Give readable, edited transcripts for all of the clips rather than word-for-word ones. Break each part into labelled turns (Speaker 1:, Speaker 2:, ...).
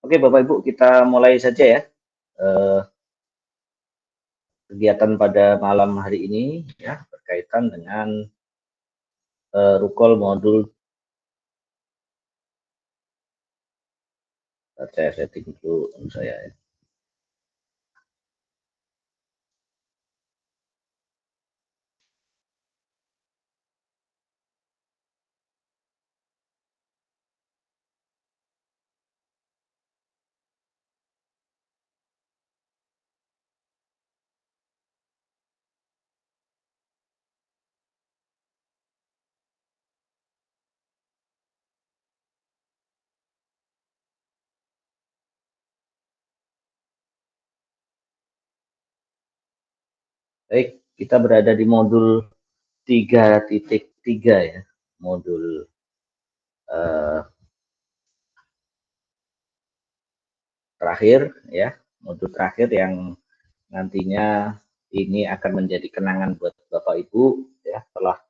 Speaker 1: Oke, Bapak Ibu, kita mulai saja ya. Eh, Kegiatan pada malam hari ini ya berkaitan dengan rukol modul. Saya setting dulu saya ya. Baik, kita berada di modul 3.3 ya. Modul terakhir ya, modul terakhir yang nantinya ini akan menjadi kenangan buat Bapak Ibu ya telah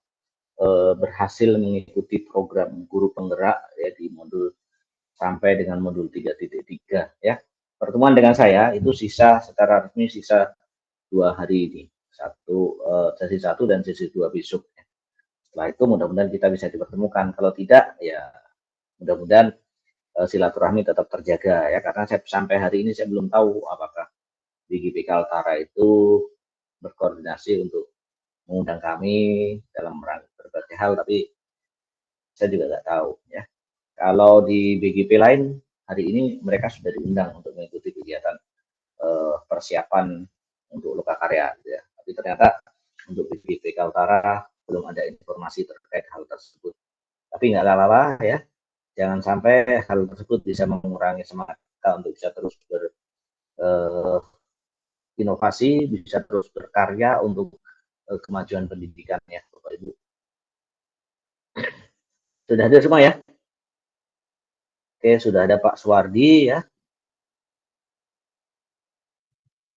Speaker 1: berhasil mengikuti program guru penggerak ya di modul sampai dengan modul 3.3 ya. Pertemuan dengan saya itu sisa secara resmi sisa 2 hari ini, sesi 1 dan sesi 2 besok. Setelah itu mudah-mudahan kita bisa dipertemukan. Kalau tidak ya mudah-mudahan silaturahmi tetap terjaga ya, karena saya sampai hari ini saya belum tahu apakah BGP Kaltara itu berkoordinasi untuk mengundang kami dalam berbagai hal, tapi saya juga nggak tahu ya. Kalau di BGP lain hari ini mereka sudah diundang untuk mengikuti kegiatan persiapan untuk Lokakarya ya. Tapi ternyata untuk BGP Kaltara belum ada informasi terkait hal tersebut. Tapi nggak lala ya, jangan sampai hal tersebut bisa mengurangi semangat kita untuk bisa terus berinovasi, bisa terus berkarya untuk kemajuan pendidikannya, Bapak Ibu. Sudah hadir semua ya? Oke, sudah ada Pak Suwardi ya.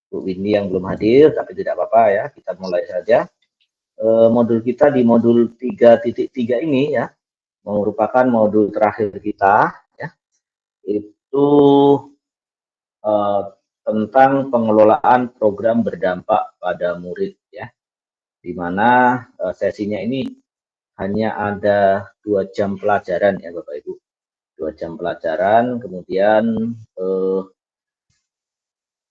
Speaker 1: Bu Windy yang belum hadir, tapi tidak apa-apa ya, kita mulai saja. Modul kita di modul 3.3 ini ya, merupakan modul terakhir kita ya, itu tentang pengelolaan program berdampak pada murid ya, di mana sesinya ini hanya ada 2 jam pelajaran ya Bapak Ibu, 2 jam pelajaran, kemudian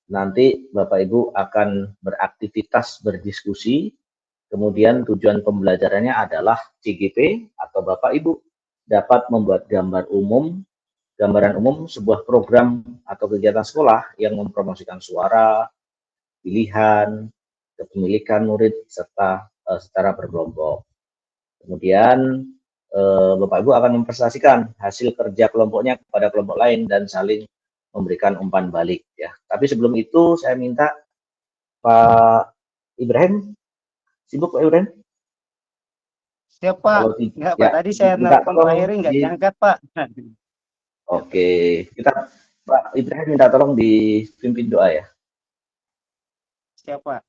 Speaker 1: nanti Bapak Ibu akan beraktivitas berdiskusi, kemudian tujuan pembelajarannya adalah CGP atau Bapak Ibu dapat membuat gambaran umum sebuah program atau kegiatan sekolah yang mempromosikan suara, pilihan, kepemilikan murid, serta secara berkelompok. Kemudian Bapak Ibu akan mempresentasikan hasil kerja kelompoknya kepada kelompok lain dan saling memberikan umpan balik ya. Tapi sebelum itu saya minta Pak Ibrahim, sibuk Pak Ibrahim?
Speaker 2: Siap Pak. Enggak Pak, tadi saya nelfon Pak Heri nggak diangkat Pak.
Speaker 1: Oke, kita Pak Ibrahim minta tolong dipimpin doa ya.
Speaker 2: Siap Pak.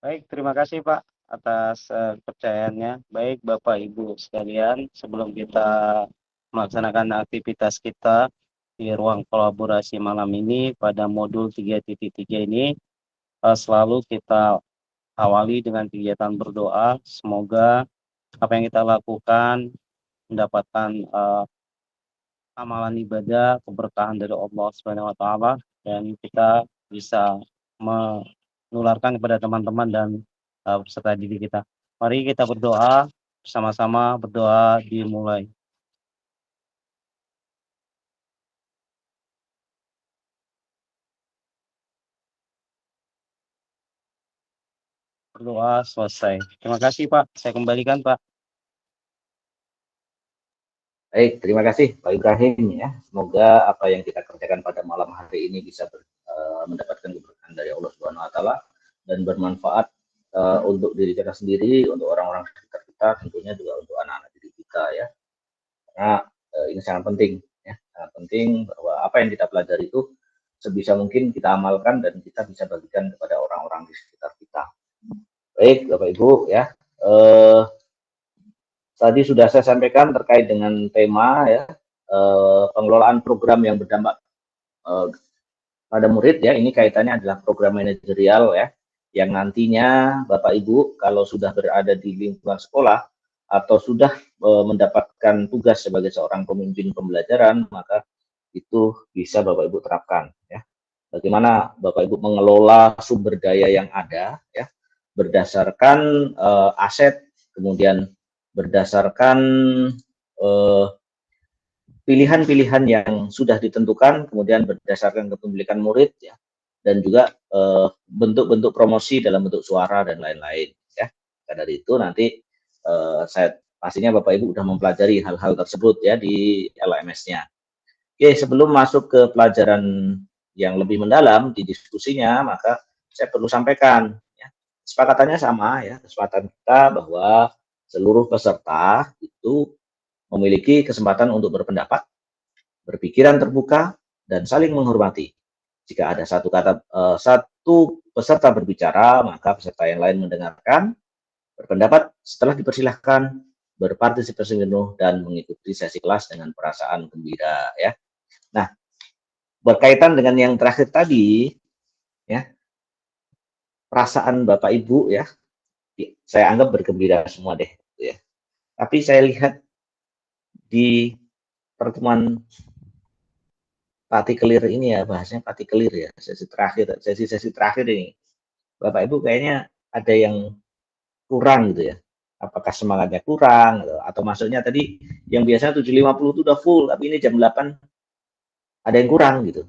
Speaker 2: Baik, terima kasih Pak atas kepercayaannya. Baik Bapak Ibu sekalian, sebelum kita melaksanakan aktivitas kita di ruang kolaborasi malam ini pada modul 3.3 ini, selalu kita awali dengan kegiatan berdoa. Semoga apa yang kita lakukan mendapatkan amalan ibadah, keberkahan dari Allah Subhanahu wa taala, dan kita bisa menularkan kepada teman-teman dan peserta didik kita. Mari kita berdoa bersama-sama, berdoa dimulai. Berdoa selesai. Terima kasih Pak. Saya kembalikan Pak.
Speaker 1: Baik, terima kasih Pak Ibrahim ya. Semoga apa yang kita kerjakan pada malam hari ini bisa mendapatkan keberkahan dari Allah Subhanahu wa taala dan bermanfaat untuk diri kita sendiri, untuk orang-orang sekitar kita, tentunya juga untuk anak-anak didik kita ya. Karena ini sangat penting ya, sangat penting bahwa apa yang kita pelajari itu sebisa mungkin kita amalkan dan kita bisa bagikan kepada orang-orang di sekitar kita. Baik, Bapak Ibu ya. Tadi sudah saya sampaikan terkait dengan tema ya, pengelolaan program yang berdampak pada murid ya, ini kaitannya adalah program manajerial ya, yang nantinya Bapak Ibu kalau sudah berada di lingkungan sekolah atau sudah mendapatkan tugas sebagai seorang pemimpin pembelajaran, maka itu bisa Bapak Ibu terapkan ya. Bagaimana Bapak Ibu mengelola sumber daya yang ada ya, berdasarkan aset, kemudian berdasarkan pilihan-pilihan yang sudah ditentukan, kemudian berdasarkan kepemilikan murid ya, dan juga bentuk-bentuk promosi dalam bentuk suara dan lain-lain ya. Maka dari itu nanti saya pastinya Bapak Ibu sudah mempelajari hal-hal tersebut ya di LMS-nya. Oke, sebelum masuk ke pelajaran yang lebih mendalam di diskusinya, maka saya perlu sampaikan ya, kesepakatannya sama ya, kesepakatan kita bahwa seluruh peserta itu memiliki kesempatan untuk berpendapat, berpikiran terbuka, dan saling menghormati. Jika ada satu peserta berbicara, maka peserta yang lain mendengarkan, berpendapat setelah dipersilahkan, berpartisipasi penuh, dan mengikuti sesi kelas dengan perasaan gembira ya. Nah, berkaitan dengan yang terakhir tadi, ya, perasaan Bapak Ibu ya, saya anggap bergembira semua deh, ya. Tapi saya lihat di pertemuan partikelir ini ya, bahasanya partikelir ya, sesi-sesi terakhir ini, Bapak Ibu kayaknya ada yang kurang gitu ya. Apakah semangatnya kurang atau maksudnya tadi yang biasanya 7.50 itu udah full, tapi ini jam 8 ada yang kurang gitu.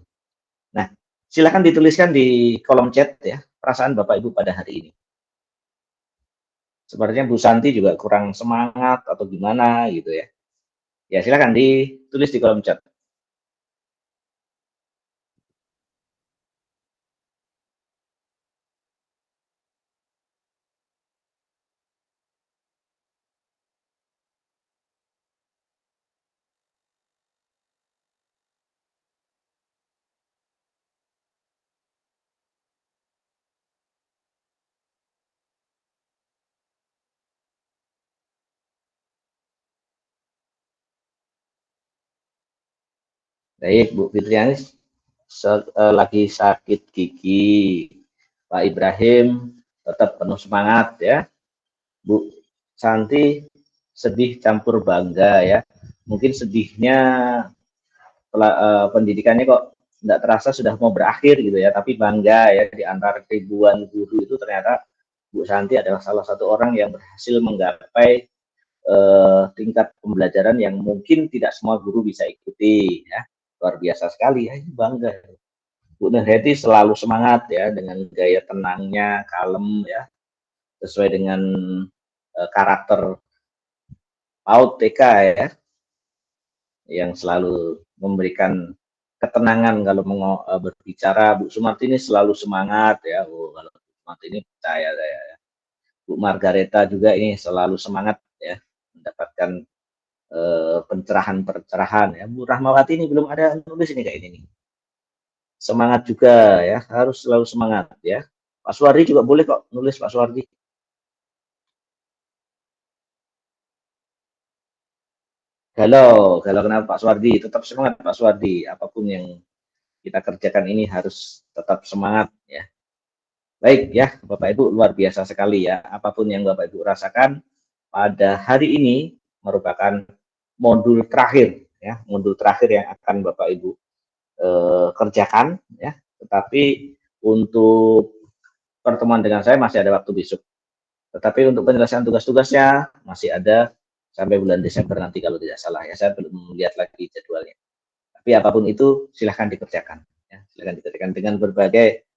Speaker 1: Nah, silakan dituliskan di kolom chat ya, perasaan Bapak Ibu pada hari ini. Sepertinya Bu Santi juga kurang semangat atau gimana gitu ya. Ya, silakan ditulis di kolom chat. Baik, Bu Fitriani lagi sakit gigi. Pak Ibrahim tetap penuh semangat ya. Bu Santi sedih campur bangga ya. Mungkin sedihnya pendidikannya kok tidak terasa sudah mau berakhir gitu ya, tapi bangga ya di antara ribuan guru itu ternyata Bu Santi adalah salah satu orang yang berhasil menggapai tingkat pembelajaran yang mungkin tidak semua guru bisa ikuti ya. Luar biasa sekali ya, bangga. Bu Nurheti selalu semangat ya dengan gaya tenangnya, kalem ya, sesuai dengan karakter PAUD TK ya, yang selalu memberikan ketenangan kalau mau berbicara. Bu Sumartini selalu semangat ya. Kalau Bu Sumartini percaya saya ya. Bu Margareta juga ini selalu semangat ya, mendapatkan pencerahan ya. Bu Rahmawati ini belum ada nulis ini kayak ini. Semangat juga ya, harus selalu semangat ya. Pak Suwardi juga boleh kok nulis, Pak Suwardi. Galau kenapa Pak Suwardi? Tetap semangat Pak Suwardi. Apapun yang kita kerjakan ini harus tetap semangat ya. Baik ya, Bapak Ibu, luar biasa sekali ya. Apapun yang Bapak Ibu rasakan pada hari ini merupakan modul terakhir ya, modul terakhir yang akan Bapak Ibu kerjakan ya. Tetapi untuk pertemuan dengan saya masih ada waktu besok. Tetapi untuk penyelesaian tugas-tugasnya masih ada sampai bulan Desember nanti kalau tidak salah ya. Saya belum melihat lagi jadwalnya. Tapi apapun itu silahkan dikerjakan ya. Silahkan dikerjakan dengan berbagai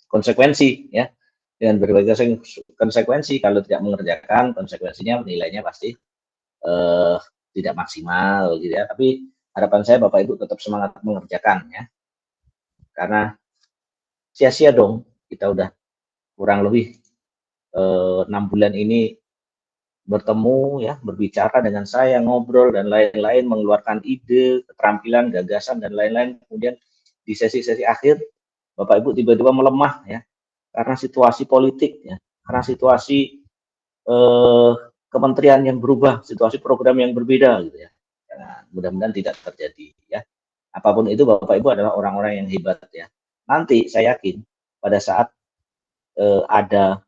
Speaker 1: konsekuensi ya. Dengan berbagai konsekuensi, kalau tidak mengerjakan konsekuensinya nilainya pasti tidak maksimal gitu ya. Tapi harapan saya Bapak Ibu tetap semangat mengerjakan ya. Karena sia-sia dong kita udah kurang lebih 6 bulan ini bertemu ya, berbicara dengan saya, ngobrol dan lain-lain, mengeluarkan ide, keterampilan, gagasan dan lain-lain. Kemudian di sesi-sesi akhir Bapak Ibu tiba-tiba melemah ya, karena situasi politik ya, karena situasi kementerian yang berubah, situasi program yang berbeda gitu ya. Nah, mudah-mudahan tidak terjadi ya. Apapun itu Bapak Ibu adalah orang-orang yang hebat ya. Nanti saya yakin pada saat ada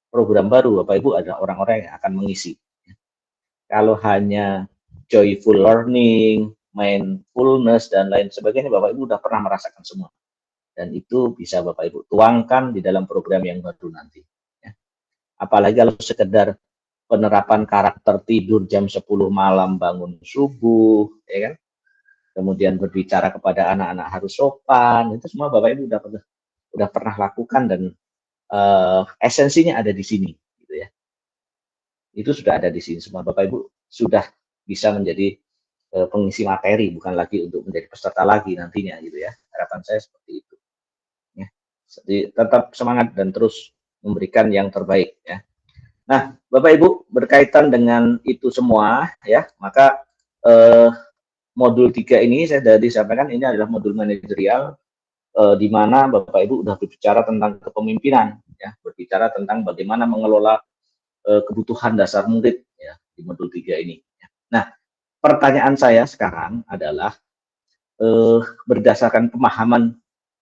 Speaker 1: program baru Bapak Ibu adalah orang-orang yang akan mengisi. Kalau hanya joyful learning, mindfulness dan lain sebagainya Bapak Ibu sudah pernah merasakan semua. Dan itu bisa Bapak Ibu tuangkan di dalam program yang baru nanti. Ya. Apalagi kalau sekedar penerapan karakter tidur jam 10 malam bangun subuh, ya kan? Kemudian berbicara kepada anak-anak harus sopan, itu semua Bapak Ibu udah pernah lakukan dan esensinya ada di sini, gitu ya. Itu sudah ada di sini semua Bapak Ibu sudah bisa menjadi pengisi materi, bukan lagi untuk menjadi peserta lagi nantinya, gitu ya. Harapan saya seperti itu. Ya. Jadi tetap semangat dan terus memberikan yang terbaik, ya. Nah, Bapak Ibu berkaitan dengan itu semua, ya, maka modul 3 ini saya sudah disampaikan ini adalah modul manajerial di mana Bapak Ibu sudah berbicara tentang kepemimpinan, ya, berbicara tentang bagaimana mengelola kebutuhan dasar murid ya di modul 3 ini. Nah, pertanyaan saya sekarang adalah berdasarkan pemahaman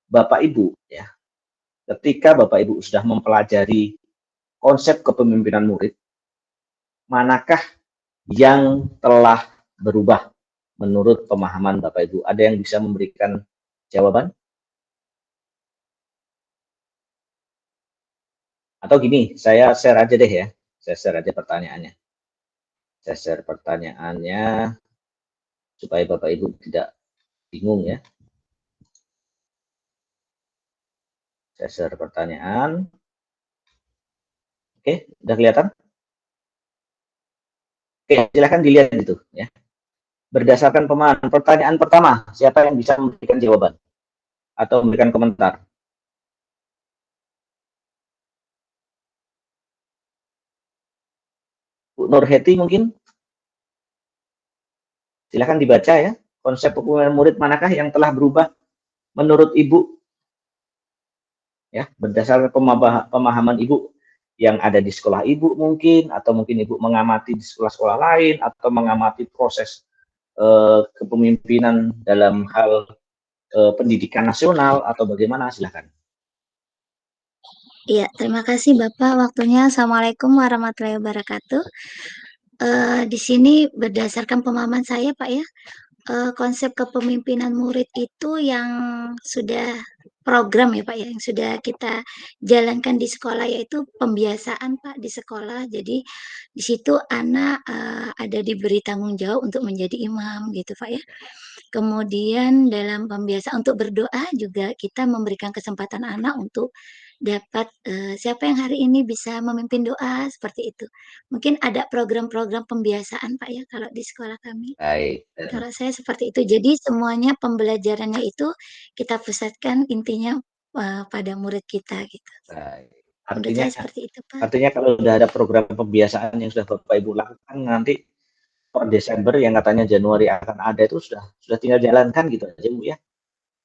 Speaker 1: Bapak Ibu ya, ketika Bapak Ibu sudah mempelajari konsep kepemimpinan murid, manakah yang telah berubah menurut pemahaman Bapak Ibu? Ada yang bisa memberikan jawaban? Atau gini, saya share aja deh ya. Saya share aja pertanyaannya. Saya share pertanyaannya supaya Bapak Ibu tidak bingung ya. Saya share pertanyaan. Oke, udah kelihatan? Oke, silakan dilihat itu ya. Berdasarkan pemahaman, pertanyaan pertama, siapa yang bisa memberikan jawaban atau memberikan komentar? Bu Nurheti mungkin? Silakan dibaca ya. Konsep kepemimpinan murid manakah yang telah berubah menurut Ibu? Ya, berdasarkan pemahaman Ibu yang ada di sekolah Ibu mungkin, atau mungkin Ibu mengamati di sekolah-sekolah lain, atau mengamati proses kepemimpinan dalam hal pendidikan nasional, atau bagaimana, silakan.
Speaker 3: Iya, terima kasih Bapak waktunya. Assalamualaikum warahmatullahi wabarakatuh. Di sini berdasarkan pemahaman saya Pak ya, konsep kepemimpinan murid itu yang sudah program ya Pak ya, yang sudah kita jalankan di sekolah yaitu pembiasaan Pak di sekolah. Jadi di situ anak ada diberi tanggung jawab untuk menjadi imam gitu Pak ya. Kemudian dalam pembiasaan untuk berdoa juga kita memberikan kesempatan anak untuk dapat siapa yang hari ini bisa memimpin doa seperti itu. Mungkin ada program-program pembiasaan Pak ya kalau di sekolah kami.
Speaker 1: Baik.
Speaker 3: Kalau saya seperti itu. Jadi semuanya pembelajarannya itu kita pusatkan intinya pada murid kita gitu.
Speaker 1: Baik.
Speaker 3: Menurut saya seperti itu Pak.
Speaker 1: Artinya kalau sudah ada program pembiasaan yang sudah Bapak Ibu lakukan nanti per Desember yang katanya Januari akan ada itu sudah tinggal jalankan gitu aja Bu ya.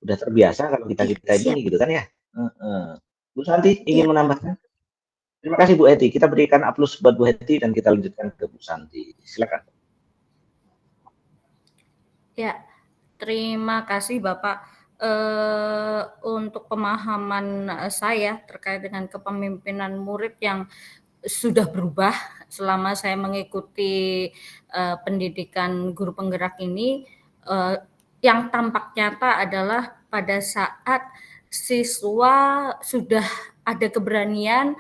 Speaker 1: Udah terbiasa kalau kita
Speaker 3: Iya, siap.
Speaker 1: ini gitu kan ya. Bu Santi
Speaker 3: Iya.
Speaker 1: ingin menambahkan? Terima kasih Bu Heti. Kita berikan aplaus buat Bu Heti dan kita lanjutkan ke Bu Santi. Silakan.
Speaker 4: Ya, terima kasih Bapak. Untuk pemahaman saya terkait dengan kepemimpinan murid yang sudah berubah selama saya mengikuti pendidikan guru penggerak ini, yang tampak nyata adalah pada saat siswa sudah ada keberanian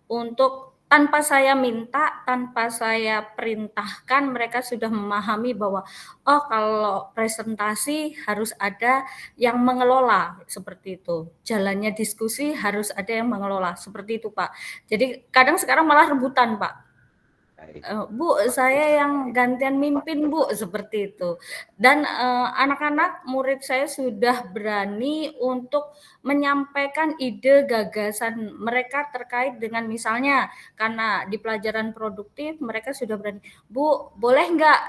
Speaker 4: untuk tanpa saya minta, tanpa saya perintahkan, mereka sudah memahami bahwa, oh kalau presentasi harus ada yang mengelola, seperti itu. Jalannya diskusi harus ada yang mengelola, seperti itu Pak. Jadi kadang sekarang malah rebutan Pak. Bu, saya yang gantian mimpin Bu, seperti itu. Dan anak-anak murid saya sudah berani untuk menyampaikan ide gagasan mereka terkait dengan misalnya karena di pelajaran produktif mereka sudah berani, Bu, boleh nggak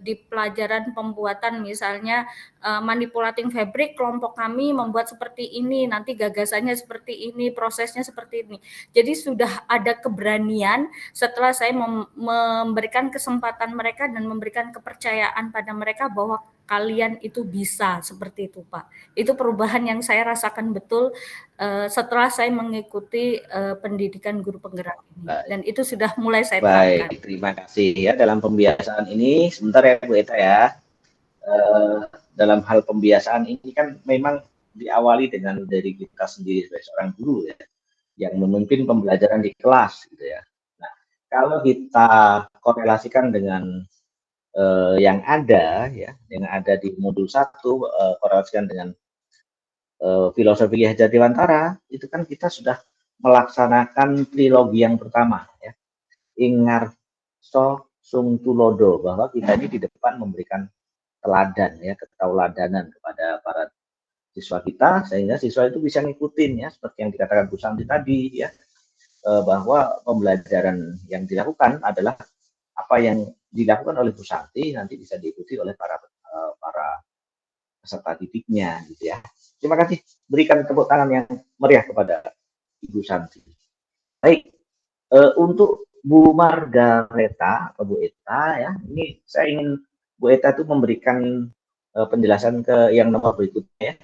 Speaker 4: di pelajaran pembuatan misalnya manipulating fabric, kelompok kami membuat seperti ini, nanti gagasannya seperti ini, prosesnya seperti ini. Jadi sudah ada keberanian setelah saya memberikan kesempatan mereka dan memberikan kepercayaan pada mereka bahwa kalian itu bisa, seperti itu Pak. Itu perubahan yang saya rasakan betul setelah saya mengikuti pendidikan guru penggerak ini. Dan itu sudah mulai saya terapkan.
Speaker 1: Baik, terima kasih ya. Dalam pembiasaan ini, sebentar ya Bu Eta ya. Dalam hal pembiasaan ini kan memang diawali dengan dari kita sendiri sebagai seorang guru ya, yang memimpin pembelajaran di kelas gitu ya. Nah, kalau kita korelasikan dengan yang ada ya, yang ada di modul 1, korelasikan dengan filosofi Ki Dewantara, itu kan kita sudah melaksanakan trilogi yang pertama ya. Ingarso Sung Tulodo, bahwa kita ini di depan memberikan teladan ya, ketauladanan kepada para siswa kita, sehingga siswa itu bisa ngikutin ya, seperti yang dikatakan Bu Santi tadi ya, bahwa pembelajaran yang dilakukan adalah apa yang dilakukan oleh Bu Santi nanti bisa diikuti oleh para peserta didiknya gitu ya. Terima kasih, berikan tepuk tangan yang meriah kepada Ibu Santi. Baik, untuk Bu Margareta atau Bu Eta ya, ini saya ingin Bu Eta itu memberikan penjelasan ke yang nomor berikutnya ya.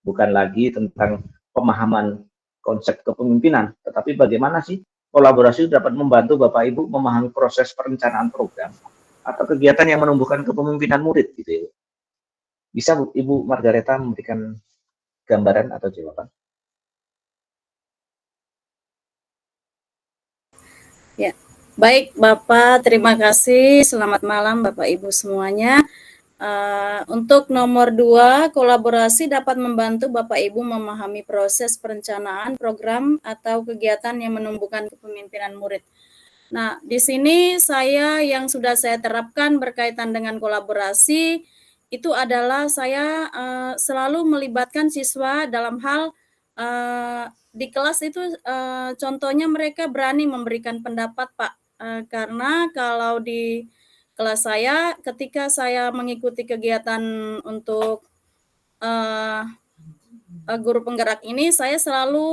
Speaker 1: Bukan lagi tentang pemahaman konsep kepemimpinan, tetapi bagaimana sih kolaborasi dapat membantu Bapak Ibu memahami proses perencanaan program atau kegiatan yang menumbuhkan kepemimpinan murid gitu ya. Bisa Ibu Margareta memberikan gambaran atau jawaban?
Speaker 5: Ya, baik Bapak, terima kasih. Selamat malam Bapak Ibu semuanya. Untuk nomor 2, kolaborasi dapat membantu Bapak Ibu memahami proses perencanaan program atau kegiatan yang menumbuhkan kepemimpinan murid. Nah, di sini yang sudah saya terapkan berkaitan dengan kolaborasi itu adalah saya selalu melibatkan siswa dalam hal di kelas itu contohnya mereka berani memberikan pendapat Pak, karena kalau di kelas saya ketika saya mengikuti kegiatan untuk guru penggerak ini, saya selalu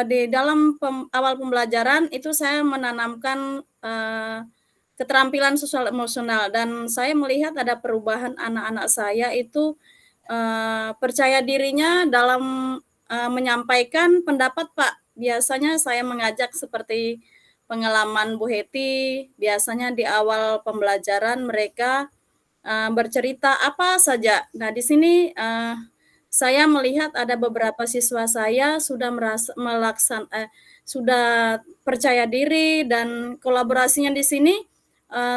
Speaker 5: di dalam awal pembelajaran itu saya menanamkan keterampilan sosial emosional, dan saya melihat ada perubahan anak-anak saya itu percaya dirinya dalam menyampaikan pendapat Pak. Biasanya saya mengajak seperti pengalaman Bu Heti, biasanya di awal pembelajaran mereka bercerita apa saja. Nah, di sini saya melihat ada beberapa siswa saya sudah sudah percaya diri, dan kolaborasinya di sini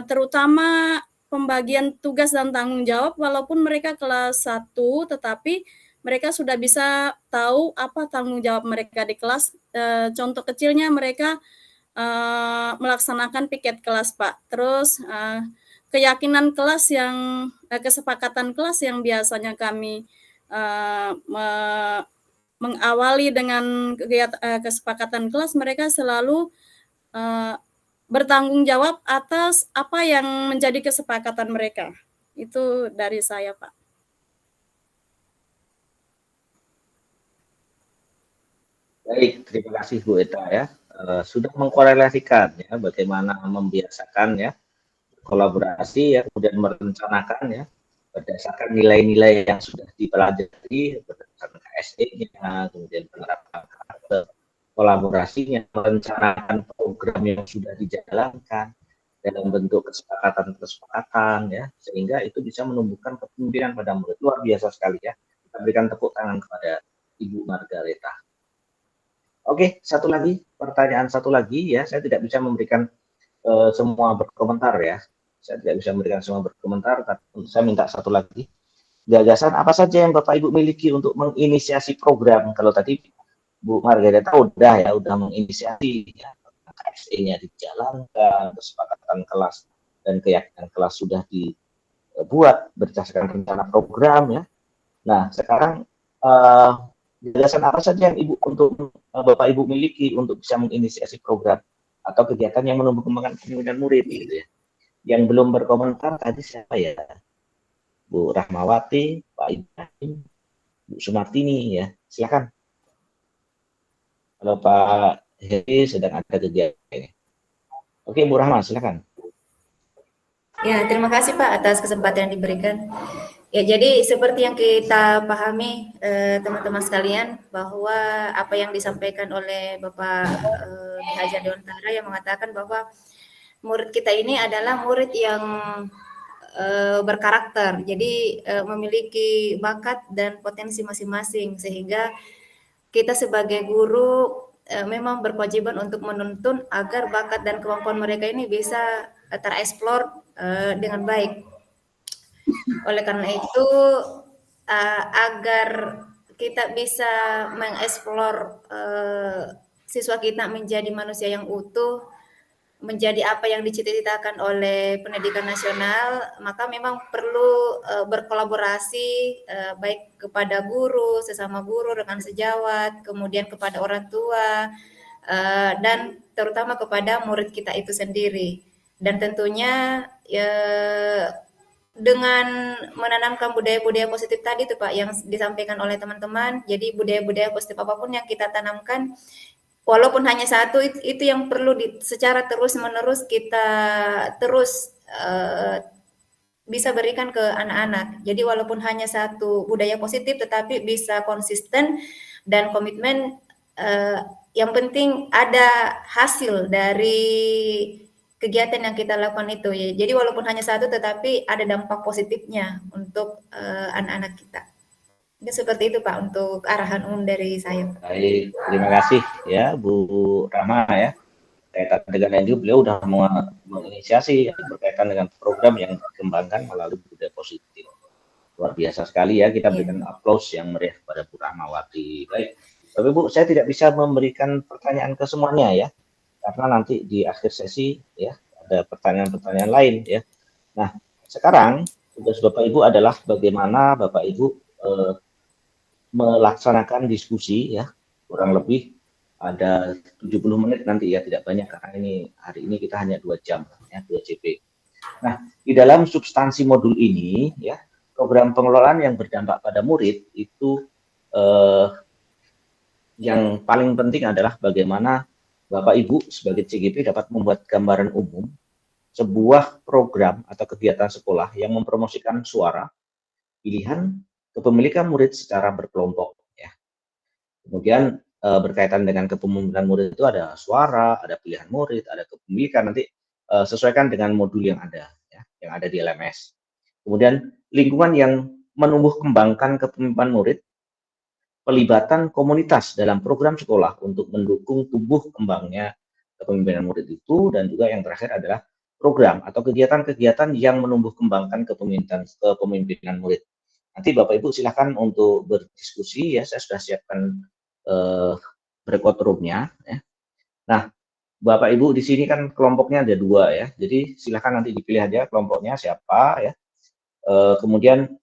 Speaker 5: terutama pembagian tugas dan tanggung jawab, walaupun mereka kelas 1 tetapi mereka sudah bisa tahu apa tanggung jawab mereka di kelas. Contoh kecilnya mereka melaksanakan piket kelas Pak. Terus keyakinan kelas kesepakatan kelas yang biasanya kami mengawali dengan kesepakatan kelas, mereka selalu bertanggung jawab atas apa yang menjadi kesepakatan mereka. Itu dari saya Pak.
Speaker 1: Baik, terima kasih Bu Eta ya. Sudah mengkorelasikan ya bagaimana membiasakan ya kolaborasi ya, kemudian merencanakan ya berdasarkan nilai-nilai yang sudah dipelajari, berdasarkan KSE-nya, kemudian penerapan karakter kolaborasinya, merencanakan program yang sudah dijalankan dalam bentuk kesepakatan ya, sehingga itu bisa menumbuhkan kepemimpinan pada murid. Luar biasa sekali ya. Kita berikan tepuk tangan kepada Ibu Margareta. Oke, pertanyaan satu lagi ya. Saya tidak bisa memberikan semua berkomentar ya. Saya tidak bisa memberikan semua berkomentar. Saya minta satu lagi. Gagasan apa saja yang Bapak Ibu miliki untuk menginisiasi program? Kalau tadi Bu Margareta udah menginisiasi ya, KSE-nya dijalankan, kesepakatan kelas dan keyakinan kelas sudah dibuat berdasarkan rencana program ya. Nah, sekarang gagasan apa saja yang Bapak Ibu miliki untuk bisa menginisiasi program atau kegiatan yang menumbuhkan kepemimpinan murid gitu ya. Yang belum berkomentar tadi siapa ya? Bu Rahmawati, Pak Bu Sumartini ya, silakan. Kalau Pak Heri sedang ada kegiatan ini. Oke, Bu Rahma, silakan.
Speaker 6: Ya, terima kasih Pak atas kesempatan yang diberikan. Ya, jadi seperti yang kita pahami teman-teman sekalian bahwa apa yang disampaikan oleh Bapak Ki Hajar Dewantara yang mengatakan bahwa murid kita ini adalah murid yang berkarakter, jadi memiliki bakat dan potensi masing-masing sehingga kita sebagai guru memang berkewajiban untuk menuntun agar bakat dan kemampuan mereka ini bisa tereksplor dengan baik. Oleh karena itu, agar kita bisa mengeksplor siswa kita menjadi manusia yang utuh, menjadi apa yang dicita-citakan oleh pendidikan nasional, maka memang perlu berkolaborasi baik kepada guru, sesama guru, rekan sejawat, kemudian kepada orang tua, dan terutama kepada murid kita itu sendiri. Dan tentunya dengan menanamkan budaya-budaya positif tadi tuh Pak yang disampaikan oleh teman-teman, jadi budaya-budaya positif apapun yang kita tanamkan, walaupun hanya satu, itu yang perlu secara terus-menerus kita terus bisa berikan ke anak-anak. Jadi walaupun hanya satu budaya positif, tetapi bisa konsisten dan komitmen. Yang penting ada hasil dari kegiatan yang kita lakukan itu ya. Jadi walaupun hanya satu, tetapi ada dampak positifnya untuk anak-anak kita. Jadi seperti itu Pak untuk arahan umum dari saya.
Speaker 1: Baik, terima kasih ya Bu Rahma ya. Kaitan dengan itu beliau sudah menginisiasi berkaitan dengan program yang dikembangkan melalui budaya positif. Luar biasa sekali ya, kita berikan aplaus yang meriah kepada Bu Rahmawati. Baik, tapi Bu, saya tidak bisa memberikan pertanyaan ke semuanya ya, karena nanti di akhir sesi ya ada pertanyaan-pertanyaan lain ya. Nah, sekarang tugas Bapak Ibu adalah bagaimana Bapak Ibu melaksanakan diskusi ya, kurang lebih ada 70 menit nanti ya, tidak banyak karena hari ini kita hanya 2 jam ya, 2 JP. Nah, di dalam substansi modul ini ya, program pengelolaan yang berdampak pada murid itu yang paling penting adalah bagaimana Bapak Ibu sebagai CGP dapat membuat gambaran umum sebuah program atau kegiatan sekolah yang mempromosikan suara, pilihan, kepemilikan murid secara berkelompok ya. Kemudian berkaitan dengan kepemimpinan murid itu ada suara, ada pilihan murid, ada kepemilikan, nanti sesuaikan dengan modul yang ada ya, yang ada di LMS. Kemudian lingkungan yang menumbuh kembangkan kepemimpinan murid, pelibatan komunitas dalam program sekolah untuk mendukung tumbuh kembangnya kepemimpinan murid itu, dan juga yang terakhir adalah program atau kegiatan-kegiatan yang menumbuh kembangkan kepemimpinan murid. Nanti Bapak Ibu silakan untuk berdiskusi ya, saya sudah siapkan breakout room-nya ya. Nah, Bapak Ibu di sini kan kelompoknya ada 2 ya, jadi silakan nanti dipilih aja kelompoknya siapa ya. Kemudian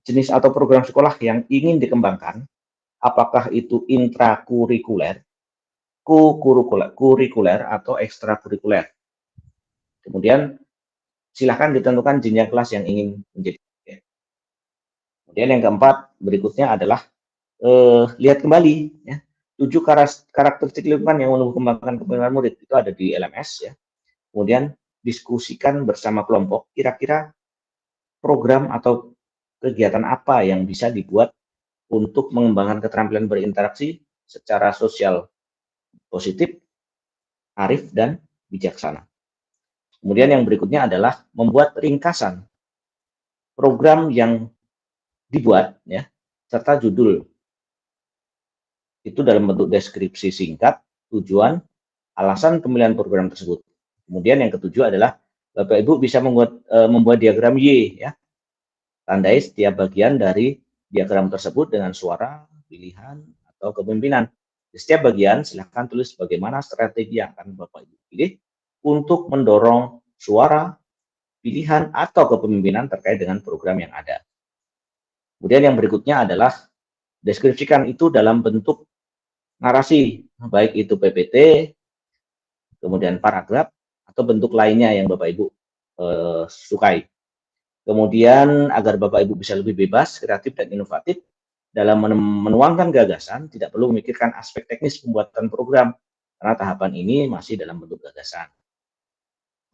Speaker 1: jenis atau program sekolah yang ingin dikembangkan, apakah itu intrakurikuler, kurikuler atau ekstrakurikuler. Kemudian silakan ditentukan jenjang kelas yang ingin menjadi. Kemudian yang keempat berikutnya adalah lihat kembali ya, 7 karakteristik lingkungan yang menumbuh kembangkan kepemimpinan murid itu ada di LMS ya. Kemudian diskusikan bersama kelompok kira-kira program atau kegiatan apa yang bisa dibuat untuk mengembangkan keterampilan berinteraksi secara sosial positif, arif, dan bijaksana. Kemudian yang berikutnya adalah membuat ringkasan program yang dibuat ya, serta judul. Itu dalam bentuk deskripsi singkat, tujuan, alasan pemilihan program tersebut. Kemudian yang ketujuh adalah Bapak Ibu bisa membuat diagram Y ya. Tandai setiap bagian dari diagram tersebut dengan suara, pilihan, atau kepemimpinan. Di setiap bagian silahkan tulis bagaimana strategi yang akan Bapak Ibu pilih untuk mendorong suara, pilihan, atau kepemimpinan terkait dengan program yang ada. Kemudian yang berikutnya adalah deskripsikan itu dalam bentuk narasi, baik itu PPT, kemudian paragraf, atau bentuk lainnya yang Bapak Ibu sukai. Kemudian agar Bapak Ibu bisa lebih bebas, kreatif, dan inovatif dalam menuangkan gagasan, tidak perlu memikirkan aspek teknis pembuatan program, karena tahapan ini masih dalam bentuk gagasan.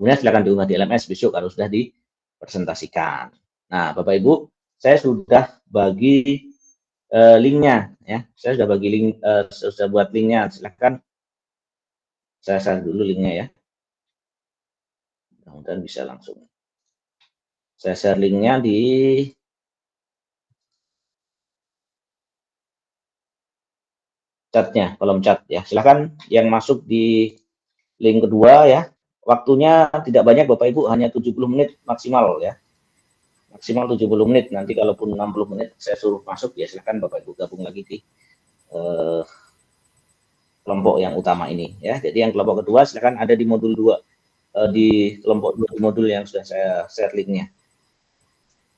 Speaker 1: Kemudian silakan diunggah di LMS besok kalau sudah dipresentasikan. Nah, Bapak Ibu, saya sudah bagi linknya, ya. Saya sudah bagi link, sudah buat linknya. Silakan saya share dulu linknya ya. Mudah-mudahan bisa langsung. Saya share linknya di chatnya, kolom chat ya. Silakan yang masuk di link kedua ya. Waktunya tidak banyak Bapak Ibu, hanya 70 menit maksimal ya. Maksimal 70 menit. Nanti kalaupun 60 menit saya suruh masuk ya silakan Bapak Ibu gabung lagi di kelompok yang utama ini ya. Jadi yang kelompok kedua silakan ada di modul 2 di kelompok 2 modul yang sudah saya share linknya.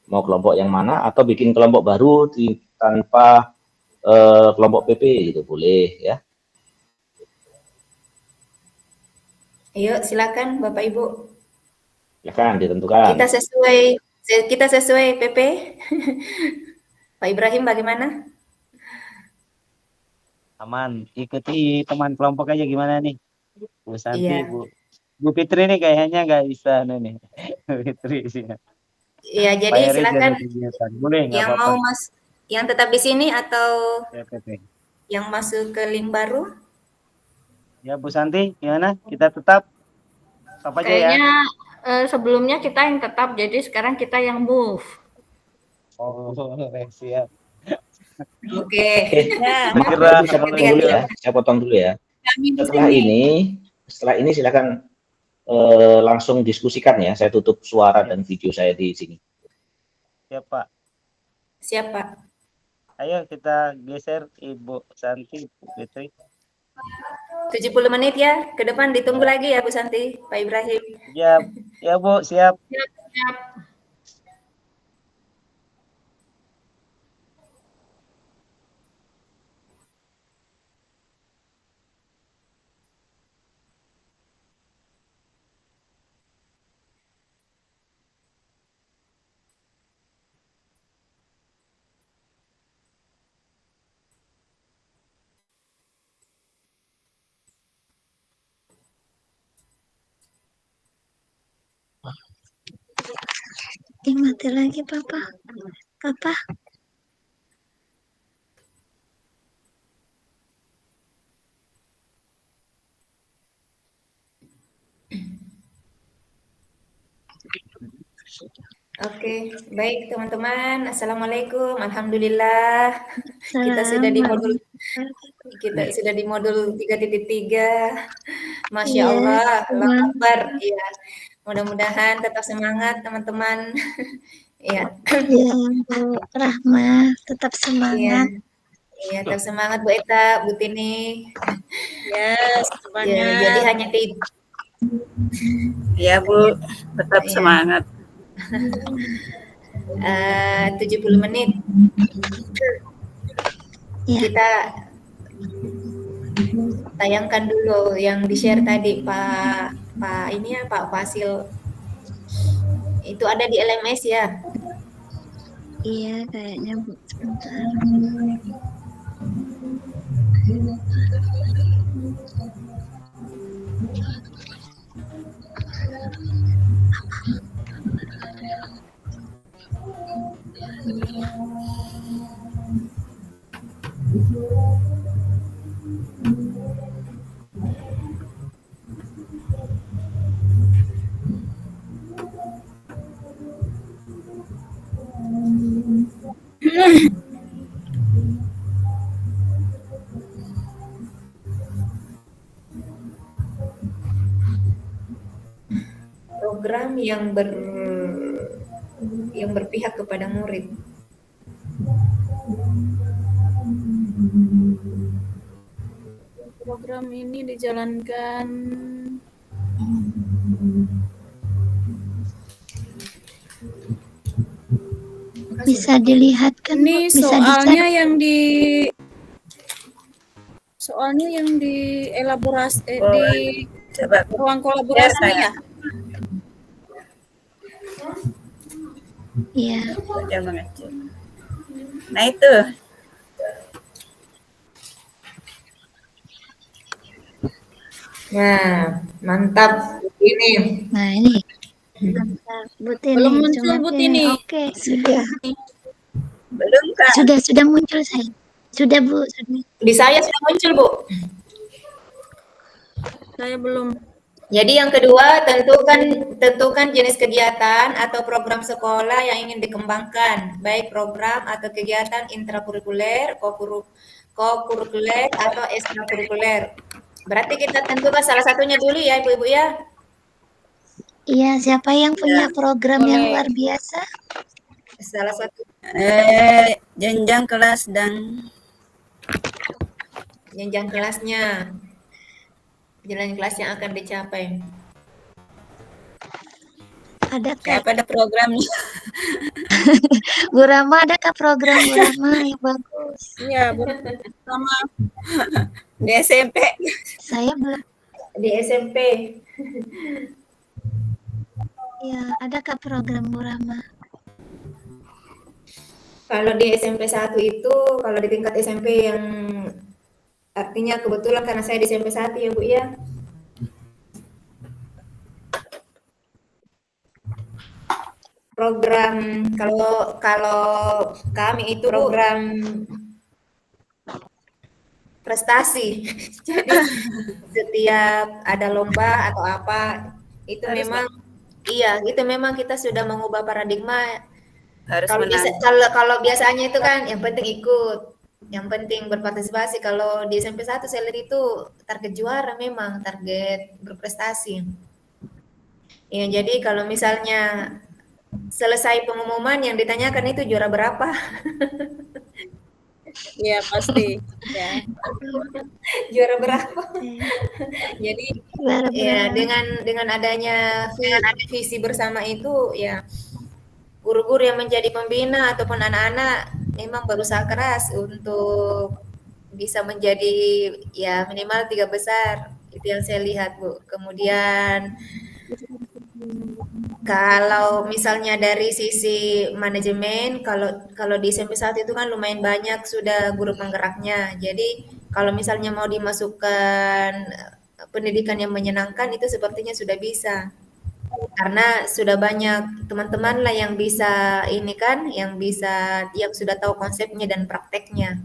Speaker 1: Mau kelompok yang mana atau bikin kelompok baru tanpa kelompok PP gitu boleh ya.
Speaker 6: Ayo silakan Bapak Ibu.
Speaker 1: Silakan ditentukan.
Speaker 6: Kita sesuai PP. Pak Ibrahim bagaimana?
Speaker 2: Aman, ikuti teman kelompok aja gimana nih? Bu Santi,
Speaker 6: Iya.
Speaker 2: Bu Fitri nih kayaknya nggak bisa nih. Fitri sih.
Speaker 6: Iya,
Speaker 2: Pak
Speaker 6: jadi
Speaker 2: Erik
Speaker 6: silakan
Speaker 2: ada kegiatan. Boleh nggak
Speaker 6: yang
Speaker 2: apa-apa?
Speaker 6: mau yang tetap di sini atau
Speaker 2: Ya, PP.
Speaker 6: yang masuk ke link baru?
Speaker 2: Ya Bu Santi, gimana? Kita tetap apa aja ya?
Speaker 4: Kayaknya sebelumnya kita yang tetap, jadi sekarang kita yang move.
Speaker 2: Oh, siap.
Speaker 6: Oke.
Speaker 5: Ya,
Speaker 2: Kira
Speaker 1: Saya potong dulu ya. Saya potong dulu ya.
Speaker 5: kami di
Speaker 1: Setelah ini silakan langsung diskusikan ya. Saya tutup suara dan video saya di sini.
Speaker 2: Siap Pak.
Speaker 6: Siap Pak.
Speaker 2: Ayo kita geser Ibu Santi, Bu Fitri.
Speaker 6: 70 menit ya. Ke depan ditunggu lagi ya Bu Santi, Pak Ibrahim.
Speaker 2: Siap. Ya Bu, siap.
Speaker 4: Siap.
Speaker 3: Mati lagi Papa. Papa.
Speaker 6: Oke, baik teman-teman. Assalamualaikum. Alhamdulillah. Kita sudah di modul 3.3. Masya Allah, Allahu Akbar. Ya, mudah-mudahan tetap semangat teman-teman. Ya.
Speaker 3: Ya, Bu Rahma, tetap semangat.
Speaker 6: Iya, tetap semangat Bu Eta, Bu Tini.
Speaker 5: Ya, semuanya.
Speaker 6: Ya, jadi hanya
Speaker 5: Ya Bu, tetap semangat.
Speaker 6: 70 menit.
Speaker 3: Ya.
Speaker 6: Kita tayangkan dulu yang di-share tadi Pak Fasil. Itu ada di LMS ya?
Speaker 3: Iya, kayaknya Bu. Sebentar.
Speaker 6: Program yang berpihak kepada murid.
Speaker 5: Program ini dijalankan
Speaker 3: Bisa dilihat kan?
Speaker 5: ini
Speaker 3: Bisa
Speaker 5: soalnya
Speaker 3: dicek.
Speaker 5: yang di elaborasi di ruang kolaborasi ya.
Speaker 3: Iya.
Speaker 6: Udah mengecil. Nah itu. Nah, mantap ini.
Speaker 3: Nah ini. Mantap. Bu Tini,
Speaker 5: Belum muncul
Speaker 3: cuma
Speaker 5: Bu
Speaker 3: Tini.
Speaker 5: Tini.
Speaker 3: Oke, sudah.
Speaker 6: Belum Kak.
Speaker 3: Sudah muncul saya. Sudah Bu, sudah.
Speaker 6: Di saya sudah muncul Bu.
Speaker 5: Saya belum.
Speaker 6: Jadi yang kedua, tentukan jenis kegiatan atau program sekolah yang ingin dikembangkan, baik program atau kegiatan intrakurikuler, kokurikuler atau ekstrakurikuler. Berarti kita tentukan salah satunya dulu ya Ibu-ibu ya.
Speaker 3: Iya, siapa yang punya program yang luar biasa?
Speaker 6: Salah satu
Speaker 7: Jenjang kelas dan
Speaker 6: jenjang kelasnya. Jenjang kelas yang akan dicapai.
Speaker 3: Adakah
Speaker 7: pada programnya.
Speaker 3: Bu Rama, adakah program Bu Rama yang bagus?
Speaker 5: Iya,
Speaker 7: Sama di SMP.
Speaker 3: Saya belum.
Speaker 6: Di SMP.
Speaker 3: Ya, adakah program Bu Rama?
Speaker 6: Kalau di SMP 1 itu, kalau di tingkat SMP yang artinya kebetulan karena saya di SMP 1 ya Bu ya. Program kalau kami itu program prestasi. Jadi setiap ada lomba atau apa itu memang iya, itu memang kita sudah mengubah paradigma.
Speaker 7: Harus
Speaker 6: Kalau biasanya itu kan yang penting ikut, yang penting berpartisipasi. Kalau di SMP 1 saya lihat itu target juara memang, target berprestasi. Ya, jadi kalau misalnya selesai pengumuman yang ditanyakan itu juara berapa?
Speaker 5: Iya pasti. Ya.
Speaker 6: Juara berapa? Jadi ya dengan adanya visi bersama itu ya guru-guru yang menjadi pembina ataupun anak-anak memang berusaha keras untuk bisa menjadi ya minimal 3 besar. Itu yang saya lihat Bu. Kemudian kalau misalnya dari sisi manajemen, kalau di SMP 1 itu kan lumayan banyak sudah guru penggeraknya. Jadi kalau misalnya mau dimasukkan pendidikan yang menyenangkan itu sepertinya sudah bisa. Karena sudah banyak teman-teman lah yang bisa ini kan, yang sudah tahu konsepnya dan prakteknya.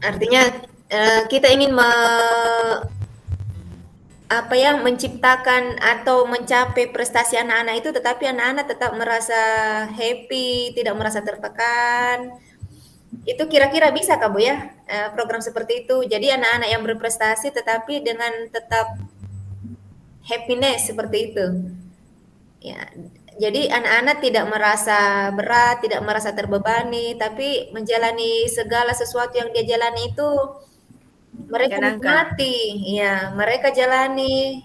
Speaker 6: Artinya kita ingin menciptakan atau mencapai prestasi anak-anak itu, tetapi anak-anak tetap merasa happy, tidak merasa tertekan. Itu kira-kira bisa Kak Bu ya, program seperti itu. Jadi anak-anak yang berprestasi tetapi dengan tetap happiness seperti itu. Ya, jadi anak-anak tidak merasa berat, tidak merasa terbebani, tapi menjalani segala sesuatu yang dia jalani itu mereka nikmati, ya, mereka jalani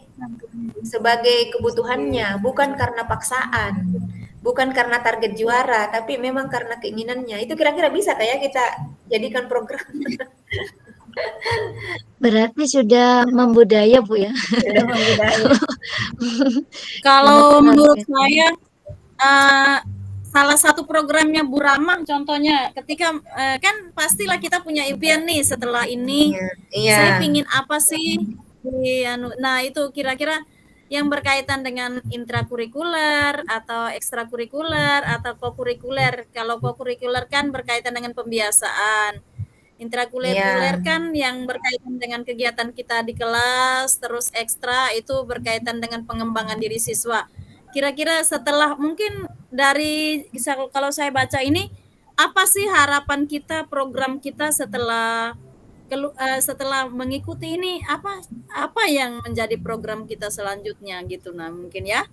Speaker 6: sebagai kebutuhannya, bukan karena paksaan, bukan karena target juara, tapi memang karena keinginannya. Itu kira-kira bisa kayak kita jadikan program.
Speaker 3: Berarti sudah membudaya Bu ya.
Speaker 6: Sudah membudaya.
Speaker 5: Kalau menurut saya salah satu programnya Bu Rama contohnya ketika kan pastilah kita punya impian nih setelah ini saya pingin apa sih nah itu kira-kira yang berkaitan dengan intrakurikuler atau ekstrakurikuler atau kokurikuler. Kalau kokurikuler kan berkaitan dengan pembiasaan, intrakurikuler kan yang berkaitan dengan kegiatan kita di kelas, terus ekstra itu berkaitan dengan pengembangan diri siswa. Kira-kira setelah mungkin dari kalau saya baca ini apa sih harapan kita, program kita setelah mengikuti ini, apa yang menjadi program kita selanjutnya gitu. Nah mungkin ya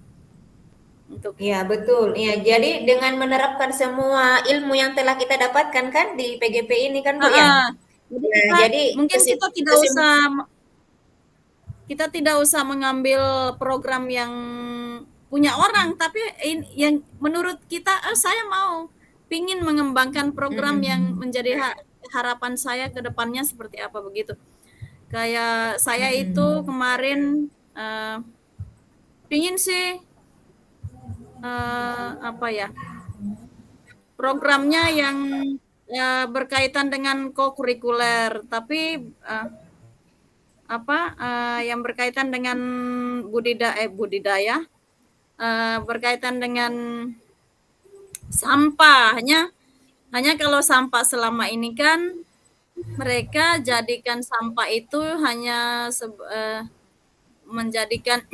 Speaker 5: untuk
Speaker 6: ya betul ya, jadi dengan menerapkan semua ilmu yang telah kita dapatkan kan di PGP ini kan Bu ya. Jadi
Speaker 5: mungkin kita tidak usah mengambil program yang punya orang, tapi yang menurut kita saya mau pingin mengembangkan program yang menjadi harapan saya ke depannya seperti apa begitu. Kayak saya itu kemarin pingin sih apa ya, programnya yang berkaitan dengan kokurikuler, tapi yang berkaitan dengan budidaya, berkaitan dengan sampah. Hanya kalau sampah selama ini kan mereka jadikan sampah itu hanya menjadikan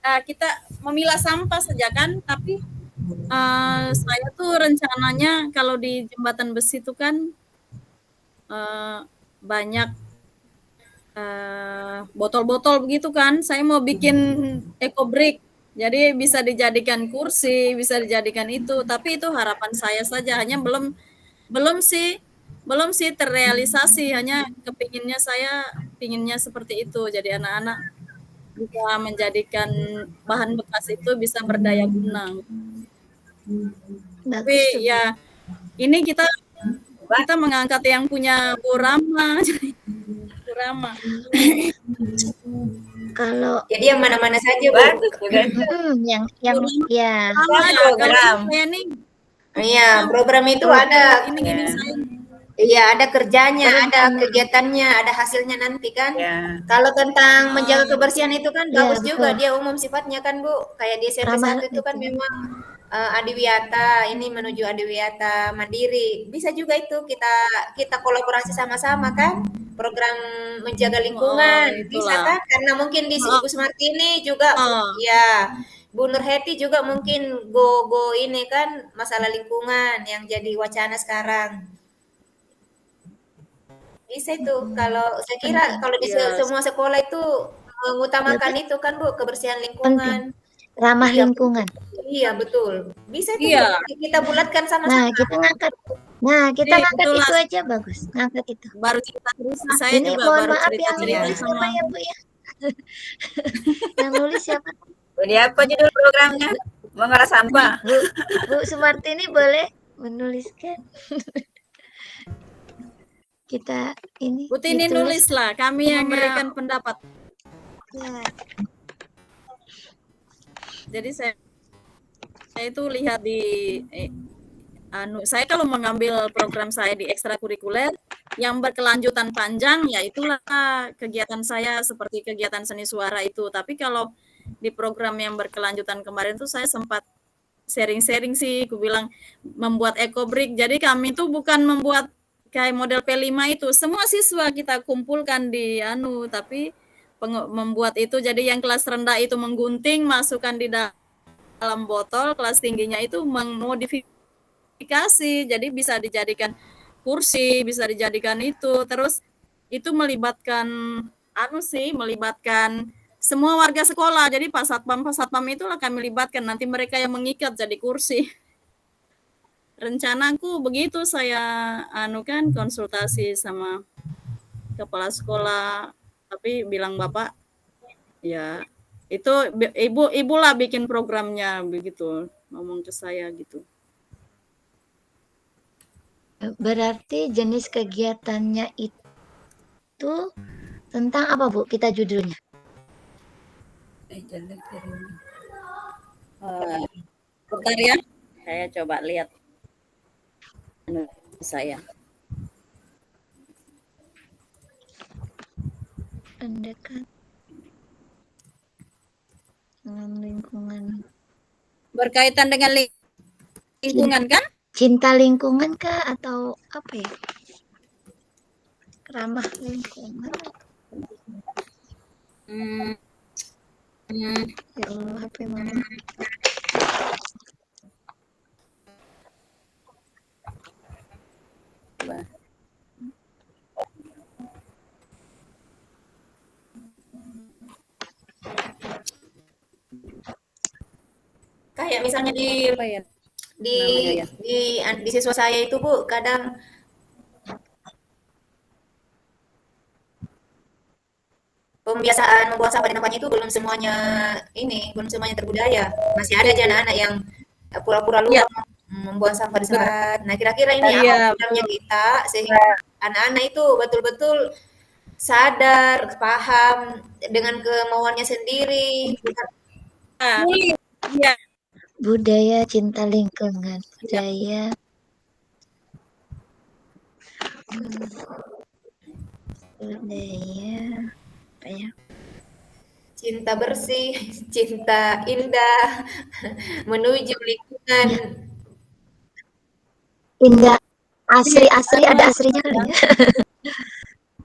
Speaker 5: kita memilah sampah saja kan, tapi saya tuh rencananya kalau di jembatan besi itu kan banyak botol-botol begitu kan. Saya mau bikin eco-brick, jadi bisa dijadikan kursi, bisa dijadikan itu. Tapi itu harapan saya saja, hanya belum sih terrealisasi. Hanya saya pinginnya seperti itu. Jadi anak-anak bisa menjadikan bahan bekas itu bisa berdaya guna. Tapi
Speaker 3: Bagus tuh.
Speaker 5: ya ini kita mengangkat yang punya Burama. Burama.
Speaker 3: Kalau
Speaker 6: Jadi yang mana-mana saja, Bu.
Speaker 7: Bagus juga.
Speaker 3: yang ya
Speaker 5: Sama ya,
Speaker 7: program.
Speaker 5: kalau saya nih
Speaker 6: Iya, program itu ada.
Speaker 5: ini saya.
Speaker 6: Iya, ada kerjanya, ada kegiatannya, ada hasilnya nanti kan.
Speaker 7: Ya.
Speaker 6: Kalau tentang menjaga kebersihan itu kan
Speaker 3: Iya,
Speaker 6: bagus juga,
Speaker 3: betul.
Speaker 6: dia umum sifatnya kan, Bu. Kayak di SMP
Speaker 3: Ramah
Speaker 6: 1 itu kan
Speaker 3: itu.
Speaker 6: memang Adiwiyata, ini menuju Adiwiyata Mandiri. Bisa juga itu kita kolaborasi sama-sama kan. Program menjaga lingkungan, bisa
Speaker 5: itulah.
Speaker 6: kan? Karena mungkin di Ibu Sumarti ini juga ya Bu Nur Heti juga mungkin go ini kan masalah lingkungan yang jadi wacana sekarang. Bisa itu. Kalau saya kira kalau di semua sekolah itu mengutamakan itu kan Bu, kebersihan lingkungan.
Speaker 3: ramah
Speaker 6: Iya,
Speaker 3: lingkungan.
Speaker 6: Iya, betul. Bisa itu
Speaker 5: Iya.
Speaker 6: Bu, kita bulatkan sama-sama.
Speaker 3: Nah, kita ngangkat
Speaker 5: Itulah.
Speaker 3: itu aja bagus. Ngangkat itu.
Speaker 5: Baru cerita saya
Speaker 3: Ini
Speaker 5: juga
Speaker 3: mohon
Speaker 5: baru
Speaker 3: maaf yang
Speaker 5: cerita-cerita
Speaker 3: nulis
Speaker 5: sama
Speaker 3: siapa ya, Bu ya? Yang nulis siapa?
Speaker 7: Jadi apa judul programnya? Mengolah sampah.
Speaker 3: Bu Sumartini boleh menuliskan. Kita ini
Speaker 5: Bu Tini
Speaker 3: ditulis.
Speaker 5: nulis lah, kami yang memberikan pendapat.
Speaker 3: Ya,
Speaker 5: Jadi saya itu lihat di saya kalau mengambil program saya di ekstrakurikuler yang berkelanjutan panjang, ya itulah kegiatan saya seperti kegiatan seni suara itu. Tapi kalau di program yang berkelanjutan kemarin tuh saya sempat sharing-sharing sih, aku bilang membuat eco-brick. Jadi kami tuh bukan membuat kayak model P5 itu, semua siswa kita kumpulkan di tapi membuat itu, jadi yang kelas rendah itu menggunting, masukkan di dalam botol, kelas tingginya itu memodifikasi, jadi bisa dijadikan kursi, bisa dijadikan itu, terus itu melibatkan melibatkan semua warga sekolah, jadi Pak Satpam itulah kami libatkan, nanti mereka yang mengikat jadi kursi. Rencanaku begitu, saya kan konsultasi sama kepala sekolah, tapi bilang Bapak ya itu ibu lah bikin programnya, begitu ngomong ke saya gitu.
Speaker 3: berarti jenis kegiatannya itu tentang apa, Bu? Kita judulnya.
Speaker 5: Bentar ya, saya coba lihat saya.
Speaker 3: Pendekat dengan lingkungan.
Speaker 5: Berkaitan dengan lingkungan kan?
Speaker 3: Cinta lingkungan kah atau apa ya? Ramah lingkungan. Ya Allah, HP mama.
Speaker 6: Kayak misalnya di siswa saya itu Bu, kadang pembiasaan membuang sampah di tempatnya itu belum semuanya terbudaya. Masih ada aja anak-anak yang pura-pura lupa membuang sampah di tempat. Nah, kira-kira ini apa programnya kita sehingga anak-anak itu betul-betul sadar, paham dengan kemauannya sendiri.
Speaker 5: Ya.
Speaker 3: budaya cinta lingkungan, budaya budaya apa ya?
Speaker 6: Cinta bersih, cinta indah, menuju lingkungan.
Speaker 3: Indah, asri ada asrinya kali ya.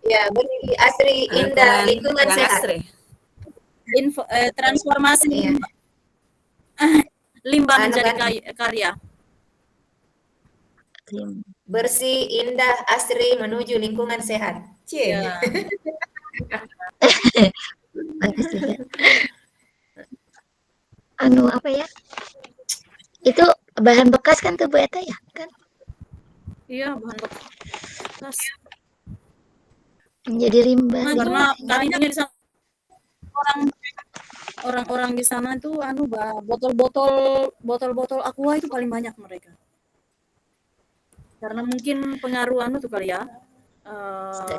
Speaker 6: Ya, bersih, asri, indah, lingkungan
Speaker 7: yang
Speaker 6: sehat.
Speaker 7: asri.
Speaker 5: Transformasi
Speaker 6: Iya.
Speaker 5: limbah
Speaker 6: Anu
Speaker 5: menjadi
Speaker 6: kan?
Speaker 5: karya.
Speaker 6: Bersih, indah, asri, menuju lingkungan sehat. Cie.
Speaker 5: Ya.
Speaker 3: Bagus juga. Anu apa ya? Itu bahan bekas kan tuh Bu Eta ya? Kan
Speaker 5: Iya, bahan bekas.
Speaker 3: menjadi limbah.
Speaker 5: Karena kami ini di sana orang-orang di sana tuh botol-botol aqua itu paling banyak mereka. Karena mungkin pengaruh tuh kali ya.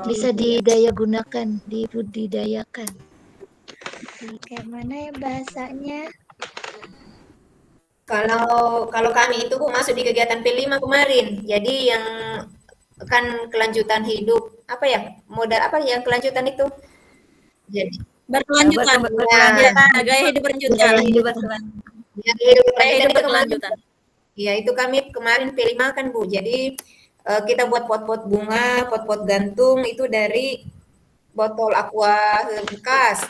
Speaker 3: Bisa didaya gunakan, dibudidayakan. Kayak mana ya bahasanya?
Speaker 6: Kalau kami itu Bu masuk di kegiatan P5 kemarin. Jadi yang kan kelanjutan hidup apa ya? Modal apa yang kelanjutan itu? Jadi
Speaker 5: Berkelanjutan.
Speaker 6: berkelanjutan.
Speaker 5: Gaya hidup berlanjutan.
Speaker 3: Gaya hidup
Speaker 6: yang hidup
Speaker 5: Gaya hidup
Speaker 6: berkelanjutan itu kemarin.
Speaker 5: berkelanjutan.
Speaker 6: Ya itu kami kemarin P5 kan Bu. Jadi kita buat pot-pot bunga, pot-pot gantung itu dari botol aqua bekas.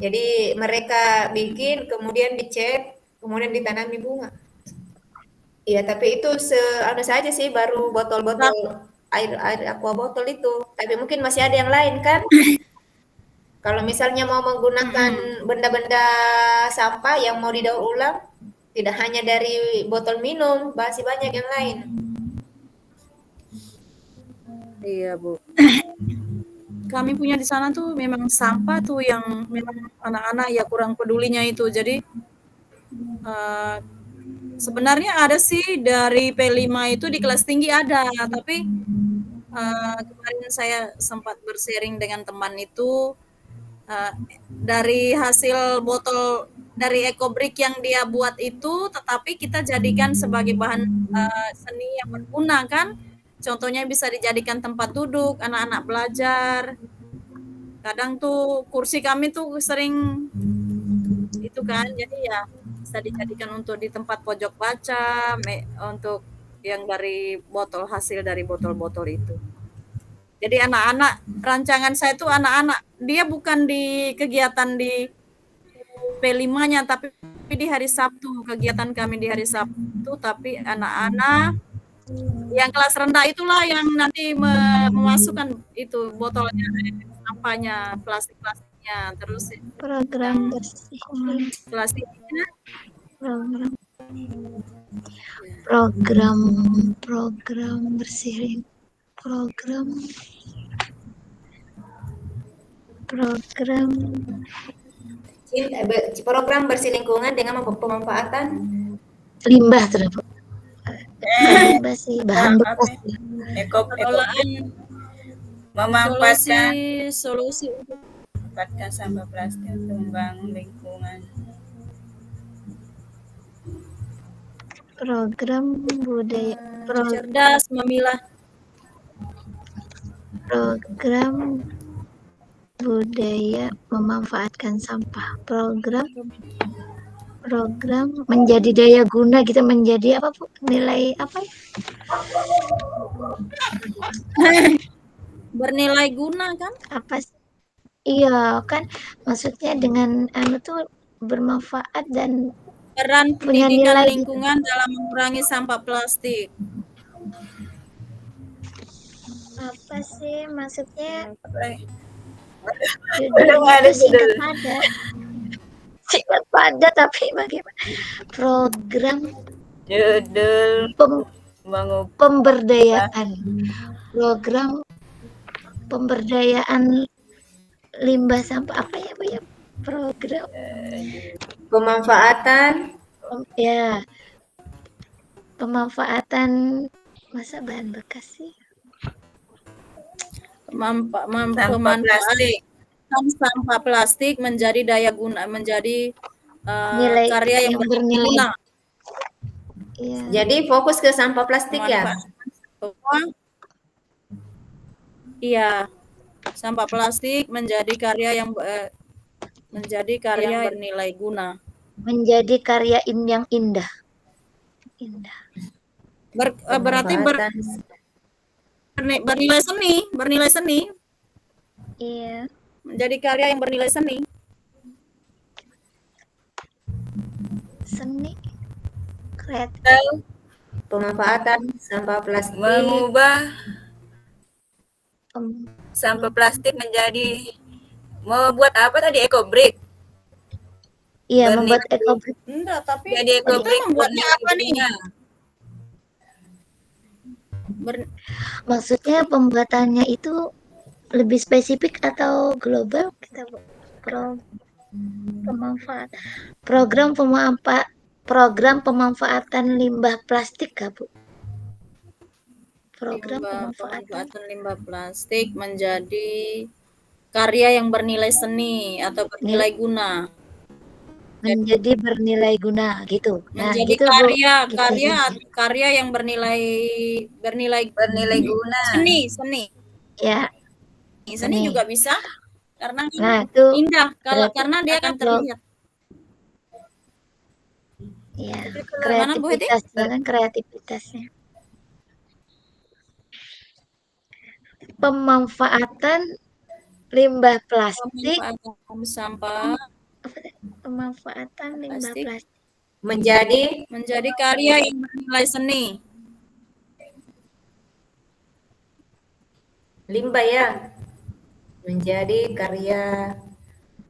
Speaker 6: Jadi mereka bikin, kemudian dicat, kemudian ditanami bunga. Iya, tapi itu anu saja sih, baru botol-botol air aqua botol itu. Tapi mungkin masih ada yang lain kan? Kalau misalnya mau menggunakan benda-benda sampah yang mau didaur ulang, tidak hanya dari botol minum, masih banyak yang lain.
Speaker 5: Iya, Bu. Kami punya di sana tuh memang sampah tuh yang memang anak-anak ya kurang pedulinya itu. Jadi sebenarnya ada sih dari P5 itu di kelas tinggi ada, tapi kemarin saya sempat bersharing dengan teman itu dari hasil botol dari ekobrik yang dia buat itu, tetapi kita jadikan sebagai bahan seni yang berguna kan. Contohnya bisa dijadikan tempat duduk anak-anak belajar. Kadang tuh kursi kami tuh sering itu kan, jadi ya bisa dijadikan untuk di tempat pojok baca, untuk yang dari hasil dari botol-botol itu. Jadi anak-anak, rancangan saya tuh anak-anak, dia bukan di kegiatan di P5-nya, tapi di hari Sabtu, kegiatan kami di hari Sabtu, tapi anak-anak yang kelas rendah itulah yang nanti memasukkan itu botolnya, sampahnya, plastiknya, terus
Speaker 3: Program bersih.
Speaker 5: plastiknya,
Speaker 3: Program bersih.
Speaker 6: Program bersih lingkungan dengan pemanfaatan
Speaker 3: limbah terdapat. Limbah sih bahan bekas.
Speaker 5: pengelolaan
Speaker 7: Memanfaatkan
Speaker 5: solusi
Speaker 7: memanfaatkan sampah plastik untuk membangun lingkungan.
Speaker 3: Program budaya.
Speaker 5: cerdas memilah.
Speaker 3: Program budaya memanfaatkan sampah. Program menjadi daya guna gitu, menjadi apa Bu? Nilai apa ya?
Speaker 5: Bernilai guna kan?
Speaker 3: Apa sih? Iya kan, maksudnya dengan tuh bermanfaat dan
Speaker 5: Peran
Speaker 3: punya
Speaker 5: pendidikan
Speaker 3: nilai.
Speaker 5: lingkungan dalam mengurangi sampah plastik.
Speaker 3: Apa sih maksudnya?
Speaker 7: Belum ada judul.
Speaker 3: Singkat padat tapi bagaimana? Program
Speaker 7: Judul
Speaker 3: pemberdayaan. Program pemberdayaan limbah sampah apa ya Bu ya? Program
Speaker 6: pemanfaatan
Speaker 3: pemanfaatan masa bahan bekas sih?
Speaker 7: sampah plastik.
Speaker 5: Sampah plastik menjadi daya guna, menjadi
Speaker 3: Nilai
Speaker 5: karya yang
Speaker 3: yang bernilai.
Speaker 5: berguna.
Speaker 3: Iya.
Speaker 6: Jadi fokus ke sampah plastik ya.
Speaker 5: Pemanfaatan. Iya, sampah plastik menjadi karya yang bernilai guna.
Speaker 3: Menjadi karya yang indah. Indah.
Speaker 5: Berarti
Speaker 6: Pemanfaatan.
Speaker 5: bernilai seni,
Speaker 3: Iya.
Speaker 5: menjadi karya yang bernilai seni.
Speaker 3: Seni. Kreatif.
Speaker 7: Atau
Speaker 6: Pemanfaatan sampah plastik.
Speaker 7: mengubah
Speaker 3: Pem-
Speaker 7: sampah plastik menjadi membuat apa tadi eco-brick.
Speaker 3: Iya,
Speaker 7: Bernilai-
Speaker 3: membuat eco-brick.
Speaker 5: Enggak, tapi
Speaker 7: Jadi eco-brick
Speaker 5: membuatnya
Speaker 7: bernilai
Speaker 5: apa nih?
Speaker 7: guna.
Speaker 3: Maksudnya pembuatannya itu lebih spesifik atau global kita Bu? Program pemanfaatan limbah plastik kah Bu? Program
Speaker 5: pemanfaatan limbah plastik menjadi karya yang bernilai seni atau bernilai guna.
Speaker 3: menjadi bernilai guna gitu. Nah,
Speaker 5: Menjadi
Speaker 3: gitu Bu.
Speaker 5: karya yang bernilai
Speaker 7: Guna.
Speaker 5: seni.
Speaker 3: Ya.
Speaker 5: Seni juga bisa karena
Speaker 3: Nah, itu
Speaker 5: indah karena dia akan terlihat.
Speaker 3: Ya,
Speaker 5: Gimana, Bu Heti?
Speaker 3: kreativitasnya. Pemanfaatan limbah plastik. Pemanfaatan limbah plastik
Speaker 6: menjadi
Speaker 5: karya yang bernilai seni.
Speaker 6: Limbah ya. Menjadi karya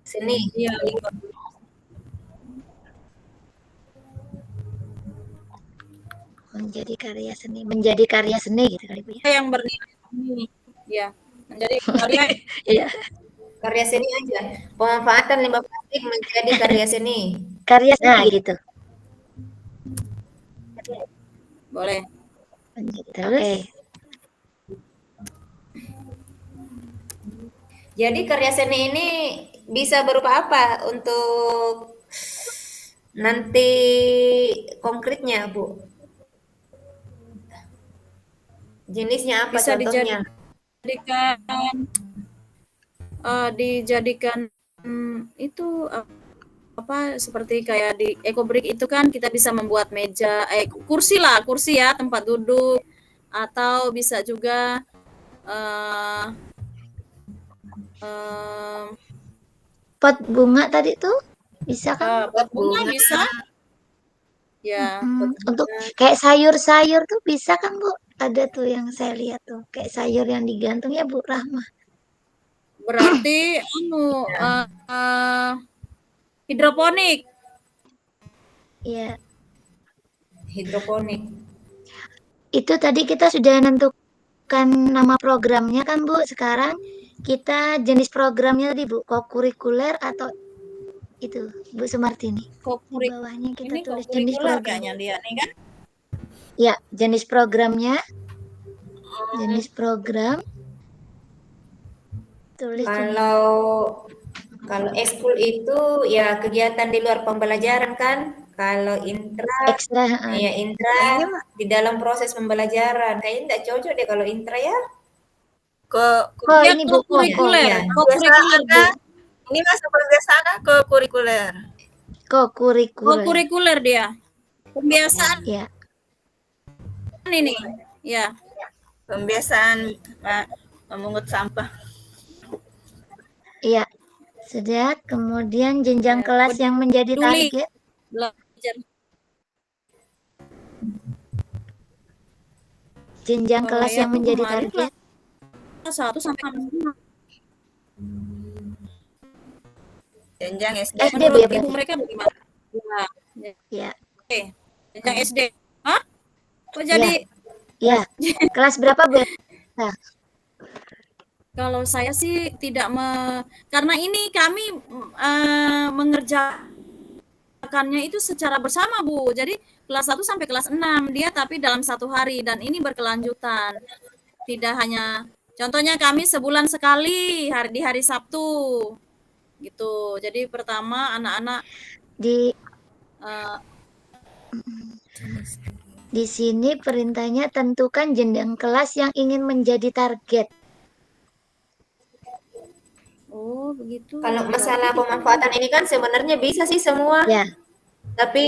Speaker 6: seni.
Speaker 5: Iya,
Speaker 3: menjadi karya seni gitu kali Bu ya.
Speaker 5: Yang bernilai seni. Ya, menjadi karya.
Speaker 3: Iya.
Speaker 6: Karya seni aja. Pemanfaatan limbah plastik menjadi karya seni.
Speaker 3: Karya seni gitu.
Speaker 5: Boleh.
Speaker 3: Terus.
Speaker 6: Jadi karya seni ini bisa berupa apa untuk nanti konkretnya, Bu? Jenisnya apa
Speaker 5: Bisa
Speaker 6: contohnya?
Speaker 5: dijadikan itu apa seperti kayak di eco-brick itu kan kita bisa membuat meja kursi ya, tempat duduk, atau bisa juga
Speaker 3: pot bunga tadi tuh bisa kan?
Speaker 5: Pot bunga bisa. Ya,
Speaker 3: untuk kayak sayur-sayur tuh bisa kan Bu? Ada tuh yang saya lihat tuh kayak sayur yang digantung ya Bu Rahma.
Speaker 5: Berarti hidroponik.
Speaker 3: Iya.
Speaker 6: Hidroponik.
Speaker 3: Itu tadi kita sudah menentukan nama programnya kan Bu. Sekarang kita jenis programnya tadi Bu, kokurikuler atau itu Bu Sumartini. Di bawahnya kita tulis jenis programnya
Speaker 5: dia nih kan?
Speaker 3: Ya, jenis programnya. Jenis program. Tulis
Speaker 6: kalau ekskul itu ya kegiatan di luar pembelajaran kan. Kalau intra di dalam proses pembelajaran. Kayaknya tidak cocok deh kalau intra ya.
Speaker 3: Ini Bu
Speaker 5: kurikuler.
Speaker 7: Ini masuk pembiasaan ke kurikuler.
Speaker 5: Kurikuler dia. Pembiasaan.
Speaker 3: Ya.
Speaker 5: Ini ya.
Speaker 7: Pembiasaan memungut sampah.
Speaker 3: Iya. Sudah, kemudian jenjang kelas yang menjadi target.
Speaker 5: Belajar.
Speaker 3: Jenjang kelas yang menjadi target.
Speaker 5: 1 sampai 5.
Speaker 7: Jenjang SD.
Speaker 3: Bu ya berarti.
Speaker 5: Mereka bagaimana?
Speaker 3: Ya.
Speaker 5: Oke. Jenjang SD. Hah? Kok jadi?
Speaker 3: Ya. Kelas berapa Bu? Nah.
Speaker 5: Kalau saya sih tidak karena ini kami mengerjakannya itu secara bersama Bu. Jadi kelas 1 sampai kelas 6 dia tapi dalam 1 hari dan ini berkelanjutan. Tidak hanya contohnya kami sebulan sekali di hari Sabtu. Gitu. Jadi pertama anak-anak
Speaker 3: Di
Speaker 5: Eh,
Speaker 3: di sini perintahnya tentukan jenjang kelas yang ingin menjadi target.
Speaker 5: oh begitu.
Speaker 6: Kalau
Speaker 5: Berarti
Speaker 6: masalah
Speaker 5: kita
Speaker 6: pemanfaatan ini kan sebenarnya bisa sih semua,
Speaker 3: Ya,
Speaker 6: tapi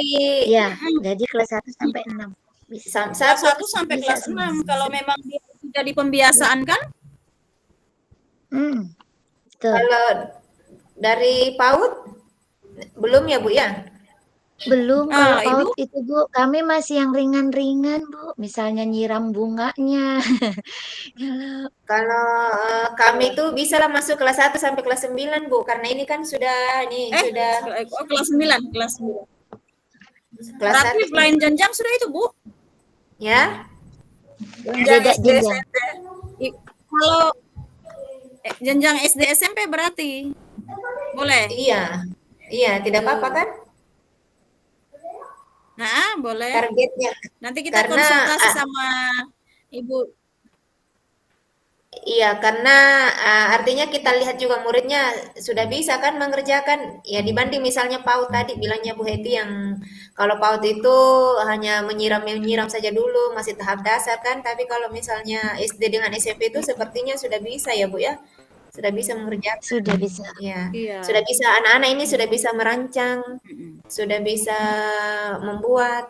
Speaker 3: ya. Jadi kelas 1 sampai 6 bisa.
Speaker 5: kelas 1 sampai
Speaker 3: Bisa
Speaker 5: kelas
Speaker 3: semua.
Speaker 5: 6 kalau memang dia jadi pembiasaan kan?
Speaker 3: Betul.
Speaker 6: kalau dari PAUD belum ya Bu ya?
Speaker 3: Belum, kalau
Speaker 5: Ah, Ibu?
Speaker 3: PAUD itu Bu, kami masih yang ringan-ringan Bu. Misalnya nyiram bunganya.
Speaker 6: Kalau kami tuh bisa lah masuk kelas 1 sampai kelas 9 Bu, karena ini kan sudah
Speaker 5: Oh, kelas 9, kelas 9.
Speaker 6: kelas
Speaker 5: Berarti
Speaker 6: 1
Speaker 5: lain jenjang sudah itu, Bu.
Speaker 6: ya.
Speaker 3: Beda
Speaker 7: SD,
Speaker 3: jenjang.
Speaker 7: SMP.
Speaker 5: Kalau jenjang SD SMP berarti boleh.
Speaker 6: Iya. Iya, tidak apa-apa kan?
Speaker 5: Nah, boleh.
Speaker 6: Targetnya.
Speaker 5: Nanti kita
Speaker 6: Karena
Speaker 5: konsultasi sama Ibu.
Speaker 6: iya, karena artinya kita lihat juga muridnya sudah bisa kan mengerjakan, ya dibanding misalnya PAUD tadi bilangnya Bu Heti yang kalau PAUD itu hanya menyiram saja dulu, masih tahap dasar kan, tapi kalau misalnya SD dengan SMP itu sepertinya sudah bisa ya Bu ya, sudah bisa mengerjakan.
Speaker 3: Sudah bisa.
Speaker 6: Ya,
Speaker 5: Iya.
Speaker 6: sudah bisa anak-anak ini sudah bisa merancang, sudah bisa membuat.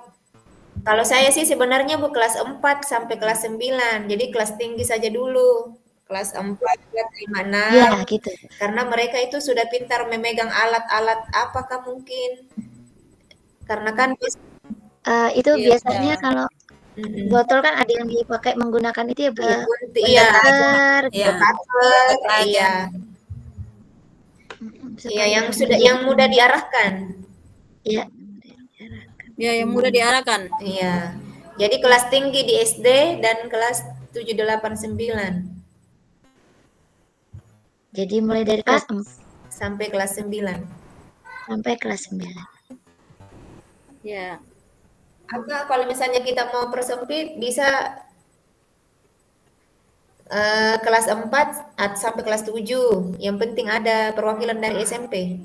Speaker 6: Kalau saya sih sebenarnya Bu kelas 4 sampai kelas 9. Jadi kelas tinggi saja dulu. Kelas 4, kelas 5, 6.
Speaker 3: Ya, gitu.
Speaker 6: Karena mereka itu sudah pintar memegang alat-alat apakah mungkin. Karena kan
Speaker 3: Itu
Speaker 5: Iya.
Speaker 3: biasanya kalau botol kan ada yang dipakai menggunakan itu ya Bu ya.
Speaker 6: iya,
Speaker 3: Cutter,
Speaker 7: Iya.
Speaker 6: cutter, iya. Iya, yang sudah yang mudah diarahkan.
Speaker 3: Ya,
Speaker 5: Ya, yang mudah diarahkan.
Speaker 6: Iya. Jadi kelas tinggi di SD dan kelas 7, 8, 9.
Speaker 3: jadi mulai dari kelas 4
Speaker 6: sampai kelas 9.
Speaker 3: sampai kelas 9.
Speaker 5: Ya.
Speaker 6: Apa kalau misalnya kita mau persempit bisa kelas 4 sampai kelas 7. Yang penting ada perwakilan dari SMP.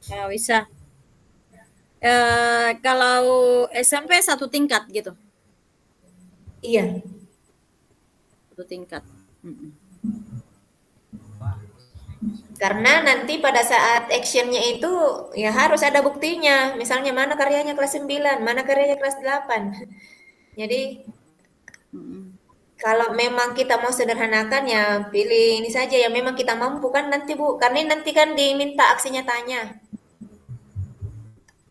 Speaker 5: Ya, bisa. Kalau SMP satu tingkat gitu.
Speaker 6: Iya.
Speaker 5: Satu tingkat.
Speaker 6: Karena nanti pada saat actionnya itu ya harus ada buktinya. Misalnya mana karyanya kelas 9, mana karyanya kelas 8. Jadi kalau memang kita mau sederhanakan ya pilih ini saja yang memang kita mampu kan nanti Bu. Karena nanti kan diminta aksi nyatanya.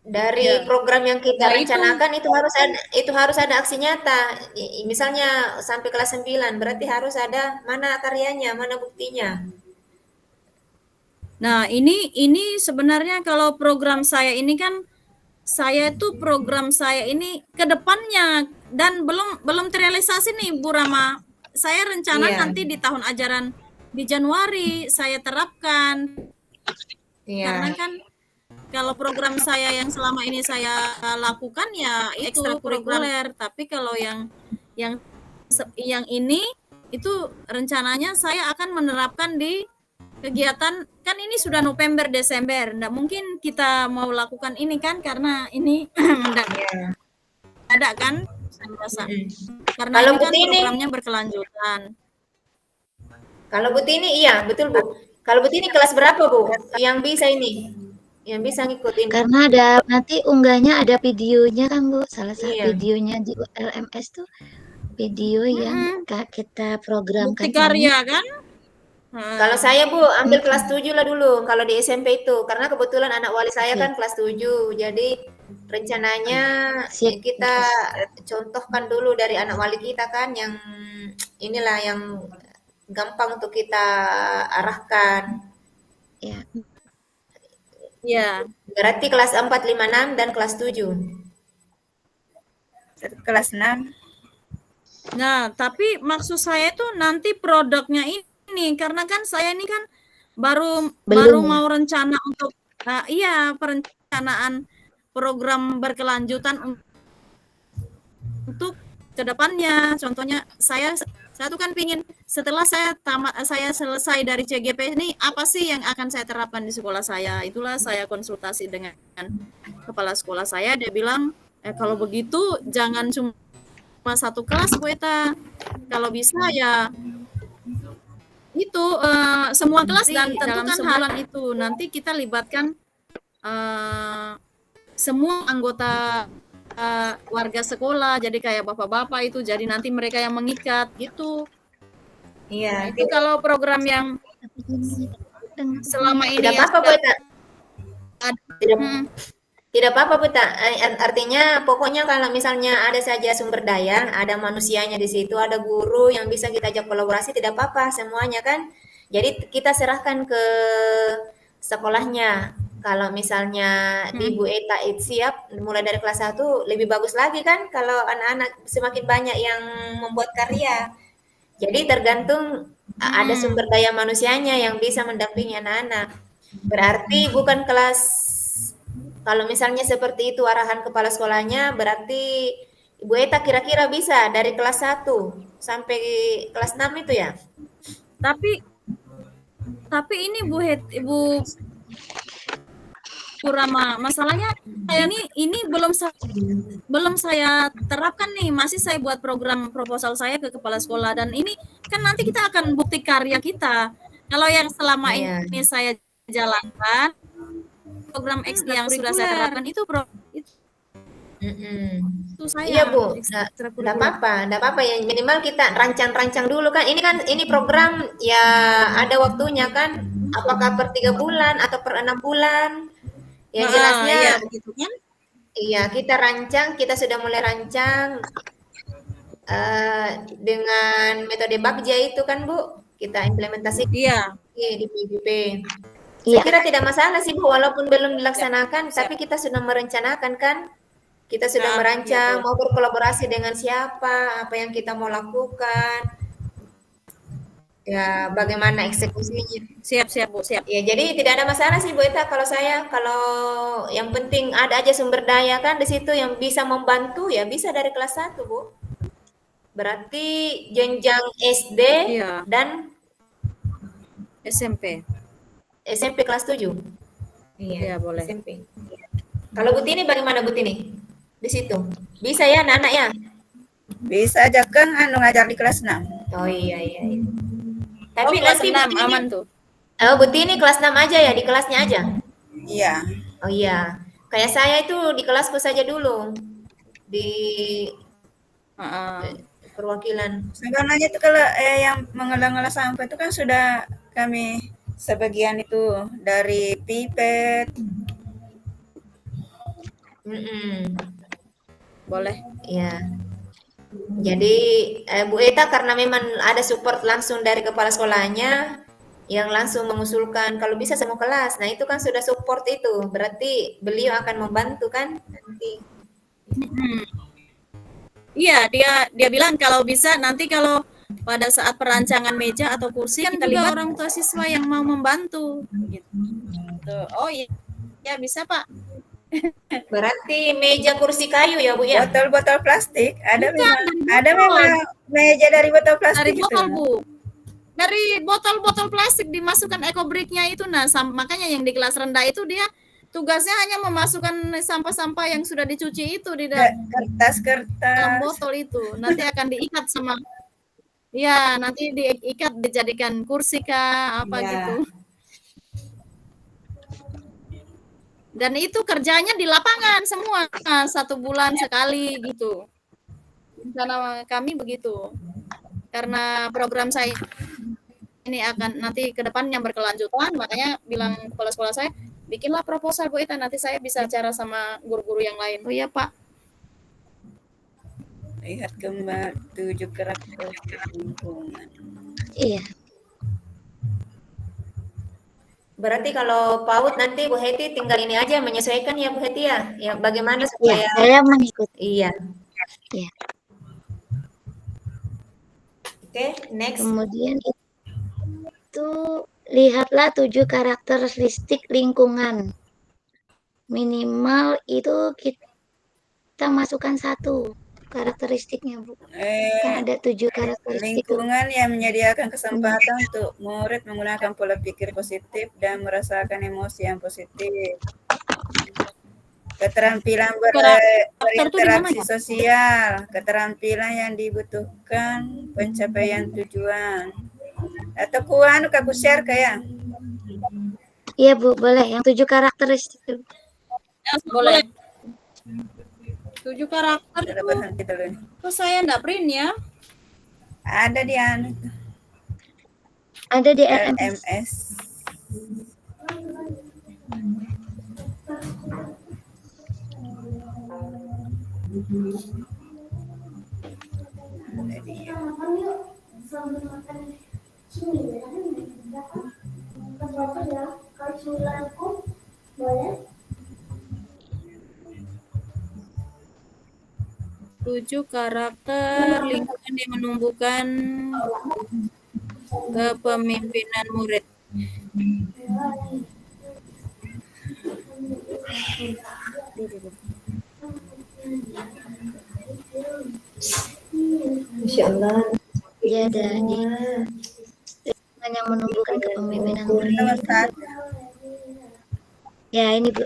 Speaker 6: Dari
Speaker 5: Ya.
Speaker 6: program yang kita
Speaker 5: Nah,
Speaker 6: rencanakan itu harus ada aksi nyata. Misalnya sampai kelas 9 berarti harus ada mana karyanya, mana buktinya.
Speaker 5: Nah, ini sebenarnya kalau program saya ini kan program saya ini ke depannya dan belum terrealisasi nih Bu Rama. Saya rencana
Speaker 6: Iya.
Speaker 5: nanti di tahun ajaran di Januari saya terapkan. Karena
Speaker 6: Iya.
Speaker 5: kan kalau program saya yang selama ini saya lakukan ya itu ekstrakurikuler, tapi kalau yang ini itu rencananya saya akan menerapkan di kegiatan, kan ini sudah November Desember, nggak mungkin kita mau lakukan ini kan karena ini
Speaker 6: Iya.
Speaker 5: ada kan saya rasa. Karena
Speaker 6: Kalau
Speaker 5: ini kan
Speaker 6: Butini,
Speaker 5: programnya berkelanjutan.
Speaker 6: kalau Butini iya betul Bu. Kalau Butini kelas berapa Bu? Yang bisa ini, yang bisa ngikutin.
Speaker 3: Karena ada nanti unggahnya ada videonya kan Bu, salah satu
Speaker 6: Iya.
Speaker 3: videonya di LMS tuh video yang kita programkan
Speaker 5: Bukti karya kan?
Speaker 6: Kalau saya Bu ambil kelas 7 lah dulu kalau di SMP itu karena kebetulan anak wali saya kan kelas 7. Jadi rencananya kita contohkan dulu dari anak wali kita kan yang inilah yang gampang untuk kita arahkan.
Speaker 3: Ya.
Speaker 5: Ya.
Speaker 6: Berarti kelas 4, 5, 6 dan kelas 7.
Speaker 7: Kelas 6.
Speaker 5: Nah, tapi maksud saya itu nanti produknya ini karena kan saya ini kan baru mau rencana untuk perencanaan program berkelanjutan untuk kedepannya. Contohnya saya Saya tuh kan pingin setelah saya selesai dari CGP ini apa sih yang akan saya terapkan di sekolah saya. Itulah saya konsultasi dengan kepala sekolah saya, dia bilang kalau begitu jangan cuma satu kelas Bu Eta. Kalau bisa ya itu semua kelas dan dalam sebulan itu nanti kita libatkan semua anggota warga sekolah, jadi kayak bapak-bapak itu, jadi nanti mereka yang mengikat gitu.
Speaker 6: Iya,
Speaker 5: Itu kalau program yang selama ini
Speaker 6: tidak apa-apa Bu Eta. Tidak apa-apa Bu Eta. Artinya pokoknya kalau misalnya ada saja sumber daya, ada manusianya di situ, ada guru yang bisa kita ajak kolaborasi, tidak apa-apa semuanya kan. Jadi kita serahkan ke sekolahnya. Kalau misalnya di Bu Eta siap mulai dari kelas 1 lebih bagus lagi kan kalau anak-anak semakin banyak yang membuat karya. Jadi tergantung ada sumber daya manusianya yang bisa mendampingi anak-anak. Berarti bukan kelas, kalau misalnya seperti itu arahan kepala sekolahnya, berarti Bu Eta kira-kira bisa dari kelas 1 sampai kelas 6 itu ya?
Speaker 5: Tapi ini Ibu Rama, masalahnya ini belum saya terapkan nih, masih saya buat program proposal saya ke kepala sekolah, dan ini kan nanti kita akan bukti karya kita. Kalau yang selama ini saya jalankan program X yang sudah saya terapkan itu itu saya.
Speaker 6: Iya Bu, enggak apa-apa ya, minimal kita rancang-rancang dulu kan. Ini program ya ada waktunya kan, apakah per 3 bulan atau per 6 bulan. Yang jelasnya
Speaker 5: iya, gitu kan?
Speaker 6: Iya, kita rancang, kita sudah mulai rancang dengan metode Bagja itu kan Bu, kita implementasi di PBB. Saya kira tidak masalah sih Bu, walaupun belum dilaksanakan, tapi kita sudah merencanakan kan, kita sudah merancang mau berkolaborasi dengan siapa, apa yang kita mau lakukan, ya bagaimana eksekusinya.
Speaker 5: Siap Bu, siap.
Speaker 6: Ya, jadi tidak ada masalah sih Bu Eta kalau saya, kalau yang penting ada aja sumber daya kan di situ yang bisa membantu, ya bisa dari kelas 1 Bu. Berarti jenjang SD dan
Speaker 5: SMP
Speaker 6: kelas 7.
Speaker 5: Iya, boleh.
Speaker 6: SMP. Kalau Bu Tini bagaimana Bu Tini? Di situ. Bisa ya anak-anak ya?
Speaker 7: Bisa aja kan ngajar di kelas 6.
Speaker 6: Oh iya. Tapi
Speaker 5: kelas
Speaker 6: nanti
Speaker 5: 6 aman tuh.
Speaker 6: Oh, Bu Tini kelas 6 aja ya, di kelasnya aja?
Speaker 7: Iya.
Speaker 6: Oh iya. Kayak saya itu di kelasku saja dulu. Di perwakilan.
Speaker 7: Sebenarnya itu kalau yang mengolah-ngolah sampah itu kan sudah kami sebagian itu dari pipet.
Speaker 5: Boleh.
Speaker 6: Ya. Jadi Bu Eta karena memang ada support langsung dari kepala sekolahnya yang langsung mengusulkan kalau bisa semua kelas. Nah, itu kan sudah support itu. Berarti beliau akan membantu kan nanti.
Speaker 5: Iya, dia bilang kalau bisa nanti kalau pada saat perancangan meja atau kursi kan juga orang tua siswa yang mau membantu gitu. Oh iya. Ya bisa, Pak.
Speaker 6: Berarti meja kursi kayu ya Bu ya?
Speaker 7: Botol-botol plastik ada memang meja dari botol plastik.
Speaker 5: Dari botol Bu. Dari botol-botol plastik dimasukkan eco-brick-nya itu. Nah, makanya yang di kelas rendah itu dia tugasnya hanya memasukkan sampah-sampah yang sudah dicuci itu di dalam botol itu. Nanti akan diikat sama nanti diikat dijadikan kursi kah apa gitu. Dan itu kerjanya di lapangan semua 1 bulan sekali gitu. Karena kami begitu. Karena program saya ini akan nanti ke depannya berkelanjutan, makanya bilang kepala sekolah saya, bikinlah proposal Bu Eta, nanti saya bisa bicara sama guru-guru yang lain. Oh iya Pak.
Speaker 7: Lihat gambar 7 karakter lingkungan.
Speaker 3: Iya.
Speaker 6: Berarti kalau PAUD nanti Bu Heti tinggal ini aja menyesuaikan ya Bu Heti ya. Ya bagaimana supaya
Speaker 3: saya mengikuti.
Speaker 6: Iya.
Speaker 3: Iya.
Speaker 6: Oke, next.
Speaker 3: Kemudian itu lihatlah 7 karakteristik lingkungan. Minimal itu kita masukkan 1. karakteristiknya, Bu? Kan
Speaker 7: Eh,
Speaker 3: ada 7 karakteristik tuh.
Speaker 7: lingkungan yang menyediakan kesempatan untuk murid menggunakan pola pikir positif dan merasakan emosi yang positif. Keterampilan
Speaker 5: Karakter tuh di mana
Speaker 7: berinteraksi
Speaker 5: ya?
Speaker 7: sosial, keterampilan yang dibutuhkan pencapaian tujuan. Atau kuan aku share kayak
Speaker 3: Iya, Bu, boleh. Yang 7 karakteristik tuh.
Speaker 5: Boleh. 7 karakter
Speaker 7: ada
Speaker 5: itu
Speaker 7: berhenti dulu.
Speaker 5: kok saya enggak print ya?
Speaker 7: Ada di anu
Speaker 3: Ada di LMS.
Speaker 7: LMS. Ada dia.
Speaker 5: Tujuh karakter lingkungan yang menumbuhkan kepemimpinan murid.
Speaker 6: Insya Allah.
Speaker 3: Dia ada di lingkungan yang menumbuhkan kepemimpinan murid.
Speaker 7: Nomor 1.
Speaker 3: Ya, ini, Bu.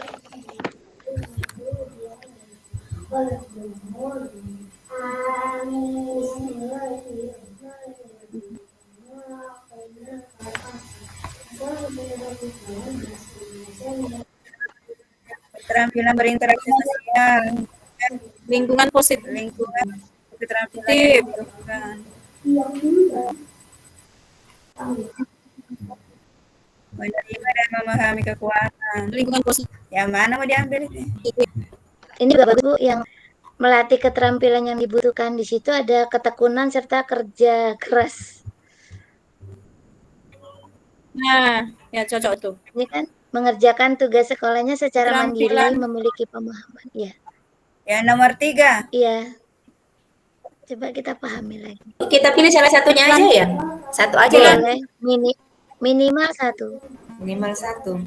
Speaker 7: Keterampilan berinteraksi sosial,
Speaker 5: Lingkungan positif.
Speaker 7: lingkungan keterampilan yang dibutuhkan. Menerima dan memahami kekuatan.
Speaker 5: Lingkungan positif.
Speaker 7: Yang mana mau diambil itu?
Speaker 3: Ini Bapak Ibu yang melatih keterampilan yang dibutuhkan. Di situ ada ketekunan serta kerja keras.
Speaker 5: Nah, ya cocok tuh.
Speaker 3: Ini kan mengerjakan tugas sekolahnya secara mandiri,
Speaker 5: Keterampilan.
Speaker 3: memiliki pemahaman. Iya,
Speaker 7: Yang nomor 3.
Speaker 3: iya. Coba kita pahami lagi.
Speaker 6: Kita pilih salah satunya aja ya. Satu aja ya.
Speaker 3: Boleh, minimal 1.
Speaker 6: Minimal 1.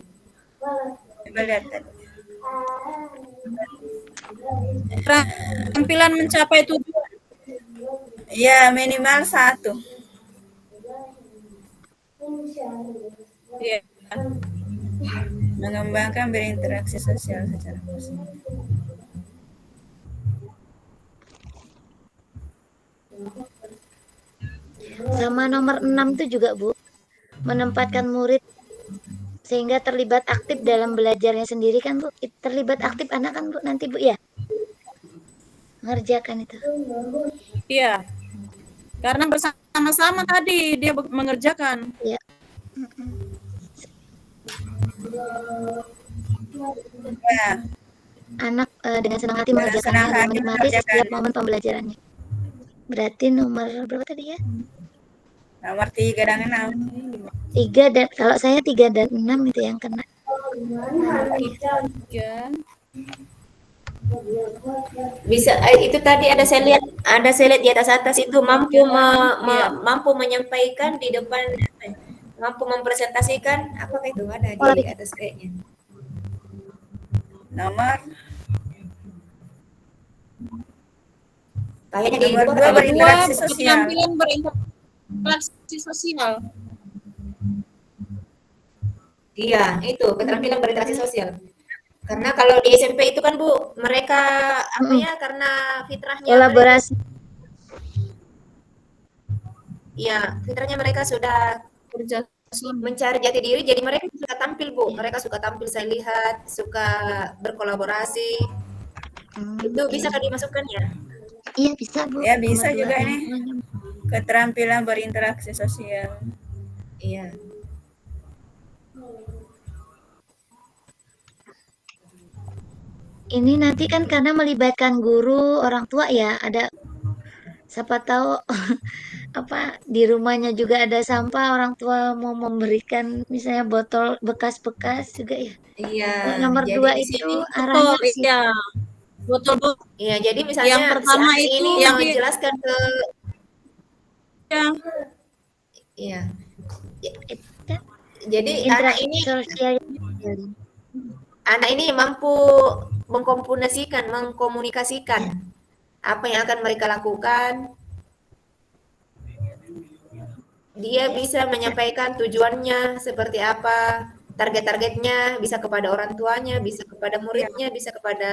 Speaker 7: Coba lihat tadi.
Speaker 5: Keterampilan mencapai tujuan.
Speaker 7: Ya, minimal 1.
Speaker 5: Iya.
Speaker 7: Mengembangkan berinteraksi sosial secara positif.
Speaker 3: Sama nomor 6 itu juga, Bu. Menempatkan murid sehingga terlibat aktif dalam belajarnya sendiri kan, Bu. Terlibat aktif anak kan, Bu, nanti, Bu, ya. Mengerjakan itu.
Speaker 5: Iya. Karena bersama-sama tadi dia mengerjakan.
Speaker 3: Iya.
Speaker 7: Ya,
Speaker 3: Anak dengan senang hati
Speaker 7: Dengan
Speaker 3: mengerjakannya
Speaker 7: senang
Speaker 3: dan
Speaker 7: hati
Speaker 3: menikmati
Speaker 7: mengerjakan.
Speaker 3: setiap momen pembelajarannya. Berarti nomor berapa tadi ya?
Speaker 7: nomor 3 dan 6.
Speaker 3: 3 dan kalau saya 3 dan 6 itu yang kena.
Speaker 5: Ya.
Speaker 6: Bisa itu tadi ada saya lihat di atas itu mampu menyampaikan di depan, mampu mempresentasikan, apakah itu ada di atas kayaknya.
Speaker 7: Nomor
Speaker 6: Kayaknya di
Speaker 7: Nomor
Speaker 6: dua
Speaker 7: dua,
Speaker 6: ada
Speaker 7: berinteraksi sosial.
Speaker 5: Keterampilan berinteraksi sosial.
Speaker 6: Iya, itu keterampilan berinteraksi sosial. Karena kalau di SMP itu kan Bu, mereka apa ya, karena fitrahnya
Speaker 3: Kolaborasi.
Speaker 6: Iya, fitrahnya mereka sudah
Speaker 5: Kerja
Speaker 6: mencari jati diri, jadi mereka suka tampil Bu. Mereka suka tampil, saya lihat, suka berkolaborasi. Itu bisa kan dimasukkan ya?
Speaker 3: Iya bisa, Bu.
Speaker 7: Ya, bisa
Speaker 3: Nomor
Speaker 7: juga
Speaker 3: 2
Speaker 7: ini. Keterampilan berinteraksi sosial.
Speaker 6: Iya.
Speaker 3: Ini nanti kan karena melibatkan guru, orang tua ya, ada siapa tahu apa di rumahnya juga ada sampah, orang tua mau memberikan misalnya botol bekas-bekas juga ya.
Speaker 6: Iya.
Speaker 3: Nomor
Speaker 6: jadi
Speaker 3: 2
Speaker 6: di
Speaker 3: itu
Speaker 6: sini,
Speaker 3: arahnya
Speaker 5: betul,
Speaker 3: sih.
Speaker 5: iya. Betul, Bu.
Speaker 6: iya, jadi misalnya
Speaker 5: Yang pertama
Speaker 6: si anak
Speaker 5: itu
Speaker 6: ini
Speaker 5: yang
Speaker 6: menjelaskan ke
Speaker 5: Ya.
Speaker 6: iya.
Speaker 3: Itu
Speaker 6: Jadi
Speaker 3: interaksi sosial.
Speaker 6: anak ini mampu mengkomunikasikan apa yang akan mereka lakukan. Dia bisa menyampaikan tujuannya seperti apa, target-targetnya, bisa kepada orang tuanya, bisa kepada muridnya, bisa kepada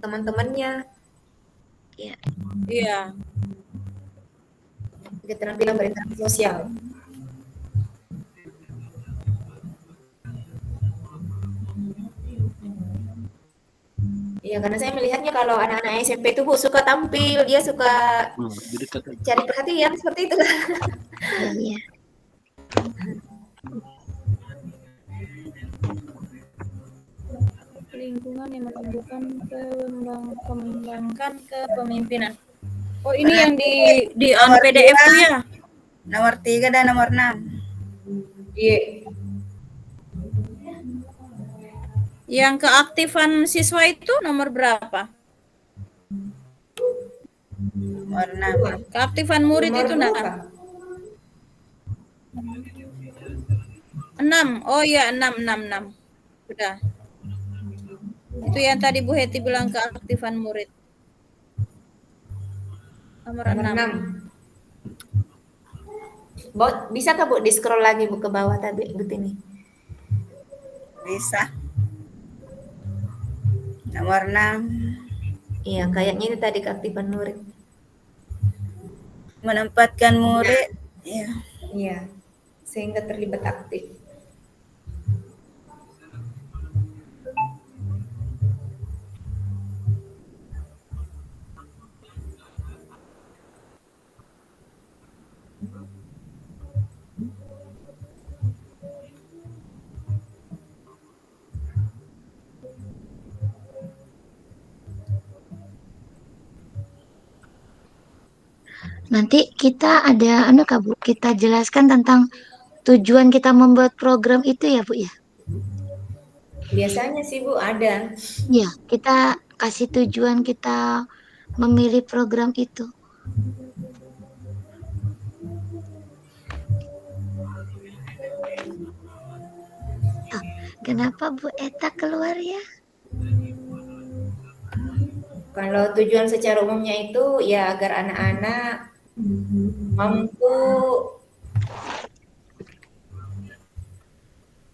Speaker 6: teman-temannya.
Speaker 5: Iya.
Speaker 6: Keterampilan berinteraksi sosial. Iya, karena saya melihatnya kalau anak-anak SMP itu Bu suka tampil, dia suka cari perhatian seperti itu.
Speaker 3: Iya.
Speaker 5: Lingkungan yang menumbuhkan kembangkan kepemimpinan. Oh, ini yang di
Speaker 7: Nomor
Speaker 5: PDF
Speaker 7: dua.
Speaker 5: tuh ya?
Speaker 7: Nomor 3 dan nomor 6.
Speaker 6: Iya.
Speaker 5: Yang keaktifan siswa itu nomor berapa?
Speaker 7: Nomor 6.
Speaker 5: Keaktifan murid
Speaker 6: Nomor
Speaker 5: itu
Speaker 6: berapa?
Speaker 5: 6. Oh ya, 6. Sudah. Itu yang tadi Bu Heti bilang keaktifan murid. Nomor 6.
Speaker 6: Bisakah Bu di scroll lagi Bu ke bawah tadi ini?
Speaker 7: Bisa. Nomor 6.
Speaker 6: Iya, kayaknya itu tadi keaktifan murid.
Speaker 7: Menempatkan murid. Ya.
Speaker 6: Iya, sehingga terlibat aktif.
Speaker 3: Nanti kita ada Kak Bu, kita jelaskan tentang tujuan kita membuat program itu ya Bu ya.
Speaker 6: Biasanya sih Bu ada.
Speaker 3: Ya, kita kasih tujuan kita memilih program itu. Oh, kenapa Bu Eta keluar ya?
Speaker 6: Kalau tujuan secara umumnya itu ya agar anak-anak mampu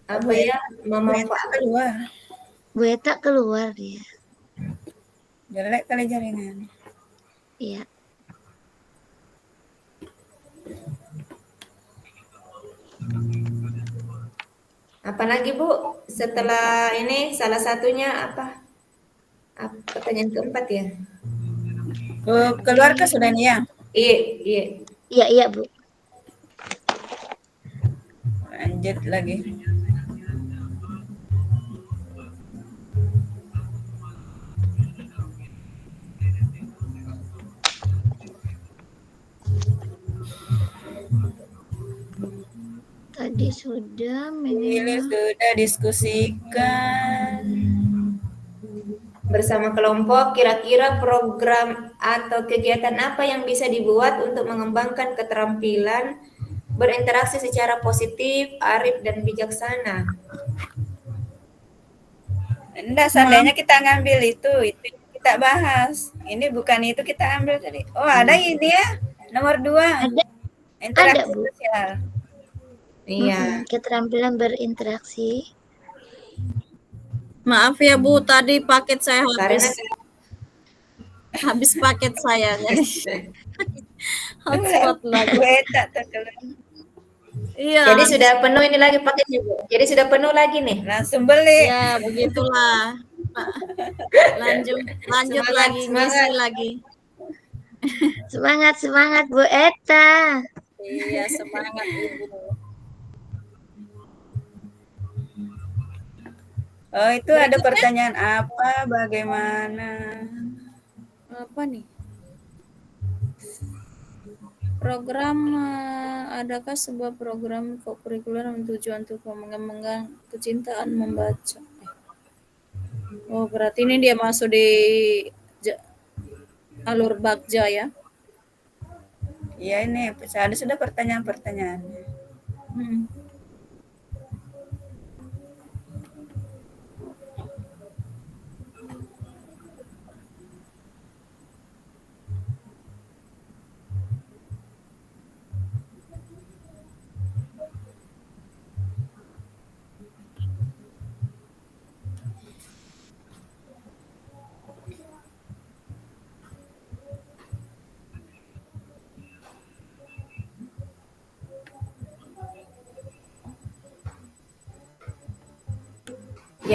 Speaker 6: apa ya memanfaatkan.
Speaker 7: Keluar.
Speaker 3: Bu Eta keluar ya.
Speaker 7: Jelek kali jaringan.
Speaker 3: Iya.
Speaker 6: Apalagi Bu, setelah ini salah satunya apa? Pertanyaan keempat ya?
Speaker 7: Keluar ke sudah nih ya?
Speaker 6: Iya.
Speaker 3: Iya Bu.
Speaker 7: Lanjut lagi.
Speaker 3: Tadi sudah
Speaker 7: Ini sudah diskusikan.
Speaker 6: Bersama kelompok, kira-kira program atau kegiatan apa yang bisa dibuat untuk mengembangkan keterampilan berinteraksi secara positif, arif, dan bijaksana?
Speaker 7: Enggak, seandainya kita ngambil itu kita bahas. Ini bukan itu kita ambil tadi. Oh, ada ini ya. Nomor 2.
Speaker 3: Ada.
Speaker 7: Interaksi
Speaker 3: Ada, Bu.
Speaker 7: sosial.
Speaker 6: Iya.
Speaker 3: Keterampilan berinteraksi.
Speaker 5: Maaf ya Bu, tadi paket saya
Speaker 6: Karena
Speaker 5: habis paket saya jadi hotspot lagi. Iya.
Speaker 6: Jadi sudah penuh ini lagi paketnya Bu. Jadi sudah penuh lagi nih.
Speaker 7: Langsung beli.
Speaker 5: Ya begitulah. Lanjut
Speaker 6: Semangat,
Speaker 5: lagi,
Speaker 6: semangat.
Speaker 5: ngisi lagi.
Speaker 3: Semangat Bu Eta.
Speaker 5: Iya, semangat Ibu.
Speaker 7: Oh, itu ada pertanyaan apa? Bagaimana?
Speaker 5: Apa nih? Program, adakah sebuah program kurikuler tujuan untuk mengembangkan kecintaan membaca? Oh, berarti ini dia masuk di alur Bagja ya?
Speaker 7: Iya, ini ada sudah pertanyaan-pertanyaannya.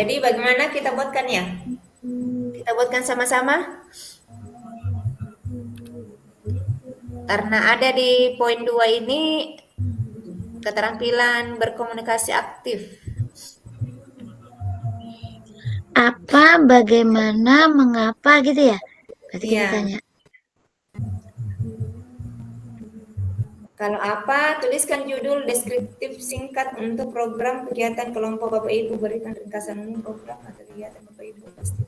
Speaker 6: jadi bagaimana kita buatkan ya? Kita buatkan sama-sama. Karena ada di poin 2 ini keterampilan berkomunikasi aktif.
Speaker 3: Apa, bagaimana, mengapa gitu ya? Berarti kita
Speaker 6: Iya.
Speaker 3: tanya.
Speaker 6: Kalau apa, tuliskan judul deskriptif singkat untuk program kegiatan kelompok Bapak Ibu, berikan ringkasan umum program atau kegiatan Bapak Ibu pasti.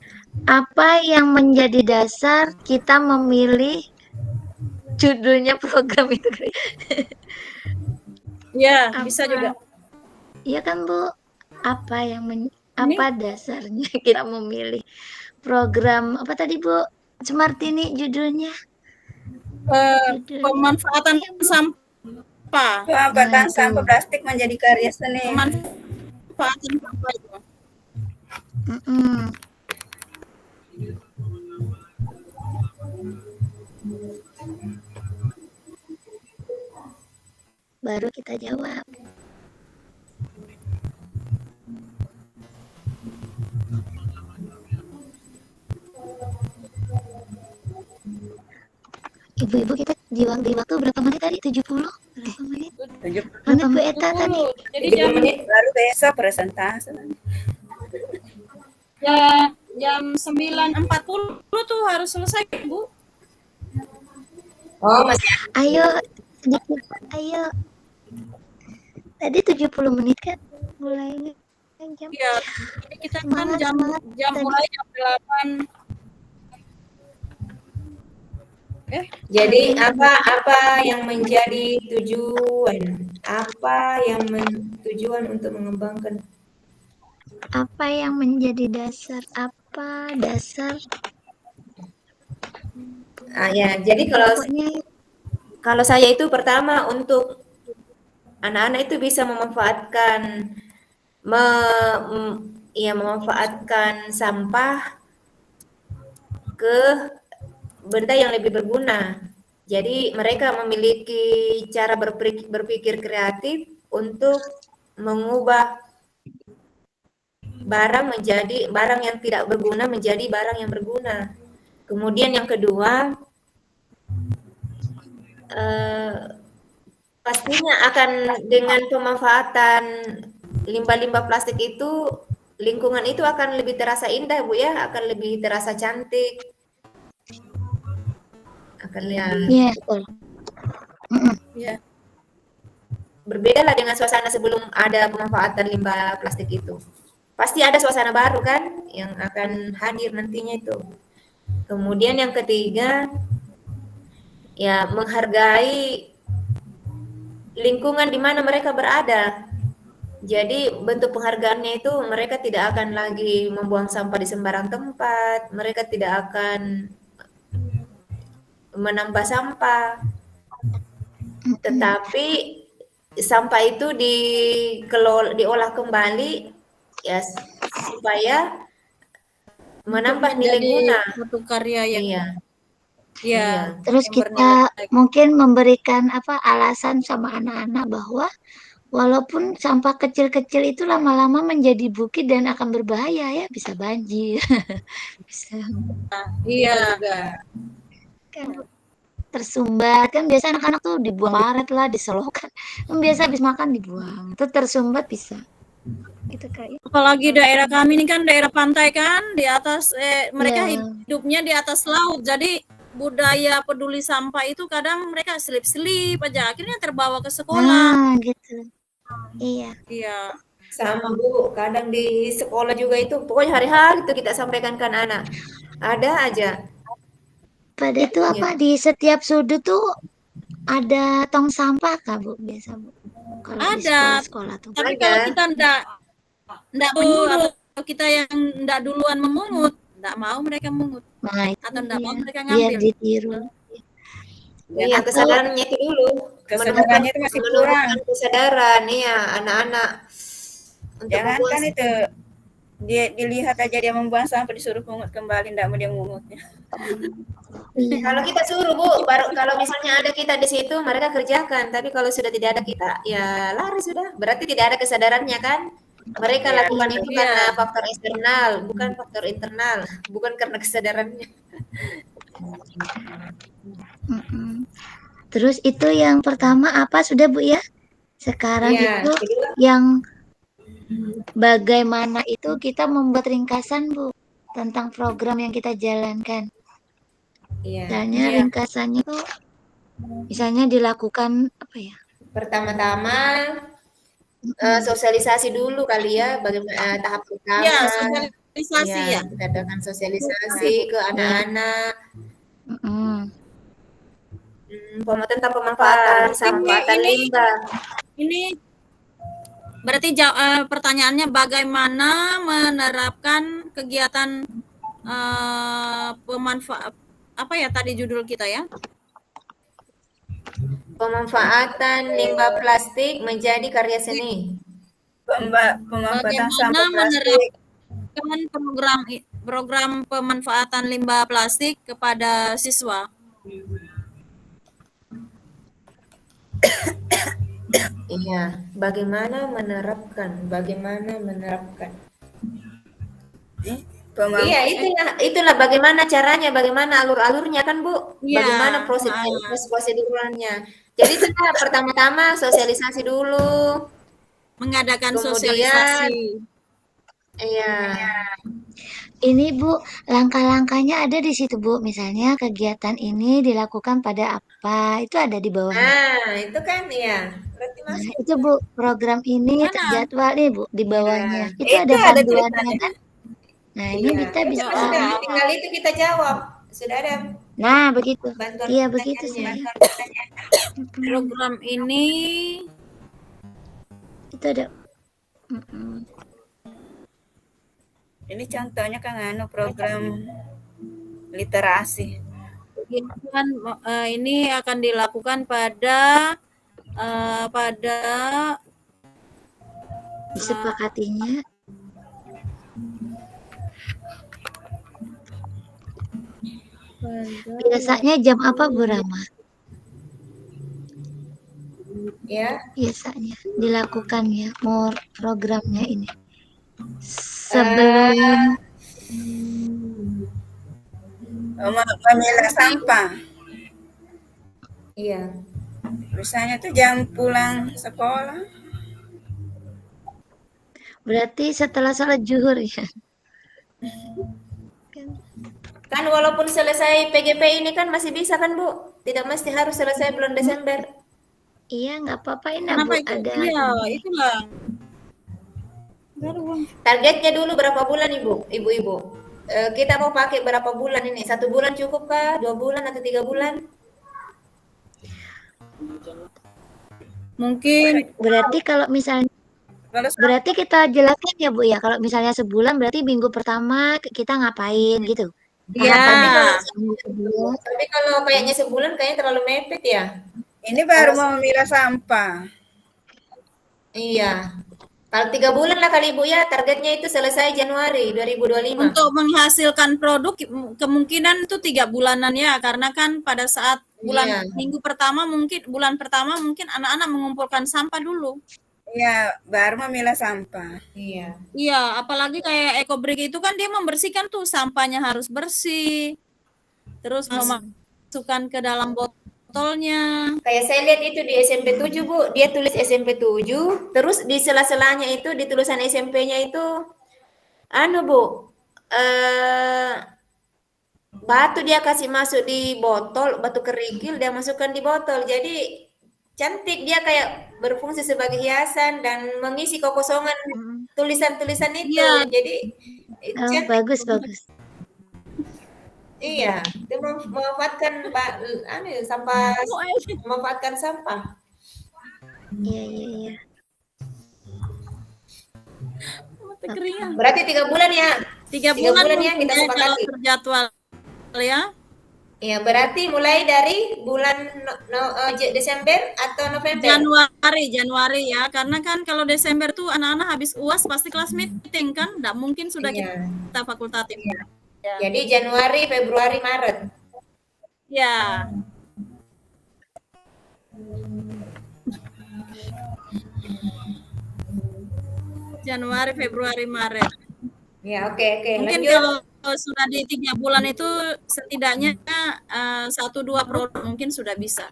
Speaker 3: Apa yang menjadi dasar kita memilih judulnya program itu?
Speaker 5: Ya, bisa juga.
Speaker 3: Iya kan Bu? Apa yang apa dasarnya kita memilih program apa tadi Bu Sumartini judulnya?
Speaker 5: Pemanfaatan sampah.
Speaker 7: Pemanfaatan
Speaker 3: Nah, itu.
Speaker 7: sampah plastik menjadi karya seni.
Speaker 5: Pemanfaatan sampah itu.
Speaker 3: Baru kita jawab. Ibu-ibu kita di waktu berapa menit tadi? 70? Berapa menit?
Speaker 7: 70
Speaker 3: Menit Bu Eta tadi.
Speaker 5: Jadi
Speaker 7: 30 menit baru besok presentasi.
Speaker 5: ya, jam 9.40 tuh harus selesai, Bu.
Speaker 6: Oh, masih
Speaker 3: Ayo sedikit. Ayo. Tadi 70 menit kan mulainya jam.
Speaker 5: Iya, jadi kita kan
Speaker 3: Semangat,
Speaker 5: jam
Speaker 3: semangat.
Speaker 5: mulai jam 8.
Speaker 6: Jadi apa yang menjadi tujuan? Apa yang tujuan untuk mengembangkan?
Speaker 3: Apa yang menjadi dasar? Apa dasar?
Speaker 6: Ya, jadi kalau saya itu pertama untuk anak-anak itu bisa memanfaatkan memanfaatkan sampah ke benda yang lebih berguna. Jadi mereka memiliki cara berpikir kreatif untuk mengubah barang yang tidak berguna menjadi barang yang berguna. Kemudian yang kedua, pastinya akan dengan pemanfaatan limbah-limbah plastik itu, lingkungan itu akan lebih terasa indah Bu ya, akan lebih terasa cantik. Akan
Speaker 3: Iya, betul.
Speaker 5: Iya.
Speaker 6: Berbeda lah dengan suasana sebelum ada pemanfaatan limbah plastik itu. Pasti ada suasana baru kan yang akan hadir nantinya itu. Kemudian yang ketiga, ya menghargai lingkungan di mana mereka berada. Jadi bentuk penghargaannya itu mereka tidak akan lagi membuang sampah di sembarang tempat, mereka tidak akan menambah sampah, tetapi sampah itu diolah kembali ya supaya menambah nilai guna.
Speaker 5: Satu karya yang
Speaker 6: Iya.
Speaker 5: Iya.
Speaker 3: Terus
Speaker 5: yang
Speaker 3: kita
Speaker 5: bernilai.
Speaker 3: mungkin memberikan alasan sama anak-anak bahwa walaupun sampah kecil-kecil itu lama-lama menjadi bukit dan akan berbahaya ya, bisa banjir. Bisa
Speaker 5: Iya.
Speaker 3: kan tersumbat kan biasa anak-anak tuh dibuang karet lah, diselokan. Kan biasa habis makan dibuang. Itu tersumbat bisa. Gitu kayak.
Speaker 5: Apalagi daerah kami ini kan daerah pantai kan, di atas mereka hidupnya di atas laut. Jadi budaya peduli sampah itu kadang mereka selip-selip aja, akhirnya terbawa ke sekolah.
Speaker 3: Gitu. Iya.
Speaker 5: Iya.
Speaker 6: Sama Bu, kadang di sekolah juga itu pokoknya hari-hari itu kita sampaikan ke anak-anak. Ada aja.
Speaker 3: Pada itu apa di setiap sudut tuh ada tong sampah kah Bu biasa Bu? Kalau
Speaker 5: ada.
Speaker 3: di sekolah tuh.
Speaker 5: Tapi kalau kita enggak menyuruh, kita yang enggak duluan memungut, enggak mau mereka mungut.
Speaker 3: Nah,
Speaker 5: atau enggak mau mereka
Speaker 3: biar
Speaker 5: ngambil.
Speaker 3: ditiru.
Speaker 6: Iya, kesadarannya itu dulu.
Speaker 7: Kesadarannya itu masih kurang.
Speaker 6: Menumbuhkan kesadaran ya anak-anak.
Speaker 7: Jangan kan itu dia dilihat aja dia membuang sampah disuruh pungut kembali, enggak mau dia mungutnya.
Speaker 6: Kalau kita suruh Bu, baru kalau misalnya ada kita di situ mereka kerjakan, tapi kalau sudah tidak ada kita ya lari sudah. Berarti tidak ada kesadarannya kan? Mereka
Speaker 7: Ya,
Speaker 6: lakukan itu
Speaker 5: Iya.
Speaker 6: karena faktor eksternal, bukan faktor internal, bukan karena kesadarannya.
Speaker 3: Mm-mm. Terus itu yang pertama apa sudah Bu ya? Sekarang
Speaker 6: Iya,
Speaker 3: itu
Speaker 6: kedua,
Speaker 3: yang bagaimana itu kita membuat ringkasan Bu tentang program yang kita jalankan.
Speaker 6: iya.
Speaker 3: Misalnya
Speaker 5: Iya.
Speaker 3: ringkasannya tuh misalnya dilakukan apa ya?
Speaker 6: Pertama-tama sosialisasi dulu kali ya, bagaimana tahap pertama.
Speaker 5: Iya, sosialisasi
Speaker 6: Iya,
Speaker 5: ya.
Speaker 6: kita adakan sosialisasi ke anak-anak.
Speaker 3: Mm-mm.
Speaker 6: Tentang pemanfaatan
Speaker 5: ini-
Speaker 6: limbah.
Speaker 5: Ini berarti pertanyaannya bagaimana menerapkan kegiatan pemanfaat apa ya tadi judul kita ya?
Speaker 6: Pemanfaatan limbah plastik menjadi karya seni.
Speaker 7: Pemanfaatan sampah
Speaker 5: Bagaimana
Speaker 7: plastik.
Speaker 5: menerapkan program pemanfaatan limbah plastik kepada siswa?
Speaker 6: Iya, bagaimana menerapkan? Iya, itulah bagaimana caranya, bagaimana alur-alurnya kan Bu,
Speaker 5: Iya,
Speaker 6: bagaimana prosedurnya. Jadi kita pertama-tama sosialisasi dulu,
Speaker 5: mengadakan
Speaker 6: kemudian
Speaker 5: sosialisasi.
Speaker 6: iya,
Speaker 3: Ini Bu, langkah-langkahnya ada di situ Bu. Misalnya kegiatan ini dilakukan pada apa? Itu ada di bawahnya.
Speaker 6: nah itu kan ya, berarti
Speaker 3: Nah,
Speaker 6: masuk.
Speaker 3: itu Bu, program ini
Speaker 5: Mana?
Speaker 3: terjadwal nih Bu di bawahnya.
Speaker 6: Iya.
Speaker 3: Itu ada
Speaker 7: Itu ada
Speaker 3: panduannya
Speaker 7: tulisannya.
Speaker 3: kan? Nah, ini
Speaker 6: Iya,
Speaker 3: kita
Speaker 6: itu
Speaker 3: bisa.
Speaker 6: kan sudah tinggal itu kita jawab, sudah ada
Speaker 3: Nah, begitu.
Speaker 6: bantuan
Speaker 3: Iya, begitu
Speaker 6: pertanyaannya.
Speaker 3: saya.
Speaker 5: Program ini
Speaker 3: Itu ada. Mm-mm.
Speaker 7: Ini contohnya kan program literasi.
Speaker 5: kegiatan ini akan dilakukan pada
Speaker 3: Disepakatinya. Biasanya jam apa Bu Rama?
Speaker 6: Ya,
Speaker 3: Biasanya dilakukan ya programnya ini. Sebelum
Speaker 7: Memilah sampah.
Speaker 6: iya.
Speaker 7: Misalnya tuh jam pulang sekolah.
Speaker 3: berarti setelah sholat zuhur ya.
Speaker 6: Kan walaupun selesai PGP ini kan masih bisa kan Bu? Tidak mesti harus selesai bulan Desember.
Speaker 3: Iya, nggak apa-apa ini
Speaker 5: kenapa
Speaker 3: Bu
Speaker 5: itu?
Speaker 3: ada.
Speaker 5: Iya, itulah.
Speaker 6: Targetnya dulu berapa bulan Ibu-ibu? Kita mau pakai berapa bulan ini? 1 bulan cukup kah? 2 bulan atau 3 bulan?
Speaker 5: Mungkin
Speaker 3: Berarti kalau misalnya
Speaker 7: Kalau
Speaker 3: berarti kita jelaskan ya Bu ya. Kalau misalnya sebulan berarti minggu pertama kita ngapain gitu.
Speaker 5: ya
Speaker 3: Minggu kedua.
Speaker 6: Tapi kalau kayaknya sebulan kayaknya terlalu mepet ya.
Speaker 7: ini baru mau memilah sampah.
Speaker 6: Iya. Kalau 3 bulan lah kali Ibu ya, targetnya itu selesai Januari 2025.
Speaker 5: untuk menghasilkan produk kemungkinan itu 3 bulanan ya, karena kan pada saat
Speaker 6: Iya.
Speaker 5: bulan pertama mungkin anak-anak mengumpulkan sampah dulu.
Speaker 7: Ya, baru memilah sampah.
Speaker 6: Iya.
Speaker 5: Iya, apalagi kayak EcoBrick itu kan dia membersihkan tuh sampahnya harus bersih. Terus memasukkan ke dalam botolnya.
Speaker 6: Kayak saya lihat itu di SMP 7 Bu, dia tulis SMP 7, terus di sela-selanya itu di tulisan SMP-nya itu Bu, batu dia kasih masuk di botol, batu kerikil dia masukkan di botol. Jadi cantik, dia kayak berfungsi sebagai hiasan dan mengisi kekosongan tulisan-tulisan itu.
Speaker 5: Iya.
Speaker 6: Jadi
Speaker 3: Oh,
Speaker 6: cantik.
Speaker 3: bagus.
Speaker 6: Iya, dia memanfaatkan sampah, memanfaatkan sampah.
Speaker 3: Iya.
Speaker 6: Berarti 3 bulan ya.
Speaker 5: 3
Speaker 6: 3
Speaker 5: bulan
Speaker 6: bulan ya
Speaker 5: mungkin
Speaker 6: kita
Speaker 5: ya kalau
Speaker 6: sepakati.
Speaker 5: terjadwal ya.
Speaker 6: Ya, berarti mulai dari bulan Desember atau November?
Speaker 5: Januari ya, karena kan kalau Desember tuh anak-anak habis UAS pasti kelas meeting kan, nggak mungkin sudah
Speaker 6: Iya.
Speaker 5: kita fakultatif. Ya.
Speaker 6: Jadi Januari, Februari, Maret.
Speaker 5: Ya. Januari, Februari, Maret.
Speaker 6: Ya, oke,
Speaker 5: Mungkin
Speaker 6: lanjut.
Speaker 5: kalau sudah di 3 bulan itu setidaknya 1-2 produk mungkin sudah bisa.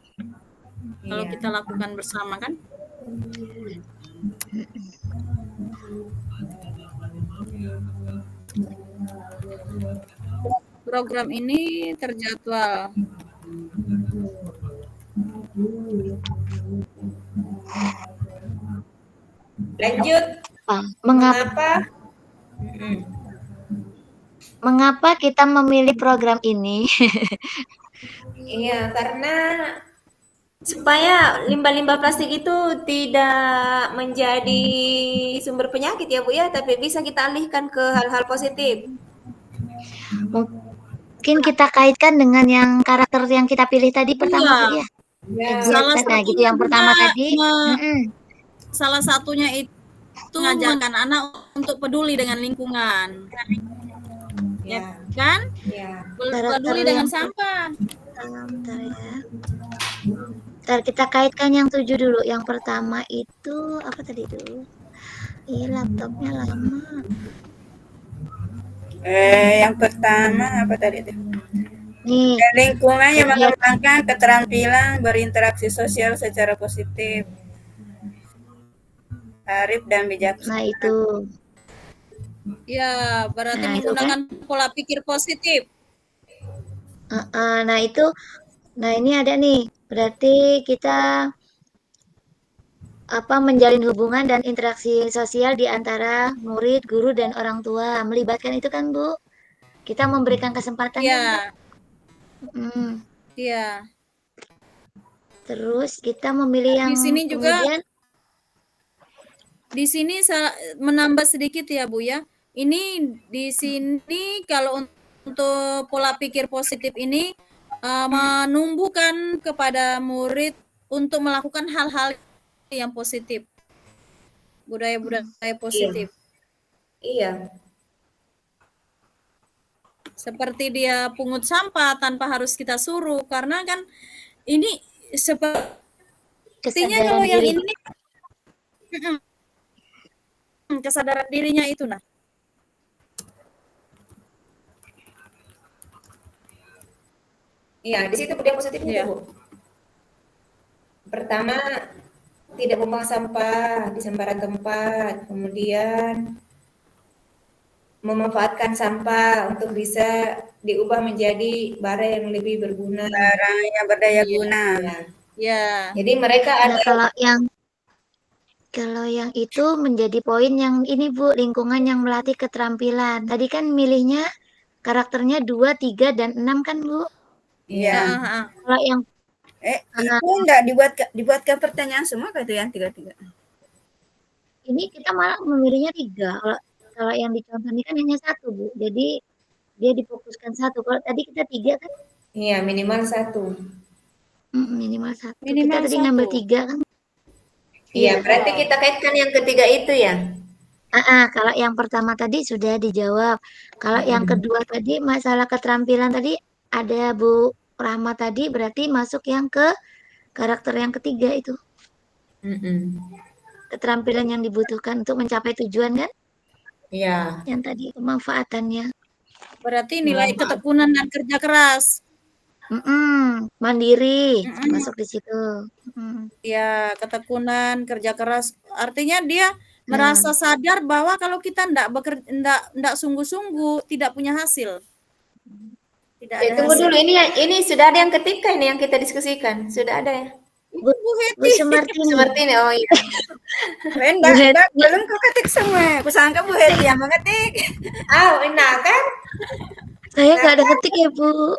Speaker 5: Kalau
Speaker 6: Iya.
Speaker 5: kita lakukan bersama kan. Program ini terjadwal.
Speaker 6: Lanjut.
Speaker 3: Mengapa mengapa kita memilih program ini?
Speaker 6: Iya, karena supaya limbah-limbah plastik itu tidak menjadi sumber penyakit ya Bu ya, tapi bisa kita alihkan ke hal-hal positif.
Speaker 3: Mungkin kita kaitkan dengan yang karakter yang kita pilih tadi pertama Bu ya.
Speaker 6: Ya.
Speaker 5: Salah
Speaker 3: Nah, gitu
Speaker 5: satunya
Speaker 3: yang pertama
Speaker 5: juga
Speaker 3: tadi.
Speaker 5: salah satunya itu mengajarkan anak untuk peduli dengan lingkungan. Ya kan?
Speaker 6: Ya.
Speaker 5: Peduli dengan sampah.
Speaker 3: Bentar ya. Bentar, kita kaitkan yang 7 dulu. Yang pertama itu apa tadi dulu? Ih, laptopnya lama.
Speaker 7: Yang pertama apa tadi itu?
Speaker 3: Nih,
Speaker 7: Lingkungan yang mengembangkan keterampilan berinteraksi sosial secara positif, arif dan bijaksana.
Speaker 3: nah itu.
Speaker 5: Ya, berarti
Speaker 3: Nah, itu
Speaker 5: menggunakan pola pikir positif.
Speaker 3: Nah itu, nah ini ada nih. Berarti kita menjalin hubungan dan interaksi sosial di antara murid, guru, dan orang tua. Melibatkan itu kan Bu? Kita memberikan kesempatan.
Speaker 5: Iya.
Speaker 3: kan?
Speaker 5: Iya.
Speaker 3: Terus kita memilih yang
Speaker 5: Di sini juga
Speaker 3: kemudian
Speaker 5: di sini menambah sedikit ya Bu ya. Ini di sini kalau untuk pola pikir positif ini menumbuhkan kepada murid untuk melakukan hal-hal yang positif. Budaya-budaya positif.
Speaker 6: Iya.
Speaker 5: Seperti dia pungut sampah tanpa harus kita suruh, karena kan ini sepertinya kalau yang ini kesadaran dirinya itu nah.
Speaker 6: Iya, di situ budaya positifnya Bu. Pertama, tidak membuang sampah di sembarang tempat, kemudian memanfaatkan sampah untuk bisa diubah menjadi barang yang lebih berguna,
Speaker 7: barang yang berdaya guna.
Speaker 6: Ya. Jadi mereka ada
Speaker 3: kalau yang itu menjadi poin yang ini Bu, lingkungan yang melatih keterampilan. Tadi kan milihnya karakternya 2, 3, dan 6 kan Bu?
Speaker 7: Iya.
Speaker 3: Kalau yang
Speaker 7: itu enggak dibuatkan pertanyaan semua gitu yang 3-3.
Speaker 3: Ini kita malah memilihnya 3. Kalau yang dicontoh ini kan hanya 1 Bu. Jadi dia difokuskan 1. Kalau tadi kita 3 kan?
Speaker 6: Iya, minimal 1.
Speaker 3: Minimal 1.
Speaker 5: Minimal
Speaker 3: kita tadi
Speaker 5: 1.
Speaker 3: ngambil 3 kan?
Speaker 6: Iya, berarti kita kaitkan yang ketiga itu ya.
Speaker 3: Kalau yang pertama tadi sudah dijawab. Kalau yang kedua tadi masalah keterampilan tadi ada Bu Rahma tadi, berarti masuk yang ke karakter yang ketiga itu. Keterampilan yang dibutuhkan untuk mencapai tujuan kan?
Speaker 6: Iya.
Speaker 3: Yang tadi pemanfaatannya.
Speaker 5: Berarti nilai ketekunan dan kerja keras.
Speaker 3: Mandiri masuk di situ.
Speaker 5: Ya, ketekunan, kerja keras. Artinya dia merasa sadar bahwa kalau kita enggak sungguh-sungguh, tidak punya hasil. Tidak ada
Speaker 6: tunggu dulu, ini sudah ada yang ketika ini yang kita diskusikan. Sudah ada ya?
Speaker 3: Bu Sumartini.
Speaker 6: Oh iya.
Speaker 7: Enggak, belum kau ketik semua. Aku sangka Bu Heti yang mengetik.
Speaker 6: Nah kan?
Speaker 3: Saya nggak ada ketik ya Bu.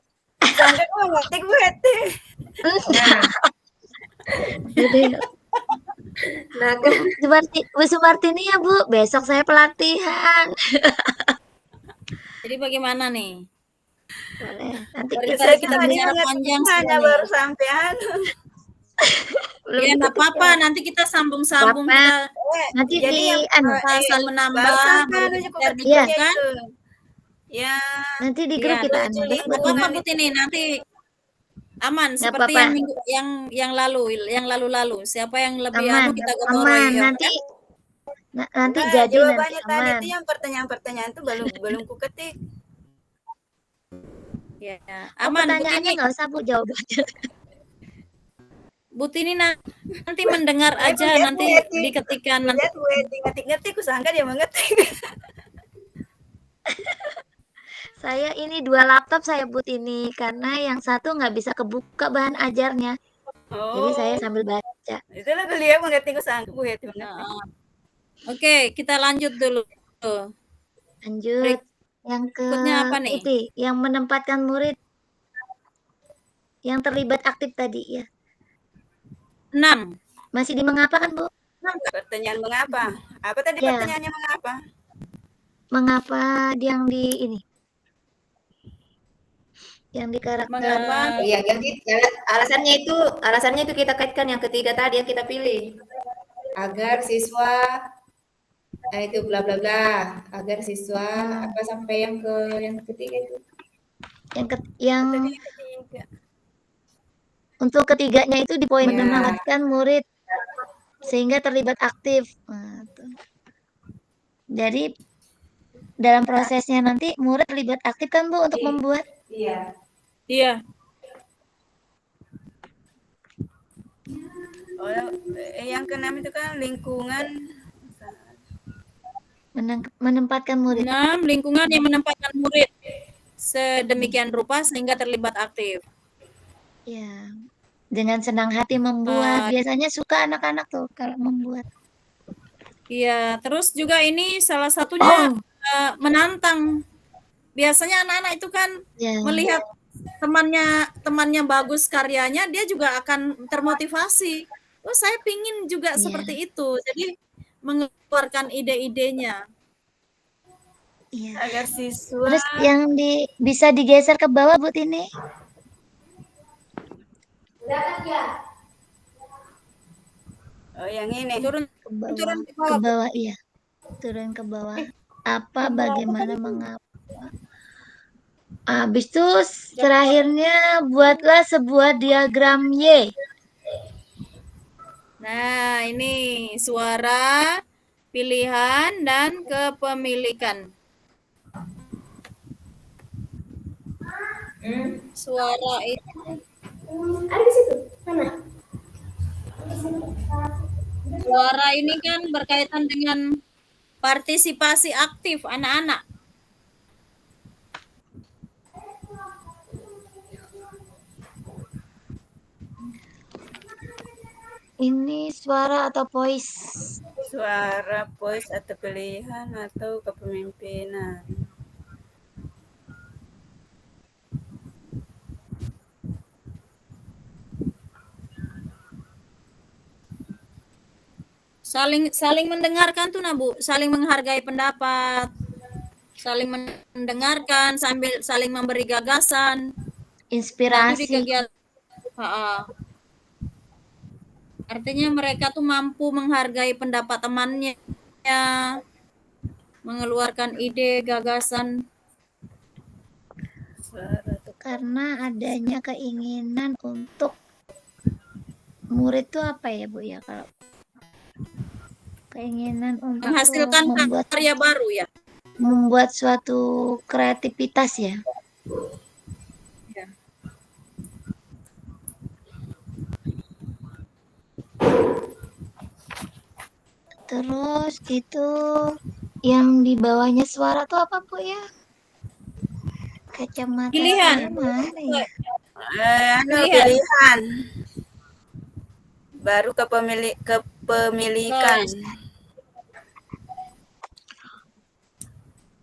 Speaker 7: Sangka kau ngetik Bu Heti.
Speaker 6: Nah,
Speaker 3: Bu Sumartini ya Bu, besok saya pelatihan.
Speaker 5: Jadi bagaimana nih?
Speaker 3: Boleh. Nanti
Speaker 5: kita bicara panjang
Speaker 7: hanya baru sampean.
Speaker 5: Ya enggak apa-apa, nanti kita sambung-sambung kita.
Speaker 3: Nanti
Speaker 7: jadi
Speaker 5: asal menambah
Speaker 3: ya.
Speaker 5: Kan?
Speaker 7: Ya.
Speaker 3: Nanti di grup kita
Speaker 5: apa Bu Tini nanti aman seperti yang lalu. Siapa yang lebih
Speaker 3: aman,
Speaker 5: kita
Speaker 3: aman. nanti
Speaker 7: Nah,
Speaker 3: jadi nanti
Speaker 7: jawabannya tadi
Speaker 3: aman.
Speaker 7: itu yang pertanyaan-pertanyaan itu belum ku ketik.
Speaker 5: Ya,
Speaker 3: Oh,
Speaker 5: aman Bu
Speaker 3: pertanyaannya
Speaker 5: Tini.
Speaker 3: nggak usah Bu jawabannya.
Speaker 5: Bu Tini nanti mendengar
Speaker 7: Eh,
Speaker 5: aja, nanti diketikkan nanti.
Speaker 7: Bu Eti ngetik-ngetik, kusangka dia mengetik.
Speaker 3: Saya ini 2 laptop saya but ini karena yang satu nggak bisa kebuka bahan ajarnya. Jadi saya
Speaker 7: Oh,
Speaker 3: sambil baca.
Speaker 7: itulah beliau mengetik, kusangka Bu Eti mengetik.
Speaker 5: Heeh. Oke, kita lanjut dulu.
Speaker 3: Lanjut. Yang
Speaker 5: Berikutnya apa nih?
Speaker 3: itu, yang menempatkan murid yang terlibat aktif tadi ya.
Speaker 5: 6.
Speaker 3: Masih di mengapa kan Bu?
Speaker 7: Pertanyaan mengapa? Apa tadi
Speaker 3: Ya.
Speaker 7: pertanyaannya mengapa?
Speaker 3: Mengapa yang di ini? Yang di karakter.
Speaker 5: Mengapa?
Speaker 6: Iya, jadi alasannya itu kita kaitkan yang ketiga tadi yang kita pilih. Agar siswa itu bla bla bla, agar siswa apa sampai yang ketiga itu.
Speaker 3: Yang
Speaker 7: Tadi yang ketiga.
Speaker 3: untuk ketiganya itu di poin
Speaker 6: Ya.
Speaker 3: menempatkan murid sehingga terlibat aktif. Nah, tuh. Jadi dalam prosesnya nanti murid terlibat aktif kan Bu untuk membuat?
Speaker 6: Iya.
Speaker 5: Iya.
Speaker 7: Oh, yang keenam itu kan lingkungan
Speaker 3: Menempatkan murid.
Speaker 5: 6. Lingkungan yang menempatkan murid sedemikian rupa sehingga terlibat aktif.
Speaker 3: Ya. Dengan senang hati membuat. Biasanya suka anak-anak tuh kalau membuat.
Speaker 5: Iya, terus juga ini salah satunya menantang. Biasanya anak-anak itu kan melihat temannya bagus karyanya, dia juga akan termotivasi. Oh, saya pingin juga seperti itu. Jadi mengeluarkan ide-idenya.
Speaker 3: Iya.
Speaker 7: agar siswa.
Speaker 3: Terus yang bisa digeser ke bawah Bu Tini.
Speaker 7: Oh, yang ini.
Speaker 5: Turun
Speaker 3: Ke bawah iya. Turun ke bawah. Apa, bagaimana, mengapa. Habis itu terakhirnya buatlah sebuah diagram Y.
Speaker 5: Nah, ini suara, pilihan, dan kepemilikan. Suara itu
Speaker 6: Ada di situ. Mana?
Speaker 5: Suara ini kan berkaitan dengan partisipasi aktif anak-anak.
Speaker 3: Ini suara atau voice?
Speaker 7: Suara, voice, atau pilihan, atau kepemimpinan.
Speaker 5: Saling mendengarkan tuh nah Bu, saling menghargai pendapat, saling mendengarkan sambil saling memberi gagasan.
Speaker 3: Inspirasi.
Speaker 5: Artinya mereka tuh mampu menghargai pendapat temannya, mengeluarkan ide, gagasan.
Speaker 3: Karena adanya keinginan untuk murid itu apa ya Bu ya, kalau keinginan untuk
Speaker 5: menghasilkan karya baru ya,
Speaker 3: membuat suatu kreativitas ya. Terus itu yang di bawahnya suara tuh apa Bu ya? Kacamata
Speaker 5: pilihan.
Speaker 3: Mana ya?
Speaker 7: Pilihan. Baru kepemilikan.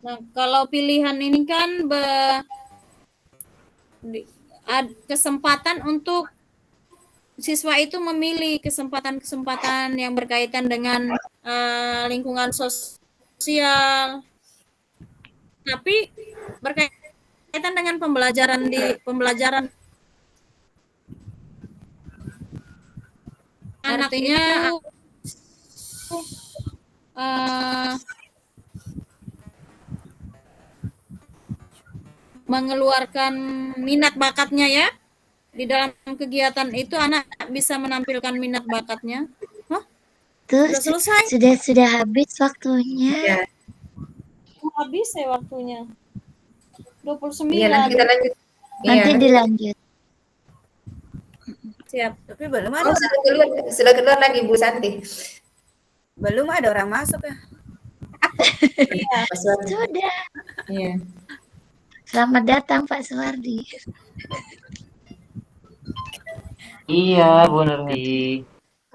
Speaker 5: Nah, kalau pilihan ini kan kesempatan untuk siswa itu memilih kesempatan-kesempatan yang berkaitan dengan lingkungan sosial, tapi berkaitan dengan pembelajaran artinya mengeluarkan minat bakatnya ya. Di dalam kegiatan itu anak bisa menampilkan minat bakatnya.
Speaker 3: Itu
Speaker 5: Sudah selesai?
Speaker 3: sudah habis waktunya.
Speaker 6: Ya.
Speaker 5: Habis ya waktunya. 29.
Speaker 6: Iya, nanti kita lanjut.
Speaker 3: Nanti
Speaker 6: Iya.
Speaker 3: dilanjut.
Speaker 5: Siap.
Speaker 7: Tapi belum ada
Speaker 6: Oh, sudah keluar lagi Bu Santi.
Speaker 7: belum ada orang masuk ya.
Speaker 6: Pak Suwardi.
Speaker 3: Sudah.
Speaker 6: Iya.
Speaker 3: Selamat datang Pak Suwardi.
Speaker 8: Iya, Bu Nurti.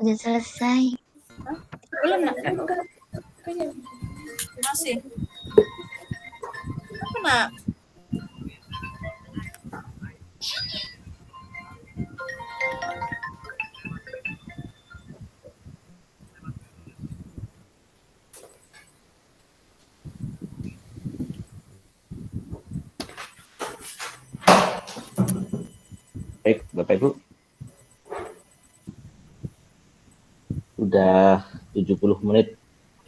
Speaker 3: Udah selesai.
Speaker 5: Belum nak? Masih. Apa nak?
Speaker 1: Baik, Bapak Ibu. Sudah 70 menit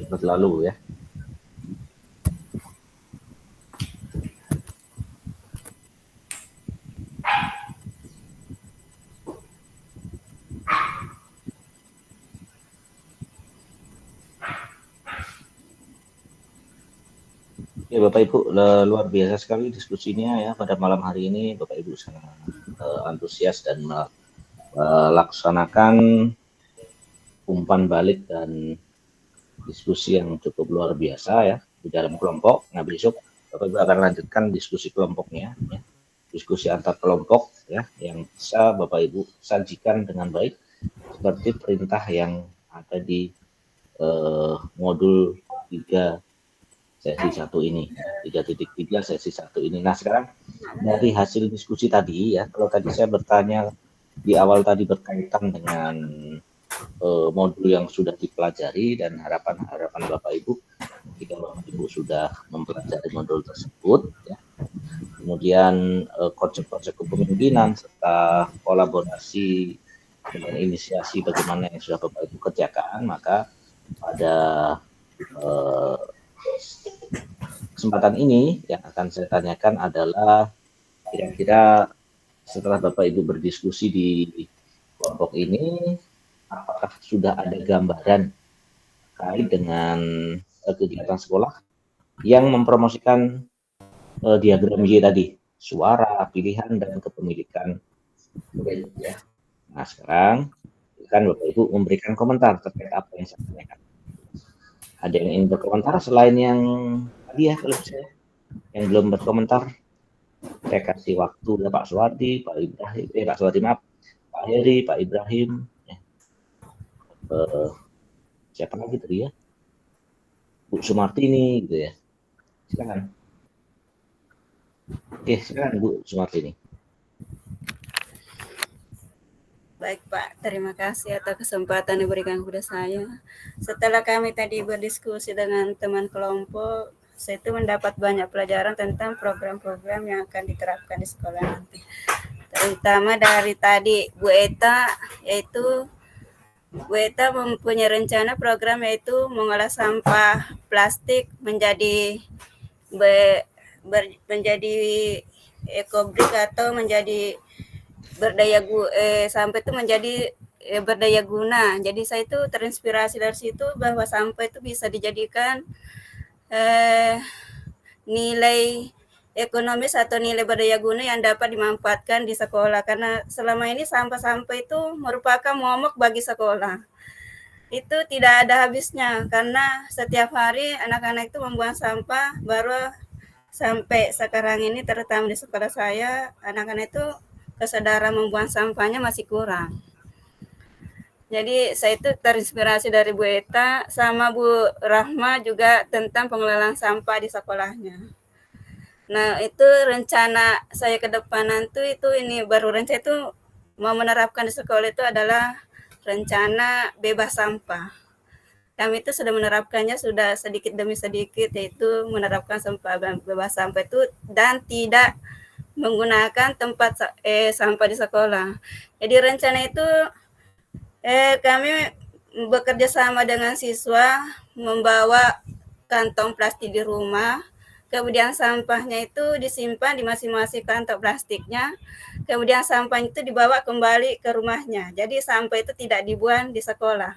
Speaker 1: berlalu ya. Ya Bapak Ibu, luar biasa sekali diskusinya ya pada malam hari ini. Bapak Ibu sangat antusias dan melaksanakan umpan balik dan diskusi yang cukup luar biasa ya di dalam kelompok. Nah besok Bapak Ibu akan lanjutkan diskusi kelompoknya, ya. Diskusi antar kelompok ya yang bisa Bapak Ibu sajikan dengan baik seperti perintah yang ada di modul 3 sesi 1 ini, 3.3 sesi 1 ini. Nah sekarang dari hasil diskusi tadi ya, kalau tadi saya bertanya di awal tadi berkaitan dengan modul yang sudah dipelajari dan harapan Bapak Ibu jika Bapak Ibu sudah mempelajari modul tersebut ya. Kemudian konsep-konsep kepemimpinan serta kolaborasi dengan inisiasi bagaimana yang sudah Bapak Ibu kerjakan, maka pada kesempatan ini yang akan saya tanyakan adalah kira-kira setelah Bapak Ibu berdiskusi di kelompok ini, apakah sudah ada gambaran terkait dengan kegiatan sekolah yang mempromosikan diagram Y tadi, suara, pilihan, dan kepemilikan. Ya. Nah sekarang kan Bapak Ibu memberikan komentar terkait apa yang saya sampaikan. Ada yang ingin berkomentar selain yang tadi ya, kalau saya yang belum berkomentar, saya kasih waktu ya Pak Suwardi, Pak Ibrahim, Pak Suwardi maaf, Pak Heri, Pak Ibrahim, ya. Siapa lagi tadi ya, Bu Sumartini gitu ya, silakan. Oke, silakan Bu Sumartini.
Speaker 7: Baik Pak, terima kasih atas kesempatan yang diberikan kepada saya. Setelah kami tadi berdiskusi dengan teman kelompok, saya itu mendapat banyak pelajaran tentang program-program yang akan diterapkan di sekolah nanti. Terutama dari tadi Bu Eta, yaitu Bu Eta mempunyai rencana program yaitu mengolah sampah plastik menjadi menjadi ekobrik atau menjadi sampah itu menjadi berdaya guna. Jadi saya itu terinspirasi dari situ bahwa sampah itu bisa dijadikan nilai ekonomis atau nilai berdaya guna yang dapat dimanfaatkan di sekolah, karena selama ini sampah-sampah itu merupakan momok bagi sekolah. Itu tidak ada habisnya karena setiap hari anak-anak itu membuang sampah. Baru sampai sekarang ini terutama di sekolah saya, anak-anak itu kesadaran membuang sampahnya masih kurang. Jadi saya itu terinspirasi dari Bu Eta sama Bu Rahma juga tentang pengelolaan sampah di sekolahnya. Nah itu rencana saya ke depan nanti itu ini baru rencana itu mau menerapkan di sekolah itu adalah rencana bebas sampah. Kami itu sudah menerapkannya sudah sedikit demi sedikit, yaitu menerapkan bebas sampah itu dan tidak menggunakan tempat sampah di sekolah. Jadi rencana itu kami bekerja sama dengan siswa membawa kantong plastik di rumah, kemudian sampahnya itu disimpan di masing-masing kantong plastiknya, kemudian sampah itu dibawa kembali ke rumahnya. Jadi sampah itu tidak dibuang di sekolah.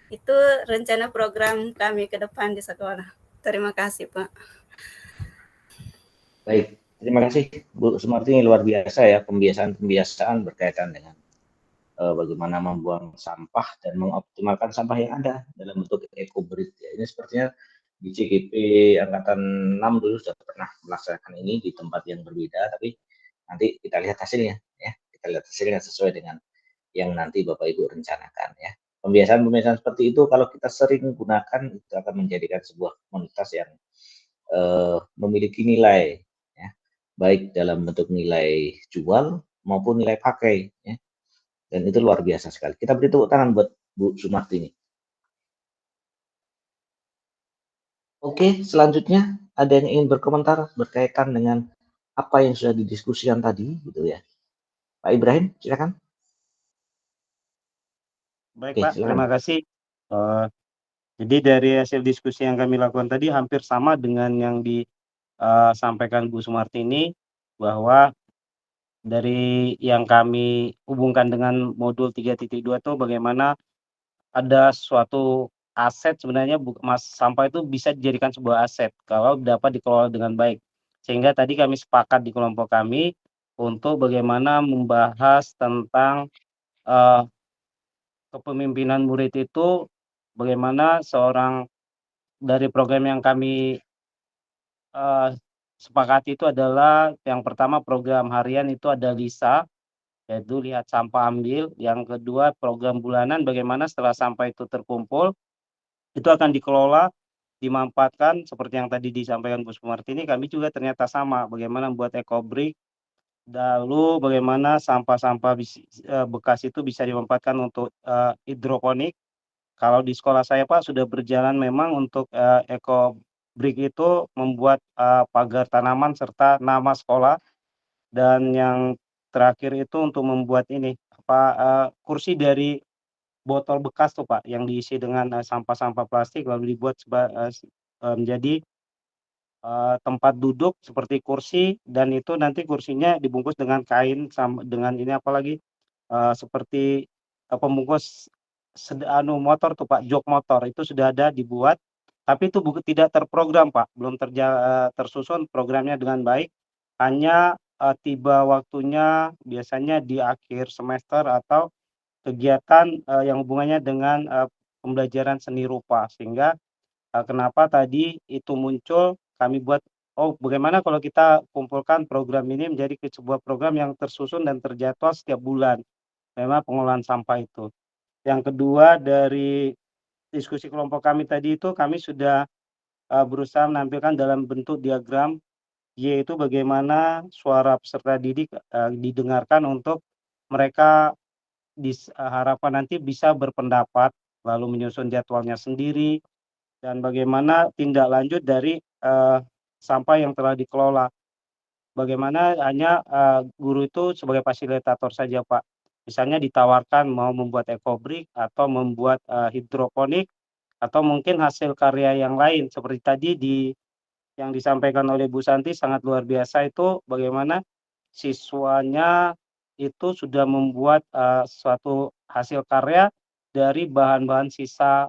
Speaker 7: Itu rencana program kami ke depan di sekolah. Terima kasih, Pak.
Speaker 1: Baik, terima kasih Bu Sumartini, luar biasa ya pembiasaan berkaitan dengan bagaimana membuang sampah dan mengoptimalkan sampah yang ada dalam bentuk ekobrik. Ya, ini sepertinya di CGP angkatan 6 dulu sudah pernah melaksanakan ini di tempat yang berbeda, tapi nanti kita lihat hasilnya ya. Kita lihat hasilnya sesuai dengan yang nanti Bapak Ibu rencanakan ya. Pembiasaan-pembiasaan seperti itu kalau kita sering gunakan itu akan menjadikan sebuah komunitas yang memiliki nilai ya, baik dalam bentuk nilai jual maupun nilai pakai ya. Dan itu luar biasa sekali. Kita beri tepuk tangan buat Bu Sumartini. Oke, selanjutnya ada yang ingin berkomentar berkaitan dengan apa yang sudah didiskusikan tadi, gitu ya. Pak Ibrahim, silakan.
Speaker 2: Baik
Speaker 1: Oke,
Speaker 2: Pak,
Speaker 1: silakan.
Speaker 2: terima kasih. Jadi dari hasil diskusi yang kami lakukan tadi hampir sama dengan yang disampaikan Bu Sumartini, bahwa dari yang kami hubungkan dengan modul 3.2 itu bagaimana ada suatu aset sebenarnya sampah itu bisa dijadikan sebuah aset kalau dapat dikelola dengan baik. Sehingga tadi kami sepakat di kelompok kami untuk bagaimana membahas tentang kepemimpinan murid itu, bagaimana seorang dari program yang kami sepakati itu adalah yang pertama program harian itu ada LISA, yaitu lihat sampah ambil. Yang kedua program bulanan, bagaimana setelah sampah itu terkumpul itu akan dikelola, dimanfaatkan seperti yang tadi disampaikan Bu Sumartini. Kami juga ternyata sama, bagaimana membuat ekobrik, lalu bagaimana sampah-sampah bekas itu bisa dimanfaatkan untuk hidroponik. Kalau di sekolah saya Pak sudah berjalan memang untuk ekobrik itu membuat pagar tanaman serta nama sekolah, dan yang terakhir itu untuk membuat ini kursi dari botol bekas tuh Pak yang diisi dengan sampah-sampah plastik lalu dibuat menjadi tempat duduk seperti kursi, dan itu nanti kursinya dibungkus dengan kain dengan ini apalagi seperti pembungkus motor tuh Pak, jok motor itu sudah ada dibuat, tapi itu tidak terprogram Pak, belum tersusun programnya dengan baik. Hanya tiba waktunya biasanya di akhir semester atau kegiatan yang hubungannya dengan pembelajaran seni rupa, sehingga kenapa tadi itu muncul, kami buat bagaimana kalau kita kumpulkan program ini menjadi sebuah program yang tersusun dan terjadwal setiap bulan, memang pengolahan sampah itu. Yang kedua, dari diskusi kelompok kami tadi itu kami sudah berusaha menampilkan dalam bentuk diagram, yaitu bagaimana suara peserta didik didengarkan untuk mereka harapan nanti bisa berpendapat, lalu menyusun jadwalnya sendiri, dan bagaimana tindak lanjut dari sampah yang telah dikelola. Bagaimana hanya guru itu sebagai fasilitator saja Pak. Misalnya ditawarkan mau membuat ekobrik atau membuat hidroponik, atau mungkin hasil karya yang lain seperti tadi yang disampaikan oleh Bu Santi sangat luar biasa, itu bagaimana siswanya itu sudah membuat suatu hasil karya dari bahan-bahan sisa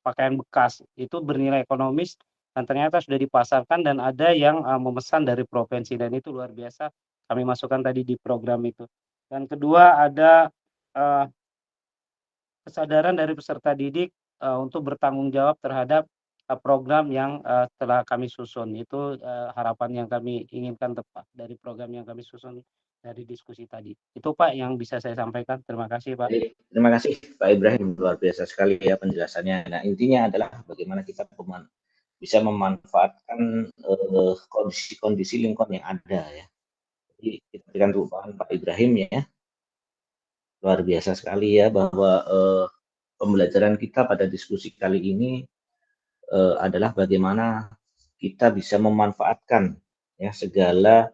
Speaker 2: pakaian bekas, itu bernilai ekonomis dan ternyata sudah dipasarkan dan ada yang memesan dari provinsi, dan itu luar biasa kami masukkan tadi di program itu. Dan kedua ada kesadaran dari peserta didik untuk bertanggung jawab terhadap program yang telah kami susun. Itu harapan yang kami inginkan tepat dari program yang kami susun dari diskusi tadi. Itu Pak yang bisa saya sampaikan. Terima kasih Pak.
Speaker 1: Terima kasih Pak Ibrahim, luar biasa sekali ya penjelasannya. Nah, intinya adalah bagaimana kita bisa memanfaatkan kondisi-kondisi lingkungan yang ada ya. Jadi kita berikan ruang Pak Ibrahim ya. Luar biasa sekali ya bahwa pembelajaran kita pada diskusi kali ini adalah bagaimana kita bisa memanfaatkan ya segala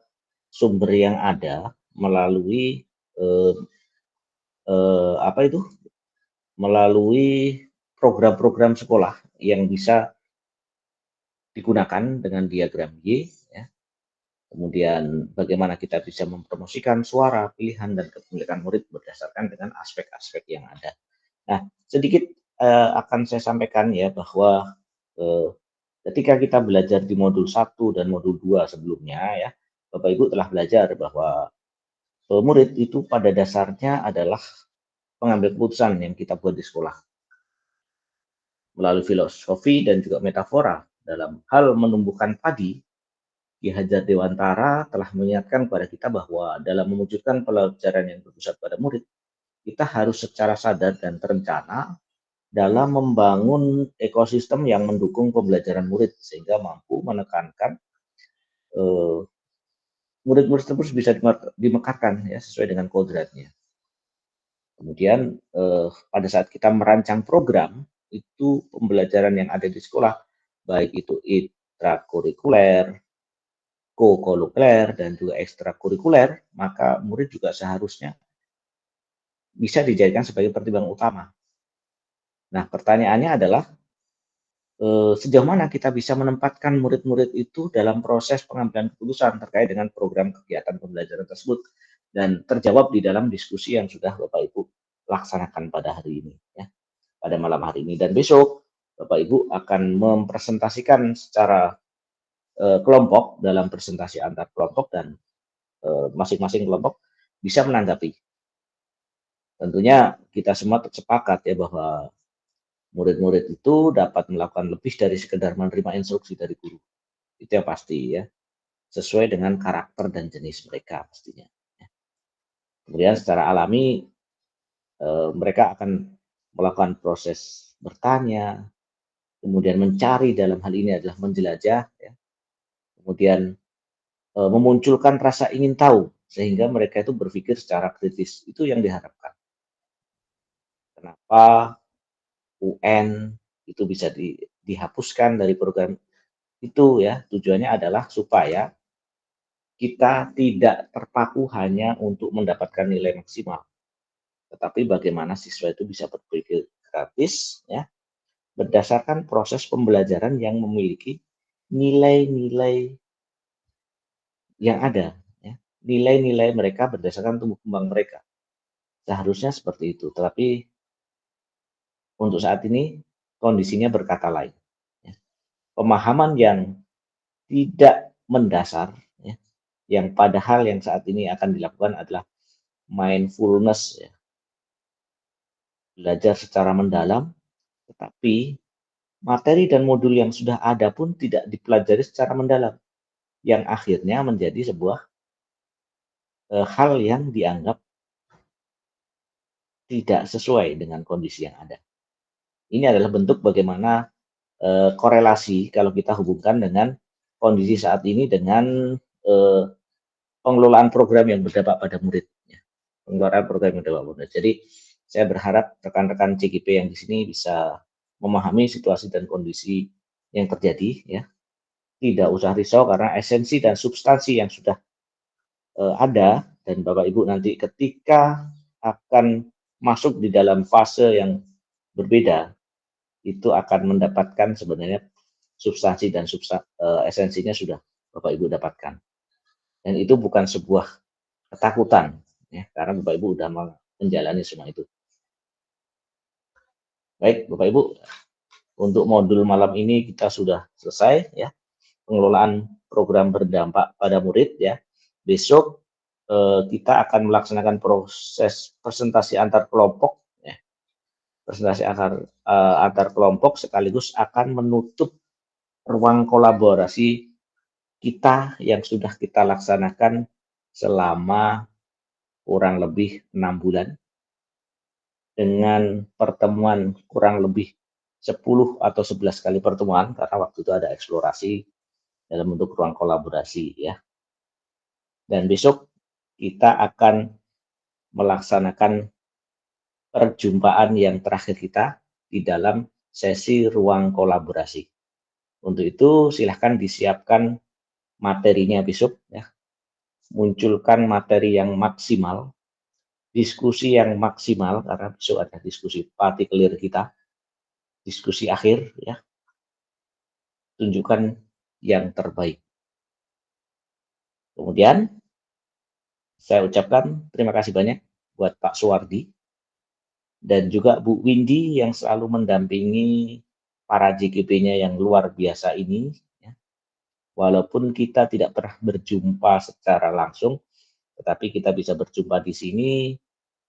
Speaker 1: sumber yang ada melalui melalui program-program sekolah yang bisa digunakan dengan diagram Y ya. Kemudian bagaimana kita bisa mempromosikan suara, pilihan, dan kepemilikan murid berdasarkan dengan aspek-aspek yang ada. Nah, sedikit akan saya sampaikan ya bahwa ketika kita belajar di modul 1 dan modul 2 sebelumnya ya, Bapak Ibu telah belajar bahwa murid itu pada dasarnya adalah pengambil keputusan yang kita buat di sekolah. Melalui filosofi dan juga metafora dalam hal menumbuhkan padi, Ki Hajar Dewantara telah mengingatkan kepada kita bahwa dalam mewujudkan pelajaran yang berpusat pada murid, kita harus secara sadar dan terencana dalam membangun ekosistem yang mendukung pembelajaran murid sehingga mampu menekankan murid-murid tersebut bisa dimekarkan ya sesuai dengan kodratnya. Kemudian pada saat kita merancang program itu pembelajaran yang ada di sekolah baik itu intrakurikuler, kokurikuler dan juga ekstrakurikuler, maka murid juga seharusnya bisa dijadikan sebagai pertimbangan utama. Nah, pertanyaannya adalah sejauh mana kita bisa menempatkan murid-murid itu dalam proses pengambilan keputusan terkait dengan program kegiatan pembelajaran tersebut dan terjawab di dalam diskusi yang sudah Bapak Ibu laksanakan pada hari ini ya, pada malam hari ini. Dan besok Bapak Ibu akan mempresentasikan secara kelompok dalam presentasi antar kelompok dan masing-masing kelompok bisa menanggapi. Tentunya kita semua sepakat ya bahwa murid-murid itu dapat melakukan lebih dari sekedar menerima instruksi dari guru. Itu yang pasti ya, sesuai dengan karakter dan jenis mereka pastinya. Kemudian secara alami mereka akan melakukan proses bertanya, kemudian mencari, dalam hal ini adalah menjelajah, ya. Kemudian memunculkan rasa ingin tahu sehingga mereka itu berpikir secara kritis. Itu yang diharapkan. Kenapa UN itu bisa dihapuskan dari program itu ya, tujuannya adalah supaya kita tidak terpaku hanya untuk mendapatkan nilai maksimal, tetapi bagaimana siswa itu bisa berpikir kritis ya, berdasarkan proses pembelajaran yang memiliki nilai-nilai yang ada ya, nilai-nilai mereka berdasarkan tumbuh kembang mereka. Seharusnya seperti itu, tetapi untuk saat ini kondisinya berkata lain. Ya. Pemahaman yang tidak mendasar, ya, yang padahal yang saat ini akan dilakukan adalah mindfulness, ya. Belajar secara mendalam, tetapi materi dan modul yang sudah ada pun tidak dipelajari secara mendalam, yang akhirnya menjadi sebuah hal yang dianggap tidak sesuai dengan kondisi yang ada. Ini adalah bentuk bagaimana korelasi kalau kita hubungkan dengan kondisi saat ini dengan pengelolaan program yang berdampak pada murid. Ya. Pengelolaan program yang berdampak pada murid. Jadi saya berharap rekan-rekan CGP yang di sini bisa memahami situasi dan kondisi yang terjadi. Ya. Tidak usah risau karena esensi dan substansi yang sudah ada dan Bapak Ibu nanti ketika akan masuk di dalam fase yang berbeda itu akan mendapatkan sebenarnya substansi dan esensinya sudah Bapak Ibu dapatkan. Dan itu bukan sebuah ketakutan, ya, karena Bapak Ibu sudah menjalani semua itu. Baik, Bapak Ibu, untuk modul malam ini kita sudah selesai, ya, pengelolaan program berdampak pada murid, ya. Besok kita akan melaksanakan proses presentasi antar kelompok, ya. Presentasi antar kelompok sekaligus akan menutup ruang kolaborasi kita yang sudah kita laksanakan selama kurang lebih 6 bulan dengan pertemuan kurang lebih 10 atau 11 kali pertemuan karena waktu itu ada eksplorasi dalam bentuk ruang kolaborasi ya. Dan besok kita akan melaksanakan perjumpaan yang terakhir kita di dalam sesi ruang kolaborasi. Untuk itu silahkan disiapkan materinya besok ya. Munculkan materi yang maksimal, diskusi yang maksimal karena besok ada diskusi partikelir kita, diskusi akhir ya. Tunjukkan yang terbaik. Kemudian saya ucapkan terima kasih banyak buat Pak Suwardi dan juga Bu Windy yang selalu mendampingi para JGP-nya yang luar biasa ini. Ya. Walaupun kita tidak pernah berjumpa secara langsung, tetapi kita bisa berjumpa di sini,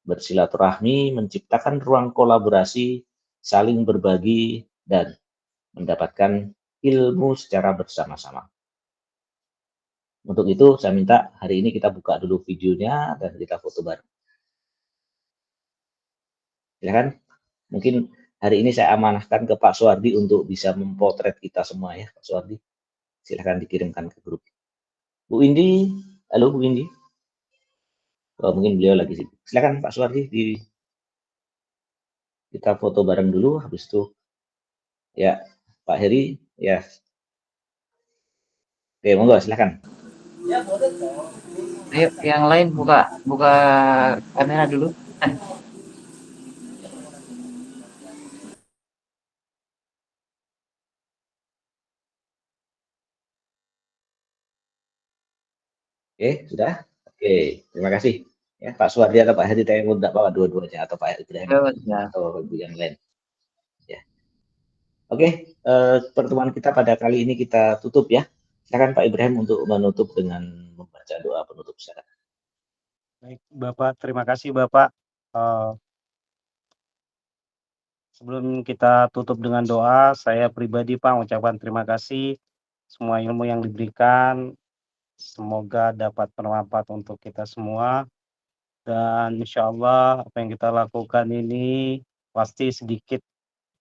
Speaker 1: bersilaturahmi, menciptakan ruang kolaborasi, saling berbagi, dan mendapatkan ilmu secara bersama-sama. Untuk itu saya minta hari ini kita buka dulu videonya dan kita foto bareng. Silakan. Mungkin hari ini saya amanahkan ke Pak Suwardi untuk bisa mempotret kita semua ya, Pak Suwardi. Silakan dikirimkan ke grup. Bu Windy, halo Bu Windy. Oh, mungkin beliau lagi sibuk. Silakan Pak Suwardi, kita foto bareng dulu, habis itu ya Pak Heri, ya. Oke, monggo silakan.
Speaker 8: Ayo, yang lain buka kamera dulu.
Speaker 1: Oke, sudah? Oke, terima kasih. Ya, Pak Suwardi atau Pak Heri yang tidak bawa dua-duanya atau Pak Ibrahim atau Ibu yang lain. Ya. Oke, pertemuan kita pada kali ini kita tutup ya. Silakan Pak Ibrahim untuk menutup dengan membaca doa penutup. Silakan.
Speaker 2: Baik, Bapak, terima kasih Bapak. Sebelum kita tutup dengan doa, saya pribadi Pak mengucapkan terima kasih semua ilmu yang diberikan. Semoga dapat bermanfaat untuk kita semua. Dan insya Allah apa yang kita lakukan ini pasti sedikit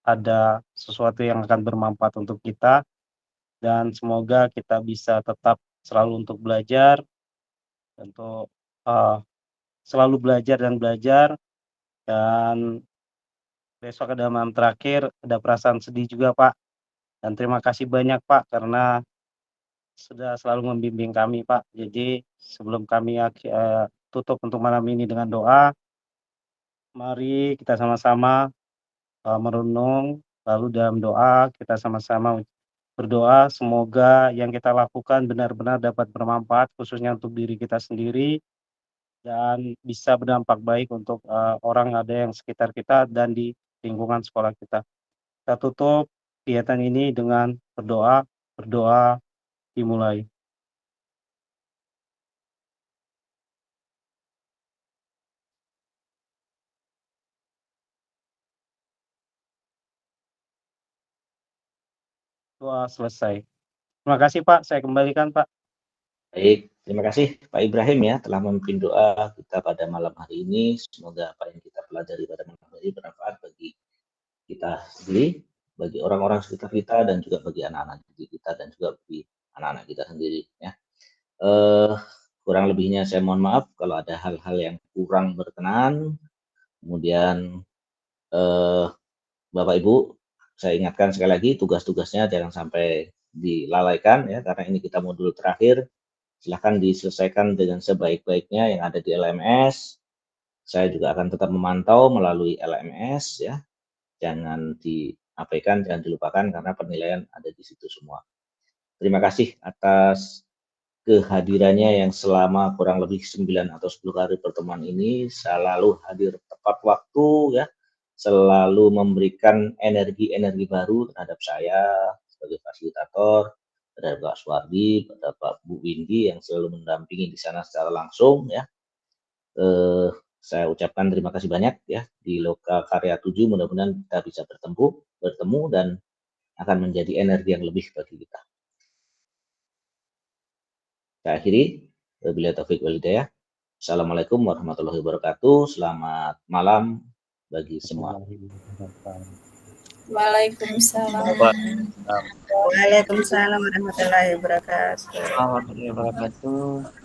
Speaker 2: ada sesuatu yang akan bermanfaat untuk kita. Dan semoga kita bisa tetap selalu untuk belajar, untuk selalu belajar dan belajar. Dan besok ada malam terakhir, ada perasaan sedih juga Pak. Dan terima kasih banyak Pak karena sudah selalu membimbing kami Pak. Jadi sebelum kami tutup untuk malam ini dengan doa, mari kita sama-sama merenung, lalu dalam doa kita sama-sama berdoa semoga yang kita lakukan benar-benar dapat bermanfaat khususnya untuk diri kita sendiri dan bisa berdampak baik untuk orang ada yang sekitar kita dan di lingkungan sekolah kita. Kita tutup kegiatan ini dengan berdoa dimulai. Doa selesai. Terima kasih Pak, saya kembalikan Pak.
Speaker 1: Baik, terima kasih Pak Ibrahim ya telah memimpin doa kita pada malam hari ini. Semoga apa yang kita pelajari pada malam hari ini bermanfaat bagi kita sendiri, bagi orang-orang sekitar kita dan juga bagi anak-anak kita dan juga bagi anak-anak kita sendiri ya. Kurang lebihnya saya mohon maaf kalau ada hal-hal yang kurang berkenan. Kemudian Bapak Ibu, saya ingatkan sekali lagi tugas-tugasnya jangan sampai dilalaikan ya karena ini kita modul terakhir. Silahkan diselesaikan dengan sebaik-baiknya yang ada di LMS. Saya juga akan tetap memantau melalui LMS ya. Jangan diabaikan, jangan dilupakan karena penilaian ada di situ semua. Terima kasih atas kehadirannya yang selama kurang lebih 9 atau 10 kali pertemuan ini selalu hadir tepat waktu ya, selalu memberikan energi-energi baru terhadap saya sebagai fasilitator, terhadap Pak Suwardi, terhadap Pak Bu Windy yang selalu mendampingi di sana secara langsung ya. Saya ucapkan terima kasih banyak ya di Loka Karya 7, mudah-mudahan kita bisa bertemu dan akan menjadi energi yang lebih bagi kita. Saya akhiri, wabillahi taufiq wal hidayah. Assalamualaikum warahmatullahi wabarakatuh. Selamat malam bagi semua.
Speaker 5: Waalaikumsalam.
Speaker 7: Waalaikumsalam warahmatullahi wabarakatuh.
Speaker 8: Warahmatullahi wabarakatuh.